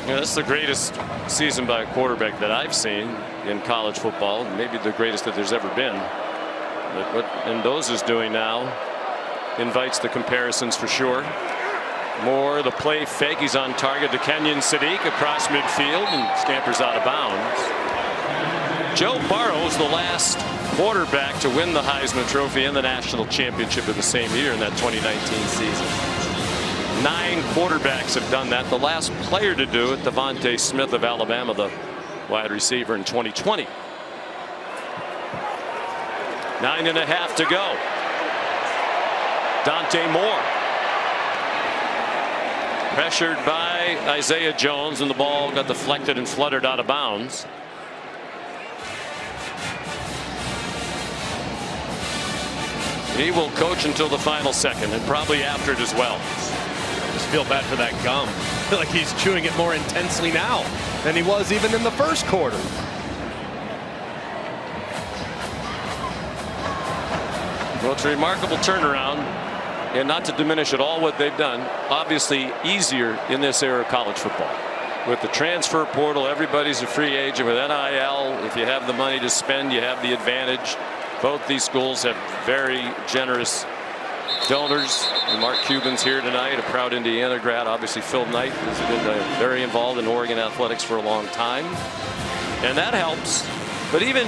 Yeah, that's the greatest season by a quarterback that I've seen in college football, maybe the greatest that there's ever been. But what Mendoza's doing now invites the comparisons for sure. Moore, the play fake, he's on target to Kenyon Sadiq across midfield and scampers out of bounds. Joe Burrow's the last quarterback to win the Heisman Trophy and the national championship in the same year in that 2019 season. 9 quarterbacks have done that. The last player to do it, Devontae Smith of Alabama, the wide receiver in 2020. 9.5 to go. Dante Moore pressured by Isaiah Jones, and the ball got deflected and fluttered out of bounds. He will coach until the final second, and probably after it as well. Just feel bad for that gum. I feel like he's chewing it more intensely now than he was even in the first quarter. Well, it's a remarkable turnaround, and not to diminish at all what they've done. Obviously easier in this era of college football. With the transfer portal, everybody's a free agent. With NIL, if you have the money to spend, you have the advantage. Both these schools have very generous donors. And Mark Cuban's here tonight, a proud Indiana grad. Obviously Phil Knight has been very involved in Oregon athletics for a long time, and that helps. But even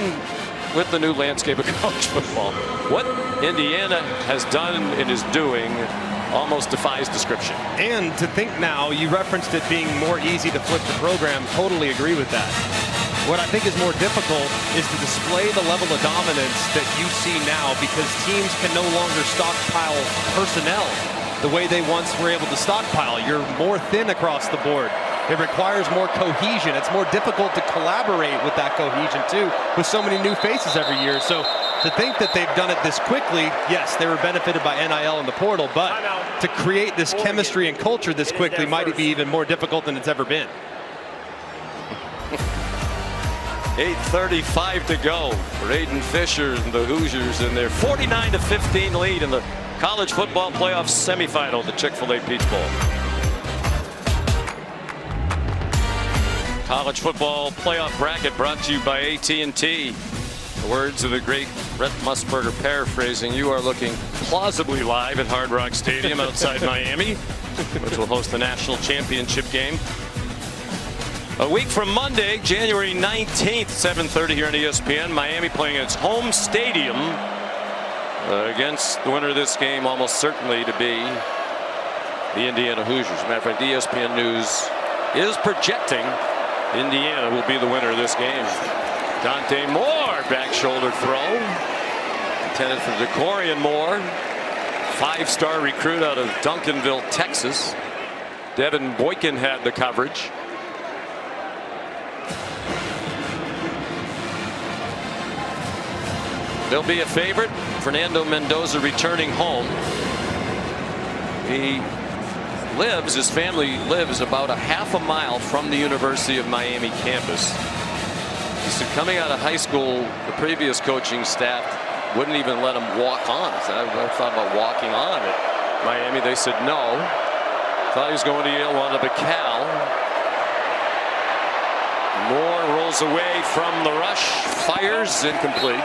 with the new landscape of college football, what Indiana has done and is doing almost defies description. And to think now, you referenced it being more easy to flip the program. Totally agree with that. What I think is more difficult is to display the level of dominance that you see now, because teams can no longer stockpile personnel the way they once were able to stockpile. You're more thin across the board. It requires more cohesion. It's more difficult to collaborate with that cohesion too, with so many new faces every year. So to think that they've done it this quickly, yes, they were benefited by NIL and the portal, but to create this chemistry and culture this quickly might be even more difficult than it's ever been. 8:35 to go for Aiden Fisher and the Hoosiers in their 49-15 lead in the college football playoff semifinal, the Chick-fil-A Peach Bowl. College football playoff bracket brought to you by AT&T. The words of the great Brett Musburger paraphrasing, you are looking plausibly live at Hard Rock Stadium outside Miami, which will host the national championship game. A week from Monday, January 19th, 7:30 here on ESPN. Miami playing its home stadium against the winner of this game, almost certainly to be the Indiana Hoosiers. As a matter of fact, ESPN News is projecting Indiana will be the winner of this game. Dante Moore, back shoulder throw. Intended for DeCorian Moore. 5-star recruit out of Duncanville, Texas. Devin Boykin had the coverage. There'll be a favorite. Fernando Mendoza returning home. His family lives about a half a mile from the University of Miami campus. He said coming out of high school, the previous coaching staff wouldn't even let him walk on. I thought about walking on at Miami. They said no. Thought he was going to Yale, wound up at Cal. Moore rolls away from the rush, fires, incomplete.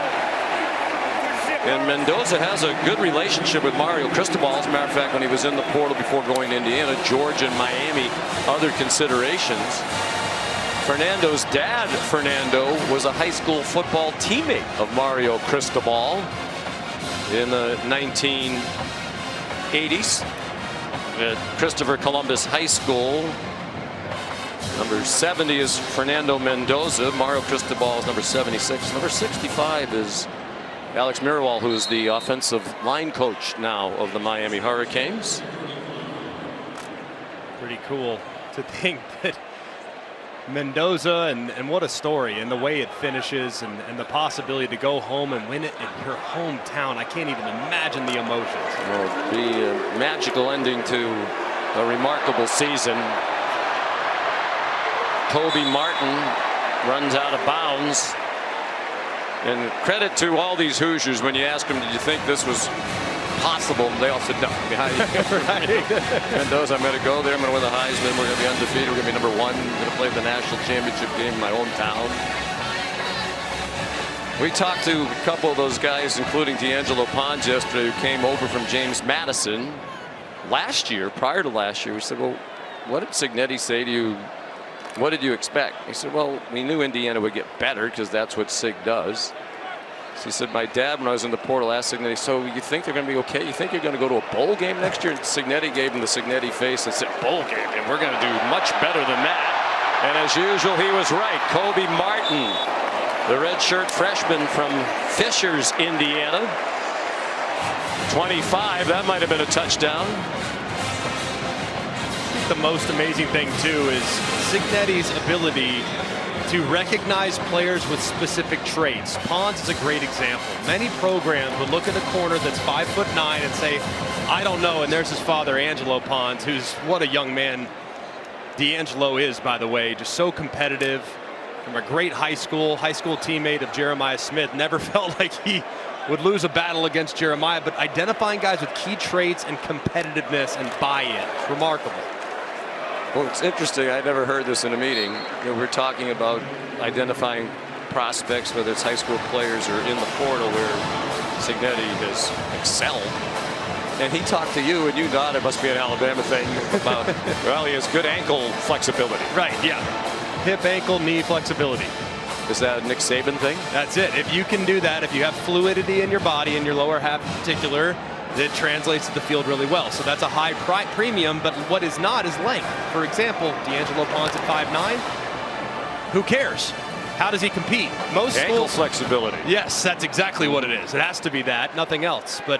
And Mendoza has a good relationship with Mario Cristobal. As a matter of fact, when he was in the portal before going to Indiana, Georgia and Miami, other considerations. Fernando's dad, Fernando, was a high school football teammate of Mario Cristobal in the 1980s at Christopher Columbus High School. Number 70 is Fernando Mendoza. Mario Cristobal is number 76. Number 65 is Alex Mirwal, who's the offensive line coach now of the Miami Hurricanes. Pretty cool to think that Mendoza, and what a story, and the way it finishes, and the possibility to go home and win it in your hometown. I can't even imagine the emotions. Well, it'll be a magical ending to a remarkable season. Kobe Martin runs out of bounds. And credit to all these Hoosiers, when you ask them, did you think this was possible? They all said no. Right. Mendoza, I'm going to go there. I'm going to win the Heisman. We're going to be undefeated. We're going to be number 1. We're going to play the national championship game in my hometown. We talked to a couple of those guys, including D'Angelo Pons yesterday, who came over from James Madison last year. Prior to last year, we said, well, what did Signetti say to you? What did you expect? He said, well, we knew Indiana would get better because that's what Sig does. So he said, my dad, when I was in the portal, asked Signetti, so you think they're going to be okay? You think you're going to go to a bowl game next year? And Signetti gave him the Signetti face and said, bowl game, and we're going to do much better than that. And as usual, he was right. Kobe Martin, the redshirt freshman from Fishers, Indiana. 25, that might have been a touchdown. The most amazing thing too is Signetti's ability to recognize players with specific traits. Pons is a great example. Many programs would look at a corner that's 5'9" and say, I don't know. And there's his father, Angelo Pons, who's what a young man D'Angelo is, by the way, just so competitive. From a great high school teammate of Jeremiah Smith. Never felt like he would lose a battle against Jeremiah, but identifying guys with key traits and competitiveness and buy-in. It's remarkable. Well, it's interesting. I never heard this in a meeting. We're talking about identifying prospects, whether it's high school players or in the portal, where Signetti has excelled. And he talked to you, and you thought it must be an Alabama thing about, well, he has good ankle flexibility. Right, yeah. Hip, ankle, knee flexibility. Is that a Nick Saban thing? That's it. If you can do that, if you have fluidity in your body, in your lower half in particular, it translates to the field really well. So that's a high premium, but what is not is length. For example, D'Angelo Pons at 5'9". Who cares? How does he compete? Most ankle schools, flexibility. Yes, that's exactly what it is. It has to be that, nothing else. But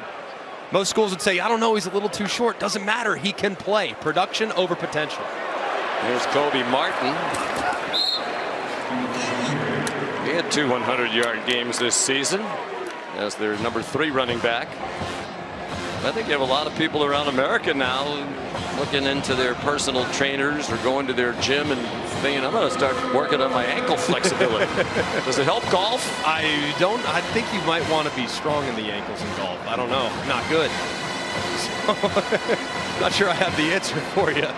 most schools would say, I don't know, he's a little too short. Doesn't matter. He can play. Production over potential. Here's Kobe Martin. He had 2 100-yard games this season as their number 3 running back. I think you have a lot of people around America now looking into their personal trainers or going to their gym and thinking, I'm going to start working on my ankle flexibility. Does it help golf? I think you might want to be strong in the ankles in golf. I don't know. Not good. So, not sure I have the answer for you.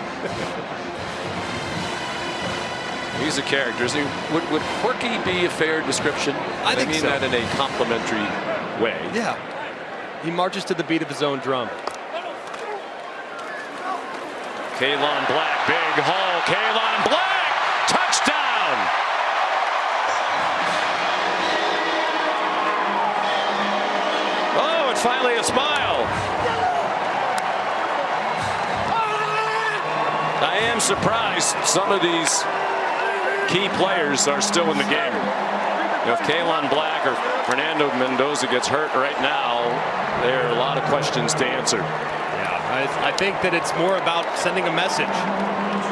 He's a character. Would quirky be a fair description? I think mean so. that in a complimentary way. Yeah. He marches to the beat of his own drum. Kalon Black, big haul. Kalon Black, touchdown! Oh, and finally a smile. I am surprised some of these key players are still in the game. If Kalon Black or Fernando Mendoza gets hurt right now, there are a lot of questions to answer. Yeah, I think that it's more about sending a message.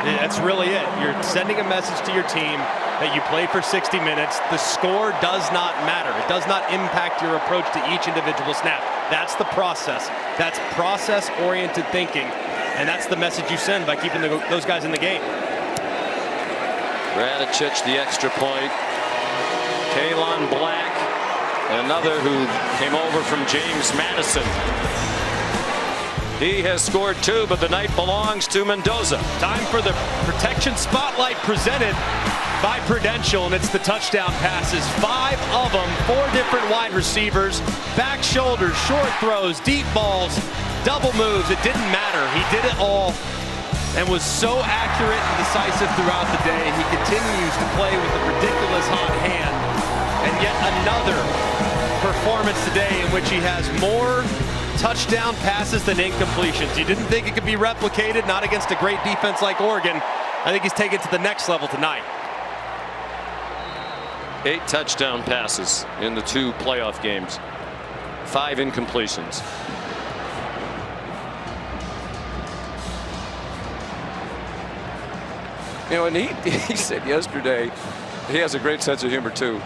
That's really it. You're sending a message to your team that you play for 60 minutes. The score does not matter. It does not impact your approach to each individual snap. That's the process. That's process-oriented thinking, and that's the message you send by keeping those guys in the game. Radicic, the extra point. Kalon Black, another who came over from James Madison. He has scored 2, but the night belongs to Mendoza. Time for the protection spotlight presented by Prudential, and it's the touchdown passes. 5 of them, 4 different wide receivers, back shoulders, short throws, deep balls, double moves. It didn't matter. He did it all. and was so accurate and decisive throughout the day. He continues to play with a ridiculous hot hand. And yet another performance today in which he has more touchdown passes than incompletions. You didn't think it could be replicated, not against a great defense like Oregon. I think he's taken it to the next level tonight. 8 touchdown passes in the 2 playoff games. 5 incompletions. You know, and he said yesterday, he has a great sense of humor too.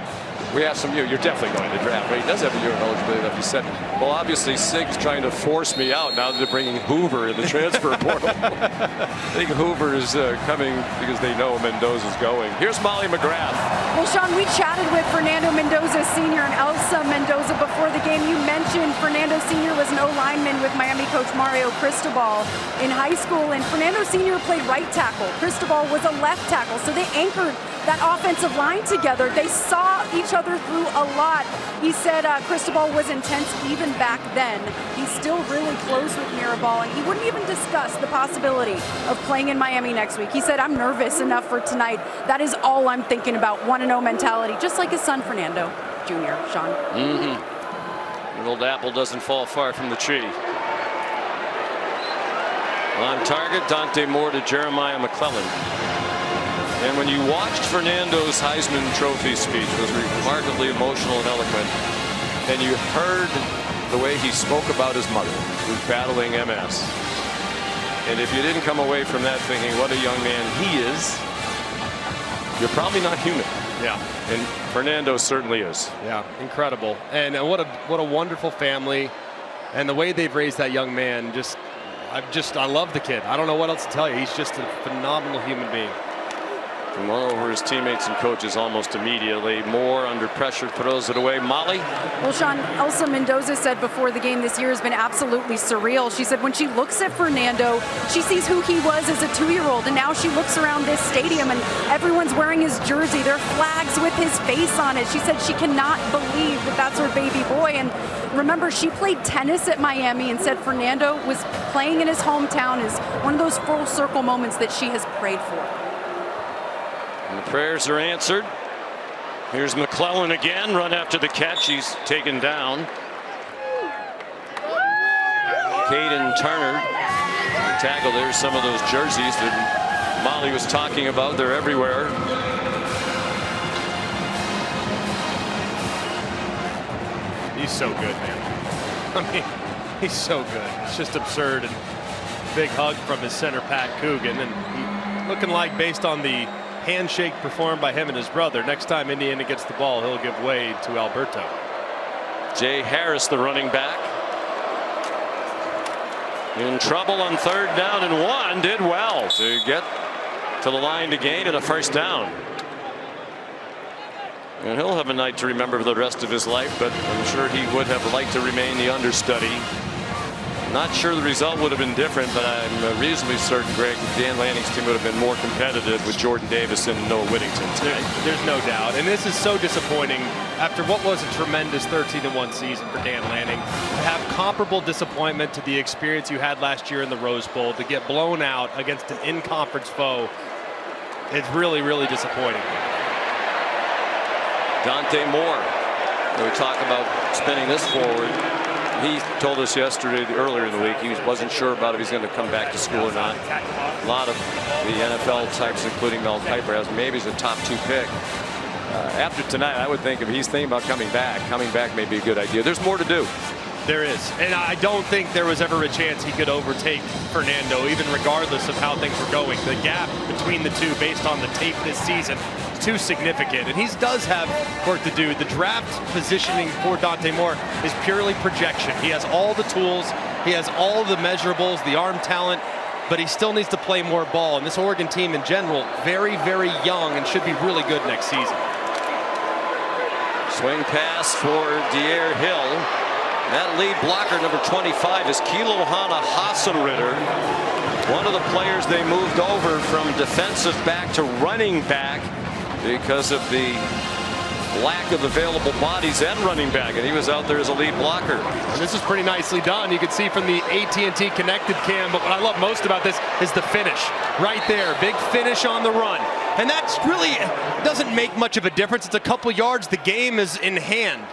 We asked him, you're definitely going to draft, right? He does have a year of eligibility. He said, well, obviously Sig's trying to force me out now that they're bringing Hoover in the transfer portal. I think Hoover is coming because they know Mendoza's going. Here's Molly McGrath. Well, Sean, we chatted with Fernando Mendoza Sr. and Elsa Mendoza before the game. You mentioned Fernando Sr. was an O-lineman with Miami coach Mario Cristobal in high school, and Fernando Sr. played right tackle. Cristobal was a left tackle, so they anchored that offensive line together. They saw each other through a lot. He said Cristobal was intense even back then. He's still really close with Mirabal, and he wouldn't even discuss the possibility of playing in Miami next week. He said, I'm nervous enough for tonight. That is all I'm thinking about, 1-0 mentality, just like his son Fernando Jr., Sean. An old apple doesn't fall far from the tree. On target, Dante Moore to Jeremiah McClellan. And when you watched Fernando's Heisman Trophy speech, it was remarkably emotional and eloquent, and you heard the way he spoke about his mother who's battling MS. And if you didn't come away from that thinking what a young man he is, you're probably not human. Yeah. And Fernando certainly is. Yeah, incredible. And what a wonderful family. And the way they've raised that young man, I love the kid. I don't know what else to tell you. He's just a phenomenal human being. And won over his teammates and coaches almost immediately. Moore under pressure throws it away. Molly? Well, Sean, Elsa Mendoza said before the game this year has been absolutely surreal. She said when she looks at Fernando, she sees who he was as a 2-year-old, and now she looks around this stadium and everyone's wearing his jersey. There are flags with his face on it. She said she cannot believe that that's her baby boy. And remember, she played tennis at Miami and said Fernando was playing in his hometown is one of those full circle moments that she has prayed for. And the prayers are answered. Here's McClellan again, run after the catch. He's taken down. Caden Turner tackle. There's some of those jerseys that Molly was talking about. They're everywhere. He's so good, man. I mean, he's so good. It's just absurd. And big hug from his center, Pat Coogan. And he, looking like, based on the handshake performed by him and his brother, next time Indiana gets the ball, he'll give way to Alberto. Jay Harris, the running back, in trouble on 3rd down and 1. Did well to get to the line to gain and a first down. And he'll have a night to remember for the rest of his life, but I'm sure he would have liked to remain the understudy. Not sure the result would have been different, but I'm reasonably certain, Greg, Dan Lanning's team would have been more competitive with Jordan Davis and Noah Whittington tonight. There's no doubt. And this is so disappointing after what was a tremendous 13-1 season for Dan Lanning. To have comparable disappointment to the experience you had last year in the Rose Bowl, to get blown out against an in-conference foe, it's really, really disappointing. Dante Moore, we talk about spinning this forward. He told us yesterday, earlier in the week, he wasn't sure about if he's going to come back to school or not. A lot of the NFL types, including Mel Kiper, has maybe he's a top 2 pick. After tonight, I would think if he's thinking about coming back may be a good idea. There's more to do. There is. And I don't think there was ever a chance he could overtake Fernando, even regardless of how things were going. The gap between the two, based on the tape this season, is too significant. And he does have work to do. The draft positioning for Dante Moore is purely projection. He has all the tools. He has all the measurables, the arm talent, but he still needs to play more ball. And this Oregon team in general, very, very young and should be really good next season. Swing pass for Dier Hill. That lead blocker, number 25, is Kilohana Hasselritter. One of the players they moved over from defensive back to running back because of the lack of available bodies and running back, and he was out there as a lead blocker. And this is pretty nicely done. You can see from the AT&T connected cam, but what I love most about this is the finish. Right there, big finish on the run. And that's really doesn't make much of a difference. It's a couple yards. The game is in hand.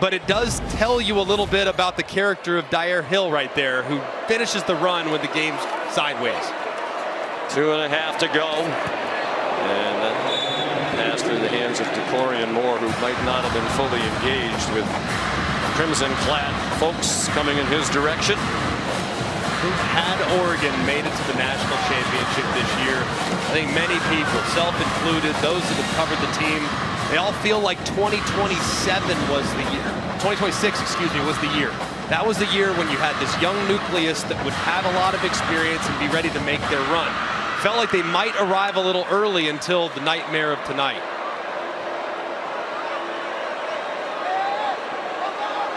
But it does tell you a little bit about the character of Dyer Hill right there, who finishes the run when the game's sideways. 2.5 to go. And that pass through the hands of DeCorian Moore, who might not have been fully engaged with crimson-clad folks coming in his direction. Had Oregon made it to the national championship this year, I think many people, self-included, those that have covered the team, they all feel like 2027 was the year. 2026, excuse me, was the year. That was the year when you had this young nucleus that would have a lot of experience and be ready to make their run. Felt like they might arrive a little early until the nightmare of tonight.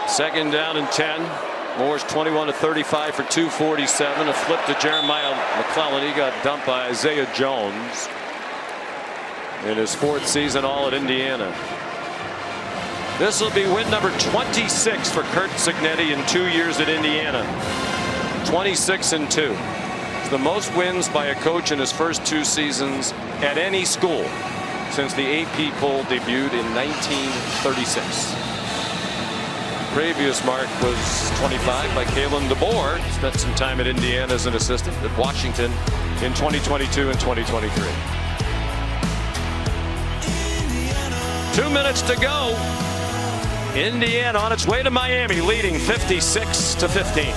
Second down and 10. Moore's 21 to 35 for 247. A flip to Jeremiah McClellan. He got dumped by Isaiah Jones in his 4th season all at Indiana. This will be win number 26 for Curt Cignetti in 2 years at Indiana. 26-2. It's the most wins by a coach in his first 2 seasons at any school since the AP poll debuted in 1936. Previous mark was 25 by Kalen DeBoer. Spent some time at Indiana as an assistant at Washington in 2022 and 2023. 2 minutes to go. Indiana on its way to Miami, leading 56-15.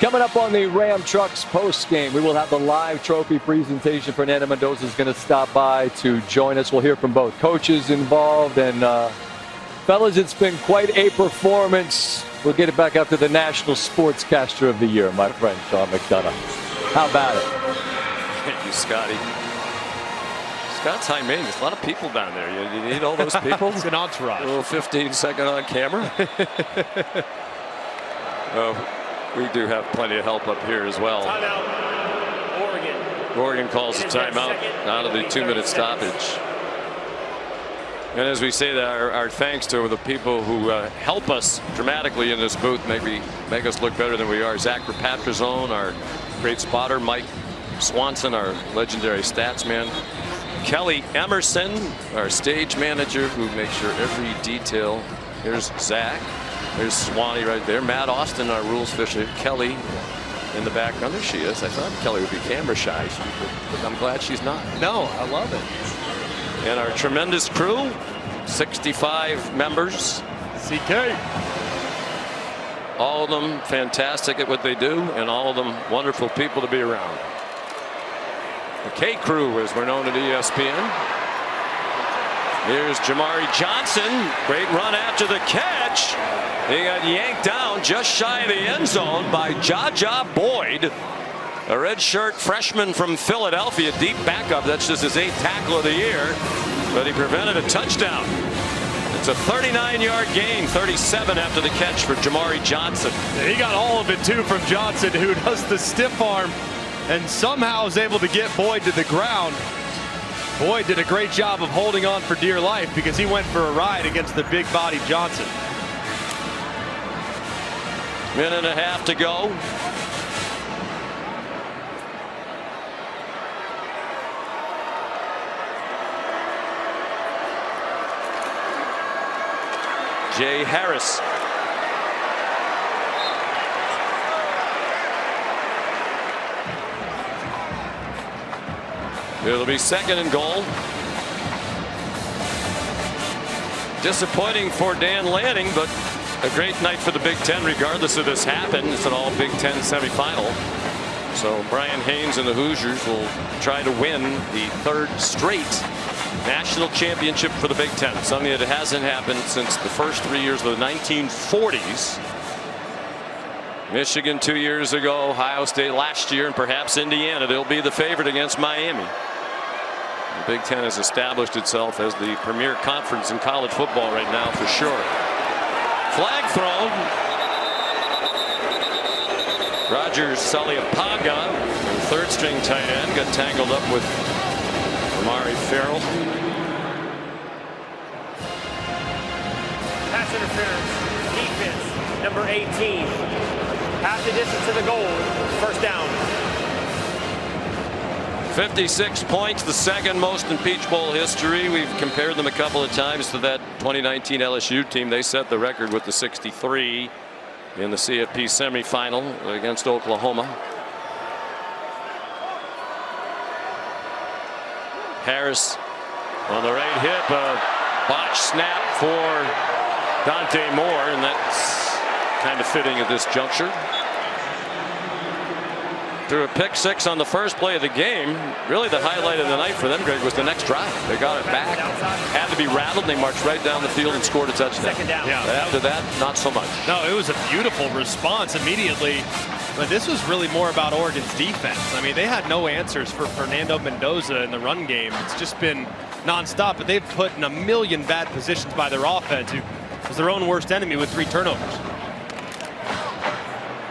Coming up on the Ram Trucks post game, we will have the live trophy presentation. Fernando Mendoza is going to stop by to join us. We'll hear from both coaches involved. And fellas, it's been quite a performance. We'll get it back after the National Sportscaster of the Year, my friend Sean McDonough. How about it? Thank you, Scotty. Scott's high maintenance. A lot of people down there. You need all those people. It's an entourage. A little 15-second on camera. We do have plenty of help up here as well. Timeout, Oregon. Oregon calls a timeout out of the 2-minute stoppage. And as we say that, our thanks to the people who help us dramatically in this booth, make us look better than we are. Zach Rapatrazone, our great spotter. Mike Swanson, our legendary stats man. Kelly Emerson, our stage manager, who makes sure every detail. Here's Zach. There's Swanee right there. Matt Austin, our rules fisher. Kelly in the background. There she is. I thought Kelly would be camera shy, but I'm glad she's not. No, I love it. And our tremendous crew, 65 members. CK. All of them fantastic at what they do, and all of them wonderful people to be around. The K crew, as we're known at ESPN. Here's Jamari Johnson. Great run after the catch. He got yanked down just shy of the end zone by Jaja Boyd, a redshirt freshman from Philadelphia, deep backup. That's just his 8th tackle of the year, but he prevented a touchdown. It's a 39-yard gain, 37 after the catch for Jamari Johnson. He got all of it too from Johnson, who does the stiff arm and somehow is able to get Boyd to the ground. Boyd did a great job of holding on for dear life because he went for a ride against the big body Johnson. Minute and a half to go. Jay Harris. It'll be 2nd and goal. Disappointing for Dan Lanning, but a great night for the Big Ten regardless of this happened. It's an all Big Ten semifinal. So Brian Haynes and the Hoosiers will try to win the 3rd straight national championship for the Big Ten. Something that hasn't happened since the first 3 years of the 1940s. Michigan 2 years ago, Ohio State last year, and perhaps Indiana. They'll be the favorite against Miami. The Big Ten has established itself as the premier conference in college football right now for sure. Flag thrown. Roger Saliapaga, third string tight end, got tangled up with Amari Farrell. Pass interference, defense, number 18. Half the distance to the goal, first down. 56 points, the second most in Peach Bowl history. We've compared them a couple of times to that 2019 LSU team. They set the record with the 63 in the CFP semifinal against Oklahoma. Harris on the right hip, a botch snap for Dante Moore, and that's kind of fitting at this juncture. Threw a pick six on the first play of the game. Really the highlight of the night for them, Greg, was the next drive. They got it back, had to be rattled, and they marched right down the field and scored a touchdown. Yeah. After that, not so much. No, it was a beautiful response immediately. But this was really more about Oregon's defense. I mean, they had no answers for Fernando Mendoza in the run game. It's just been nonstop, but they've put in a million bad positions by their offense, who was their own worst enemy with 3 turnovers.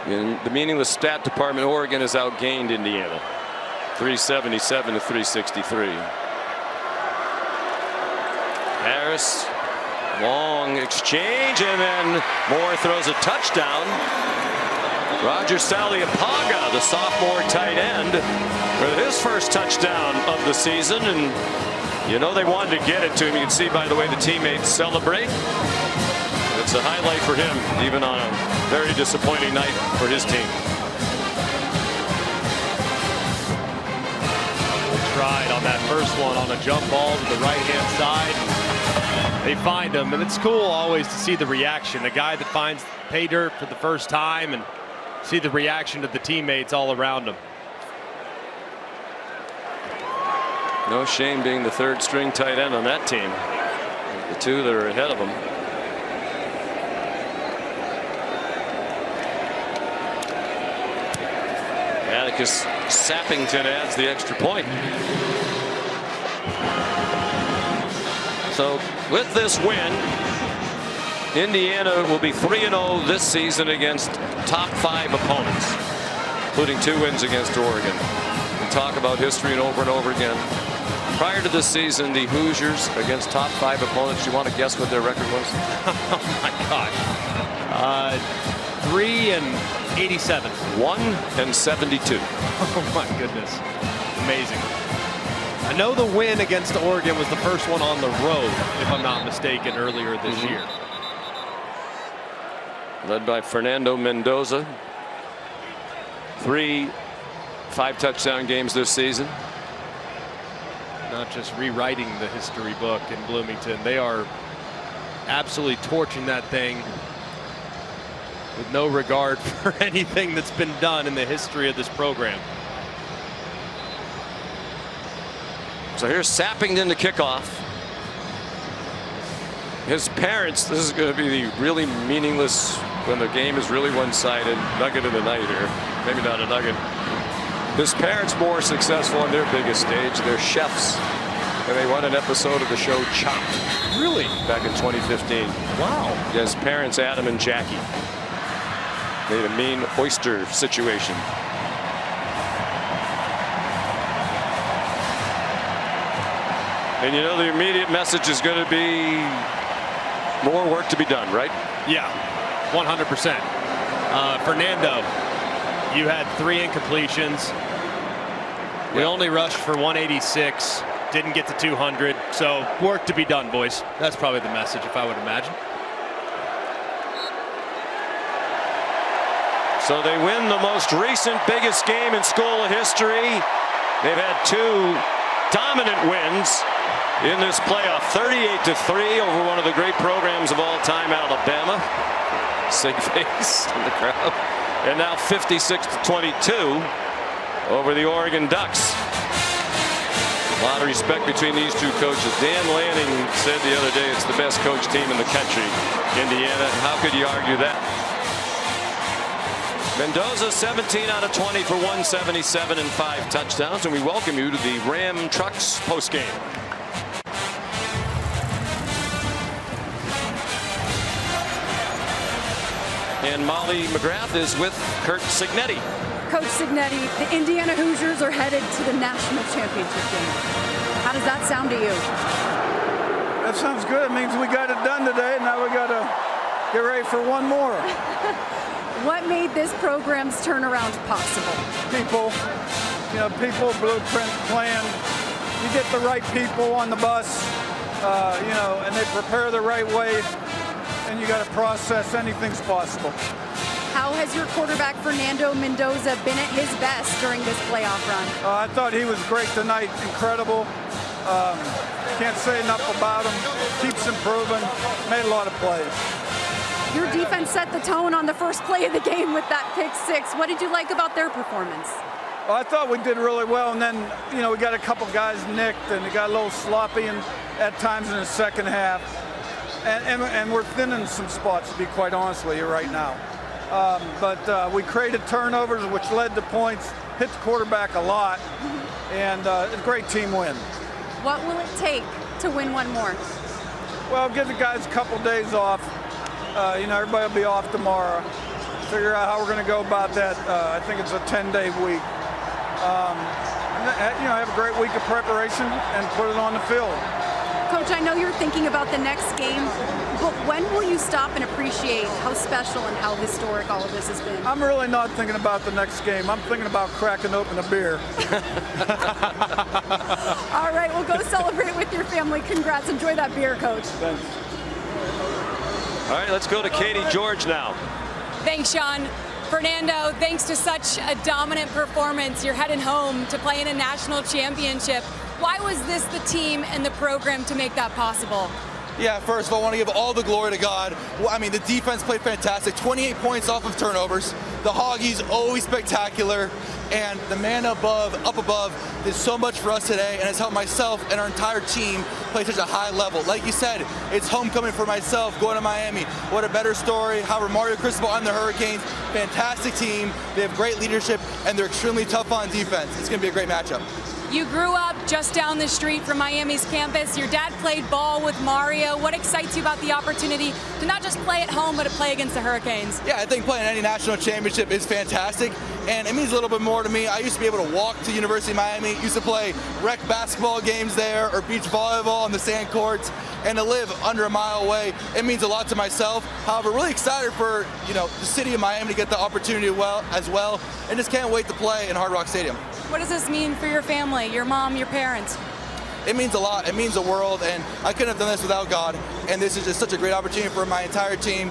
In the meaningless stat department, Oregon has outgained Indiana, 377 to 363. Harris, long exchange, and then Moore throws a touchdown. Roger Saliapaga, the sophomore tight end, with his first touchdown of the season, and you know they wanted to get it to him. You can see by the way the teammates celebrate. It's a highlight for him, even on a very disappointing night for his team. Tried on that first one on a jump ball to the right-hand side. They find him, and it's cool always to see the reaction. The guy that finds pay dirt for the first time and see the reaction of the teammates all around him. No shame being the third string tight end on that team. The two that are ahead of him. Atticus Sappington adds the extra point. So with this win, Indiana will be 3-0 this season against top 5 opponents, including 2 wins against Oregon. We talk about history and over again. Prior to this season, the Hoosiers against top 5 opponents, you want to guess what their record was? Oh my gosh. 3-87. 1-72. Oh my goodness. Amazing. I know the win against Oregon was the first one on the road, if I'm not mistaken, earlier this year. Led by Fernando Mendoza. 3 5-touchdown games this season. Not just rewriting the history book in Bloomington. They are absolutely torching that thing with no regard for anything that's been done in the history of this program. So here's Sappington to kick off. His parents, this is going to be the really meaningless, when the game is really one-sided, nugget of the night here. Maybe not a nugget. His parents more successful on their biggest stage. They're chefs. And they won an episode of the show Chopped. Really? Back in 2015. Wow. His parents, Adam and Jackie, made a mean oyster situation. And you know the immediate message is going to be more work to be done, right? Yeah, 100%. Fernando, you had 3 incompletions. We only rushed for 186, didn't get to 200, so work to be done, boys. That's probably the message, if I would imagine. So they win the most recent biggest game in school history. They've had 2 dominant wins in this playoff, 38-3 over one of the great programs of all time, Alabama. Sig face in the crowd. And now 56-22 over the Oregon Ducks. A lot of respect between these 2 coaches. Dan Lanning said the other day it's the best coach team in the country, Indiana. How could you argue that? Mendoza 17 out of 20 for 177 and 5 touchdowns, and we welcome you to the Ram Trucks postgame. And Molly McGrath is with Kurt Signetti. Coach Signetti, the Indiana Hoosiers are headed to the national championship game. How does that sound to you? That sounds good. It means we got it done today, and now we got to get ready for one more. What made this program's turnaround possible? People, people, blueprint, plan. You get the right people on the bus, and they prepare the right way, and you got to process anything's possible. How has your quarterback Fernando Mendoza been at his best during this playoff run? I thought he was great tonight, incredible. Can't say enough about him. Keeps improving, made a lot of plays. Your defense set the tone on the first play of the game with that pick six. What did you like about their performance? Well, I thought we did really well, and then, we got a couple guys nicked, and it got a little sloppy at times in the second half. And we're thinning some spots, to be quite honest with you, right now. But we created turnovers, which led to points, hit the quarterback a lot, and a great team win. What will it take to win one more? Well, give the guys a couple days off. Everybody will be off tomorrow. Figure out how we're going to go about that. I think it's a 10-day week. Have a great week of preparation and put it on the field. Coach, I know you're thinking about the next game, but when will you stop and appreciate how special and how historic all of this has been? I'm really not thinking about the next game. I'm thinking about cracking open a beer. All right, well, go celebrate with your family. Congrats. Enjoy that beer, Coach. Thanks. All right, let's go to Katie George now. Thanks, Sean. Fernando, thanks to such a dominant performance, you're heading home to play in a national championship. Why was this the team and the program to make that possible? Yeah, first of all, I want to give all the glory to God. I mean, the defense played fantastic. 28 points off of turnovers. The Hoggies, always spectacular. And the man up above, did so much for us today and has helped myself and our entire team play such a high level. Like you said, it's homecoming for myself, going to Miami. What a better story. However, Mario Cristobal and the Hurricanes, fantastic team. They have great leadership, and they're extremely tough on defense. It's going to be a great matchup. You grew up just down the street from Miami's campus. Your dad played ball with Mario. What excites you about the opportunity to not just play at home, but to play against the Hurricanes? Yeah, I think playing any national championship is fantastic, and it means a little bit more to me. I used to be able to walk to University of Miami, used to play rec basketball games there or beach volleyball on the sand courts, and to live under a mile away, it means a lot to myself. However, really excited for the city of Miami to get the opportunity as well, and just can't wait to play in Hard Rock Stadium. What does this mean for your family, your mom, your parents? It means a lot. It means the world, and I couldn't have done this without God. And this is just such a great opportunity for my entire team.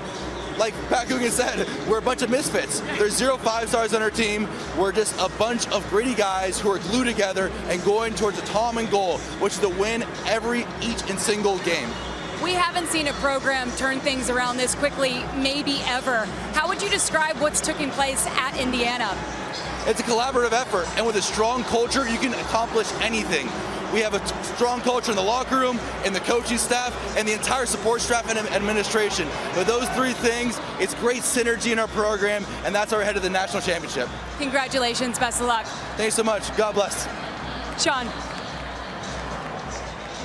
Like Pat Coogan said, we're a bunch of misfits. There's 0 5-stars on our team. We're just a bunch of gritty guys who are glued together and going towards a common goal, which is to win each and single game. We haven't seen a program turn things around this quickly, maybe ever. How would you describe what's taking place at Indiana? It's a collaborative effort, and with a strong culture, you can accomplish anything. We have a strong culture in the locker room, in the coaching staff, and the entire support staff and administration. With those three things, it's great synergy in our program, and that's our head of the national championship. Congratulations, best of luck. Thanks so much. God bless. Sean.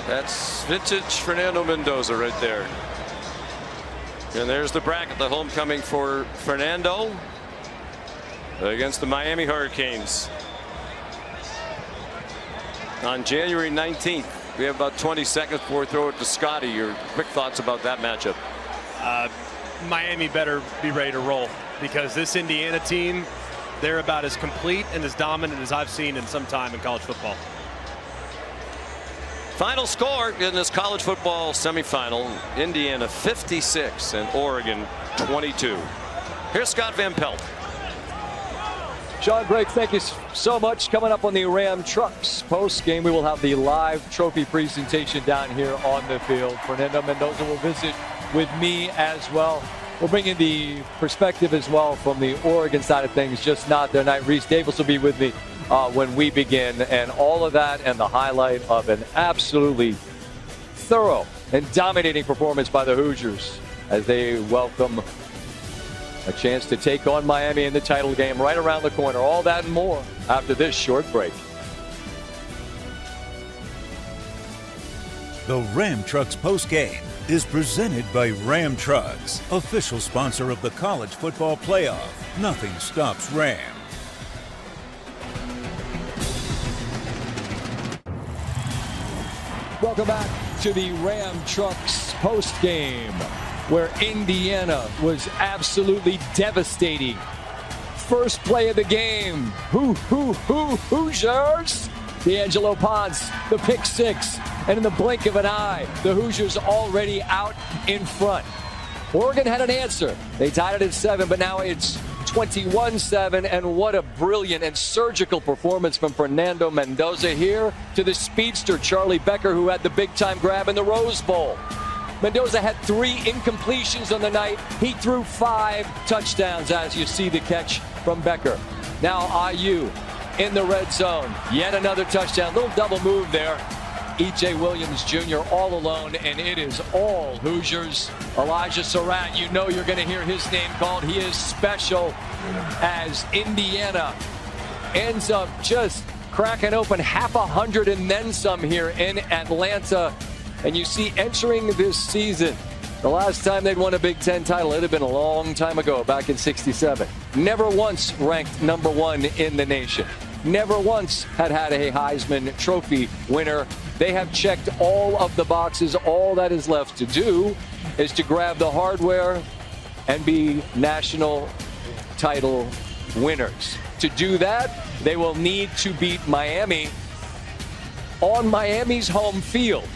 That's vintage Fernando Mendoza right there. And there's the bracket, the homecoming for Fernando against the Miami Hurricanes. On January 19th, we have about 20 seconds before we throw it to Scotty. Your quick thoughts about that matchup? Miami better be ready to roll, because this Indiana team, they're about as complete and as dominant as I've seen in some time in college football. Final score in this college football semifinal: Indiana 56 and Oregon 22. Here's Scott Van Pelt. Sean, Greg, thank you so much. Coming up on the Ram Trucks post game, we will have the live trophy presentation down here on the field. Fernando Mendoza will visit with me as well. We'll bring in the perspective as well from the Oregon side of things, just not their night. Reese Davis will be with me when we begin, and all of that and the highlight of an absolutely thorough and dominating performance by the Hoosiers as they welcome a chance to take on Miami in the title game right around the corner. All that and more after this short break. The Ram Trucks postgame is presented by Ram Trucks, official sponsor of the College Football Playoff. Nothing stops Ram. Welcome back to the Ram Trucks postgame, where Indiana was absolutely devastating. First play of the game, Hoosiers! D'Angelo Ponce, the pick six, and in the blink of an eye, the Hoosiers already out in front. Oregon had an answer. They tied it at 7, but now it's 21-7, and what a brilliant and surgical performance from Fernando Mendoza here to the speedster Charlie Becker, who had the big-time grab in the Rose Bowl. Mendoza had 3 incompletions on the night. He threw 5 touchdowns, as you see the catch from Becker. Now IU in the red zone. Yet another touchdown. Little double move there. E.J. Williams Jr. all alone, and it is all Hoosiers. Elijah Surratt, you know you're going to hear his name called. He is special as Indiana ends up just cracking open 100 and then some here in Atlanta. And you see, entering this season, the last time they'd won a Big Ten title, it had been a long time ago, back in '67. Never once ranked number 1 in the nation. Never once had a Heisman Trophy winner. They have checked all of the boxes. All that is left to do is to grab the hardware and be national title winners. To do that, they will need to beat Miami on Miami's home field.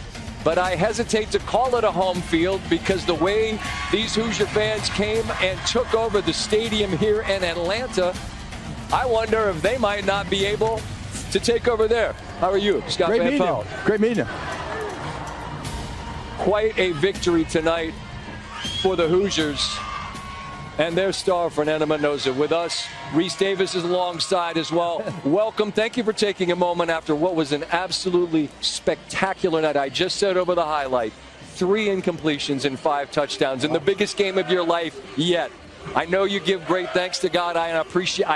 But I hesitate to call it a home field because the way these Hoosier fans came and took over the stadium here in Atlanta, I wonder if they might not be able to take over there. How are you, Scott Van Pelt? Great meeting. Quite a victory tonight for the Hoosiers and their star, Fernando Mendoza. With us, Reese Davis is alongside as well. Welcome. Thank you for taking a moment after what was an absolutely spectacular night. I just said over the highlight, 3 incompletions and 5 touchdowns in the biggest game of your life yet. I know you give great thanks to God. I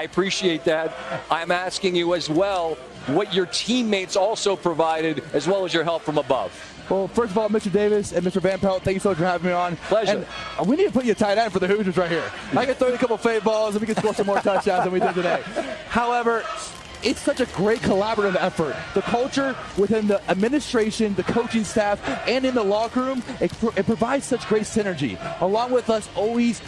appreciate that. I'm asking you as well what your teammates also provided, as well as your help from above. Well, first of all, Mr. Davis and Mr. Van Pelt, thank you so much for having me on. Pleasure. And we need to put you a tight end for the Hoosiers right here. I can throw you a couple fade balls and we can score some more touchdowns than we did today. However, it's such a great collaborative effort. The culture within the administration, the coaching staff, and in the locker room, it provides such great synergy. Along with us always,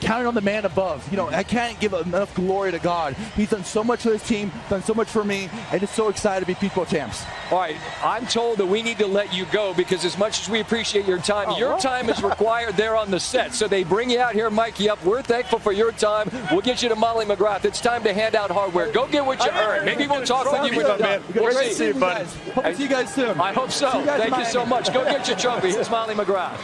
counting on the man above. I can't give enough glory to God. He's done so much for this team, done so much for me, and just so excited to be Peach Bowl champs. All right, I'm told that we need to let you go because as much as we appreciate your time, your time is required there on the set. So they bring you out here, mic you up. We're thankful for your time. We'll get you to Molly McGrath. It's time to hand out hardware. Go get what you earned. Maybe we'll talk with you when you're done. We'll see you, buddy. Hope to see you guys soon. I hope so. Thank you so much. Go get your trophy. Here's Molly McGrath.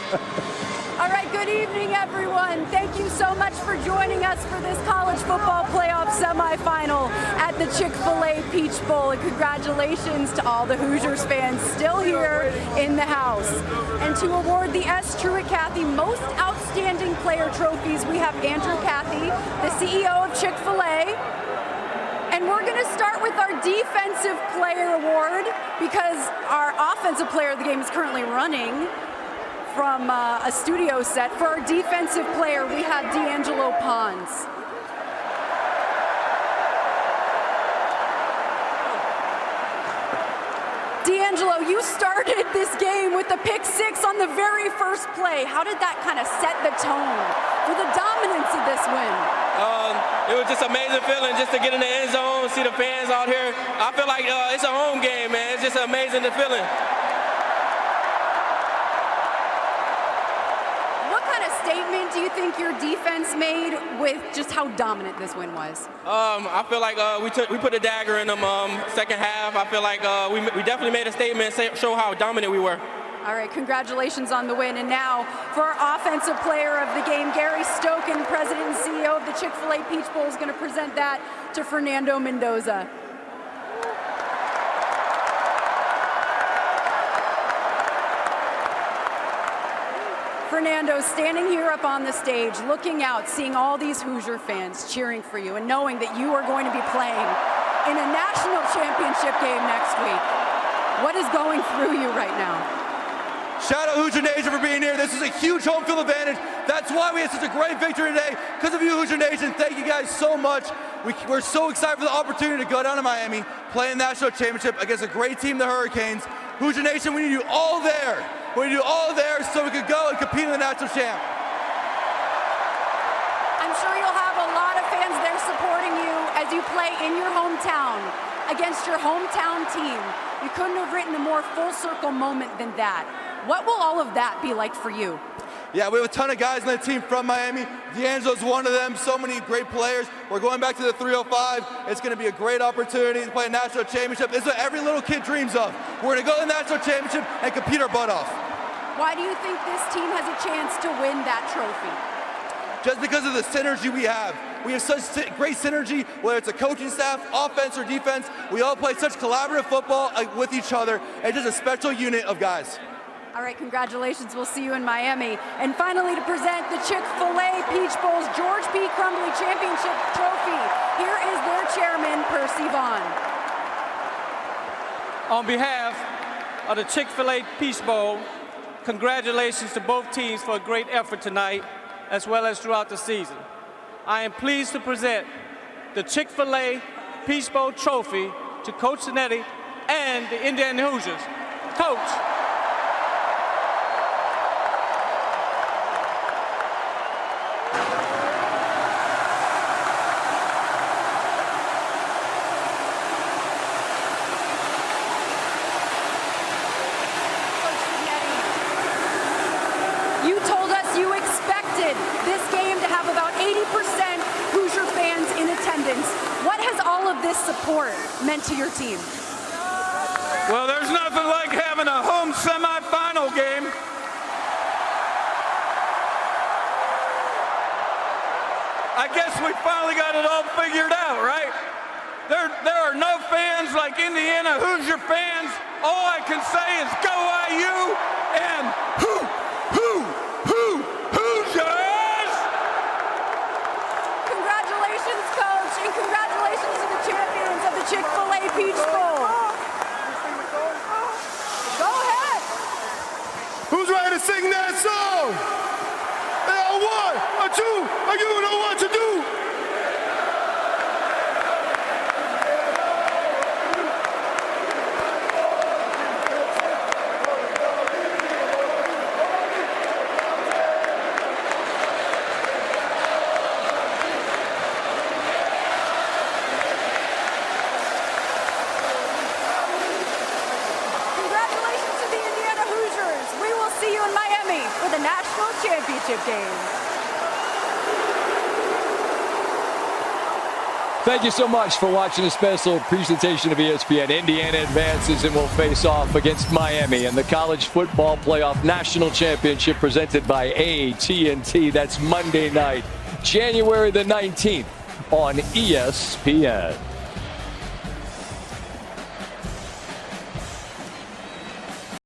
All right, good evening, everyone. Thank you so much for joining us for this college football playoff semifinal at the Chick-fil-A Peach Bowl. And congratulations to all the Hoosiers fans still here in the house. And to award the S. Truett Cathy Most Outstanding Player trophies, we have Andrew Cathy, the CEO of Chick-fil-A. And we're going to start with our Defensive Player Award because our Offensive Player of the game is currently running from a studio set. For our defensive player, we have D'Angelo Ponce. D'Angelo, you started this game with the pick 6 on the very first play. How did that kind of set the tone for the dominance of this win? It was just an amazing feeling just to get in the end zone, see the fans out here. I feel like it's a home game, man. It's just amazing the feeling. Statement do you think your defense made with just how dominant this win was? I feel like we put a dagger in them second half. I feel like we definitely made a statement, show how dominant we were. All right, congratulations on the win. And now for our offensive player of the game, Gary Stoken, president and CEO of the Chick-fil-A Peach Bowl, is going to present that to Fernando Mendoza. Fernando, standing here up on the stage, looking out, seeing all these Hoosier fans cheering for you and knowing that you are going to be playing in a national championship game next week. What is going through you right now? Shout out Hoosier Nation for being here. This is a huge home field advantage. That's why we had such a great victory today, because of you, Hoosier Nation. Thank you guys so much. We're so excited for the opportunity to go down to Miami, play in the national championship against a great team, the Hurricanes. Hoosier Nation, we need you all there. We need you all there so we could go and compete in the national champ. I'm sure you'll have a lot of fans there supporting you as you play in your hometown against your hometown team. You couldn't have written a more full circle moment than that. What will all of that be like for you? Yeah, we have a ton of guys on the team from Miami. D'Angelo's one of them. So many great players. We're going back to the 305. It's going to be a great opportunity to play a national championship. This is what every little kid dreams of. We're going to go to the national championship and compete our butt off. Why do you think this team has a chance to win that trophy? Just because of the synergy we have. We have such great synergy, whether it's a coaching staff, offense or defense. We all play such collaborative football with each other. It's just a special unit of guys. All right, congratulations. We'll see you in Miami. And finally, to present the Chick-fil-A Peach Bowl's George P. Crumbly Championship Trophy, here is their chairman, Percy Vaughn. On behalf of the Chick-fil-A Peach Bowl, congratulations to both teams for a great effort tonight, as well as throughout the season. I am pleased to present the Chick-fil-A Peach Bowl Trophy to Coach Zanetti and the Indiana Hoosiers. Coach. You told us you expected this game to have about 80% Hoosier fans in attendance. What has all of this support meant to your team? Well, there's nothing like having a home semifinal game. I guess we finally got it all figured out, right? There are no fans like Indiana Hoosier fans. All I can say is go IU and Hoosiers! Congratulations, Coach, and congratulations to the champions of the Chick-fil-A Peach Bowl. Go ahead. Who's ready to sing that song? A one, a two, a you know what to do. Congratulations to the Indiana Hoosiers. We will see you in Miami for the national championship game. Thank you so much for watching a special presentation of ESPN. Indiana advances and will face off against Miami in the College Football Playoff National Championship presented by AT&T. That's Monday night, January the 19th on ESPN.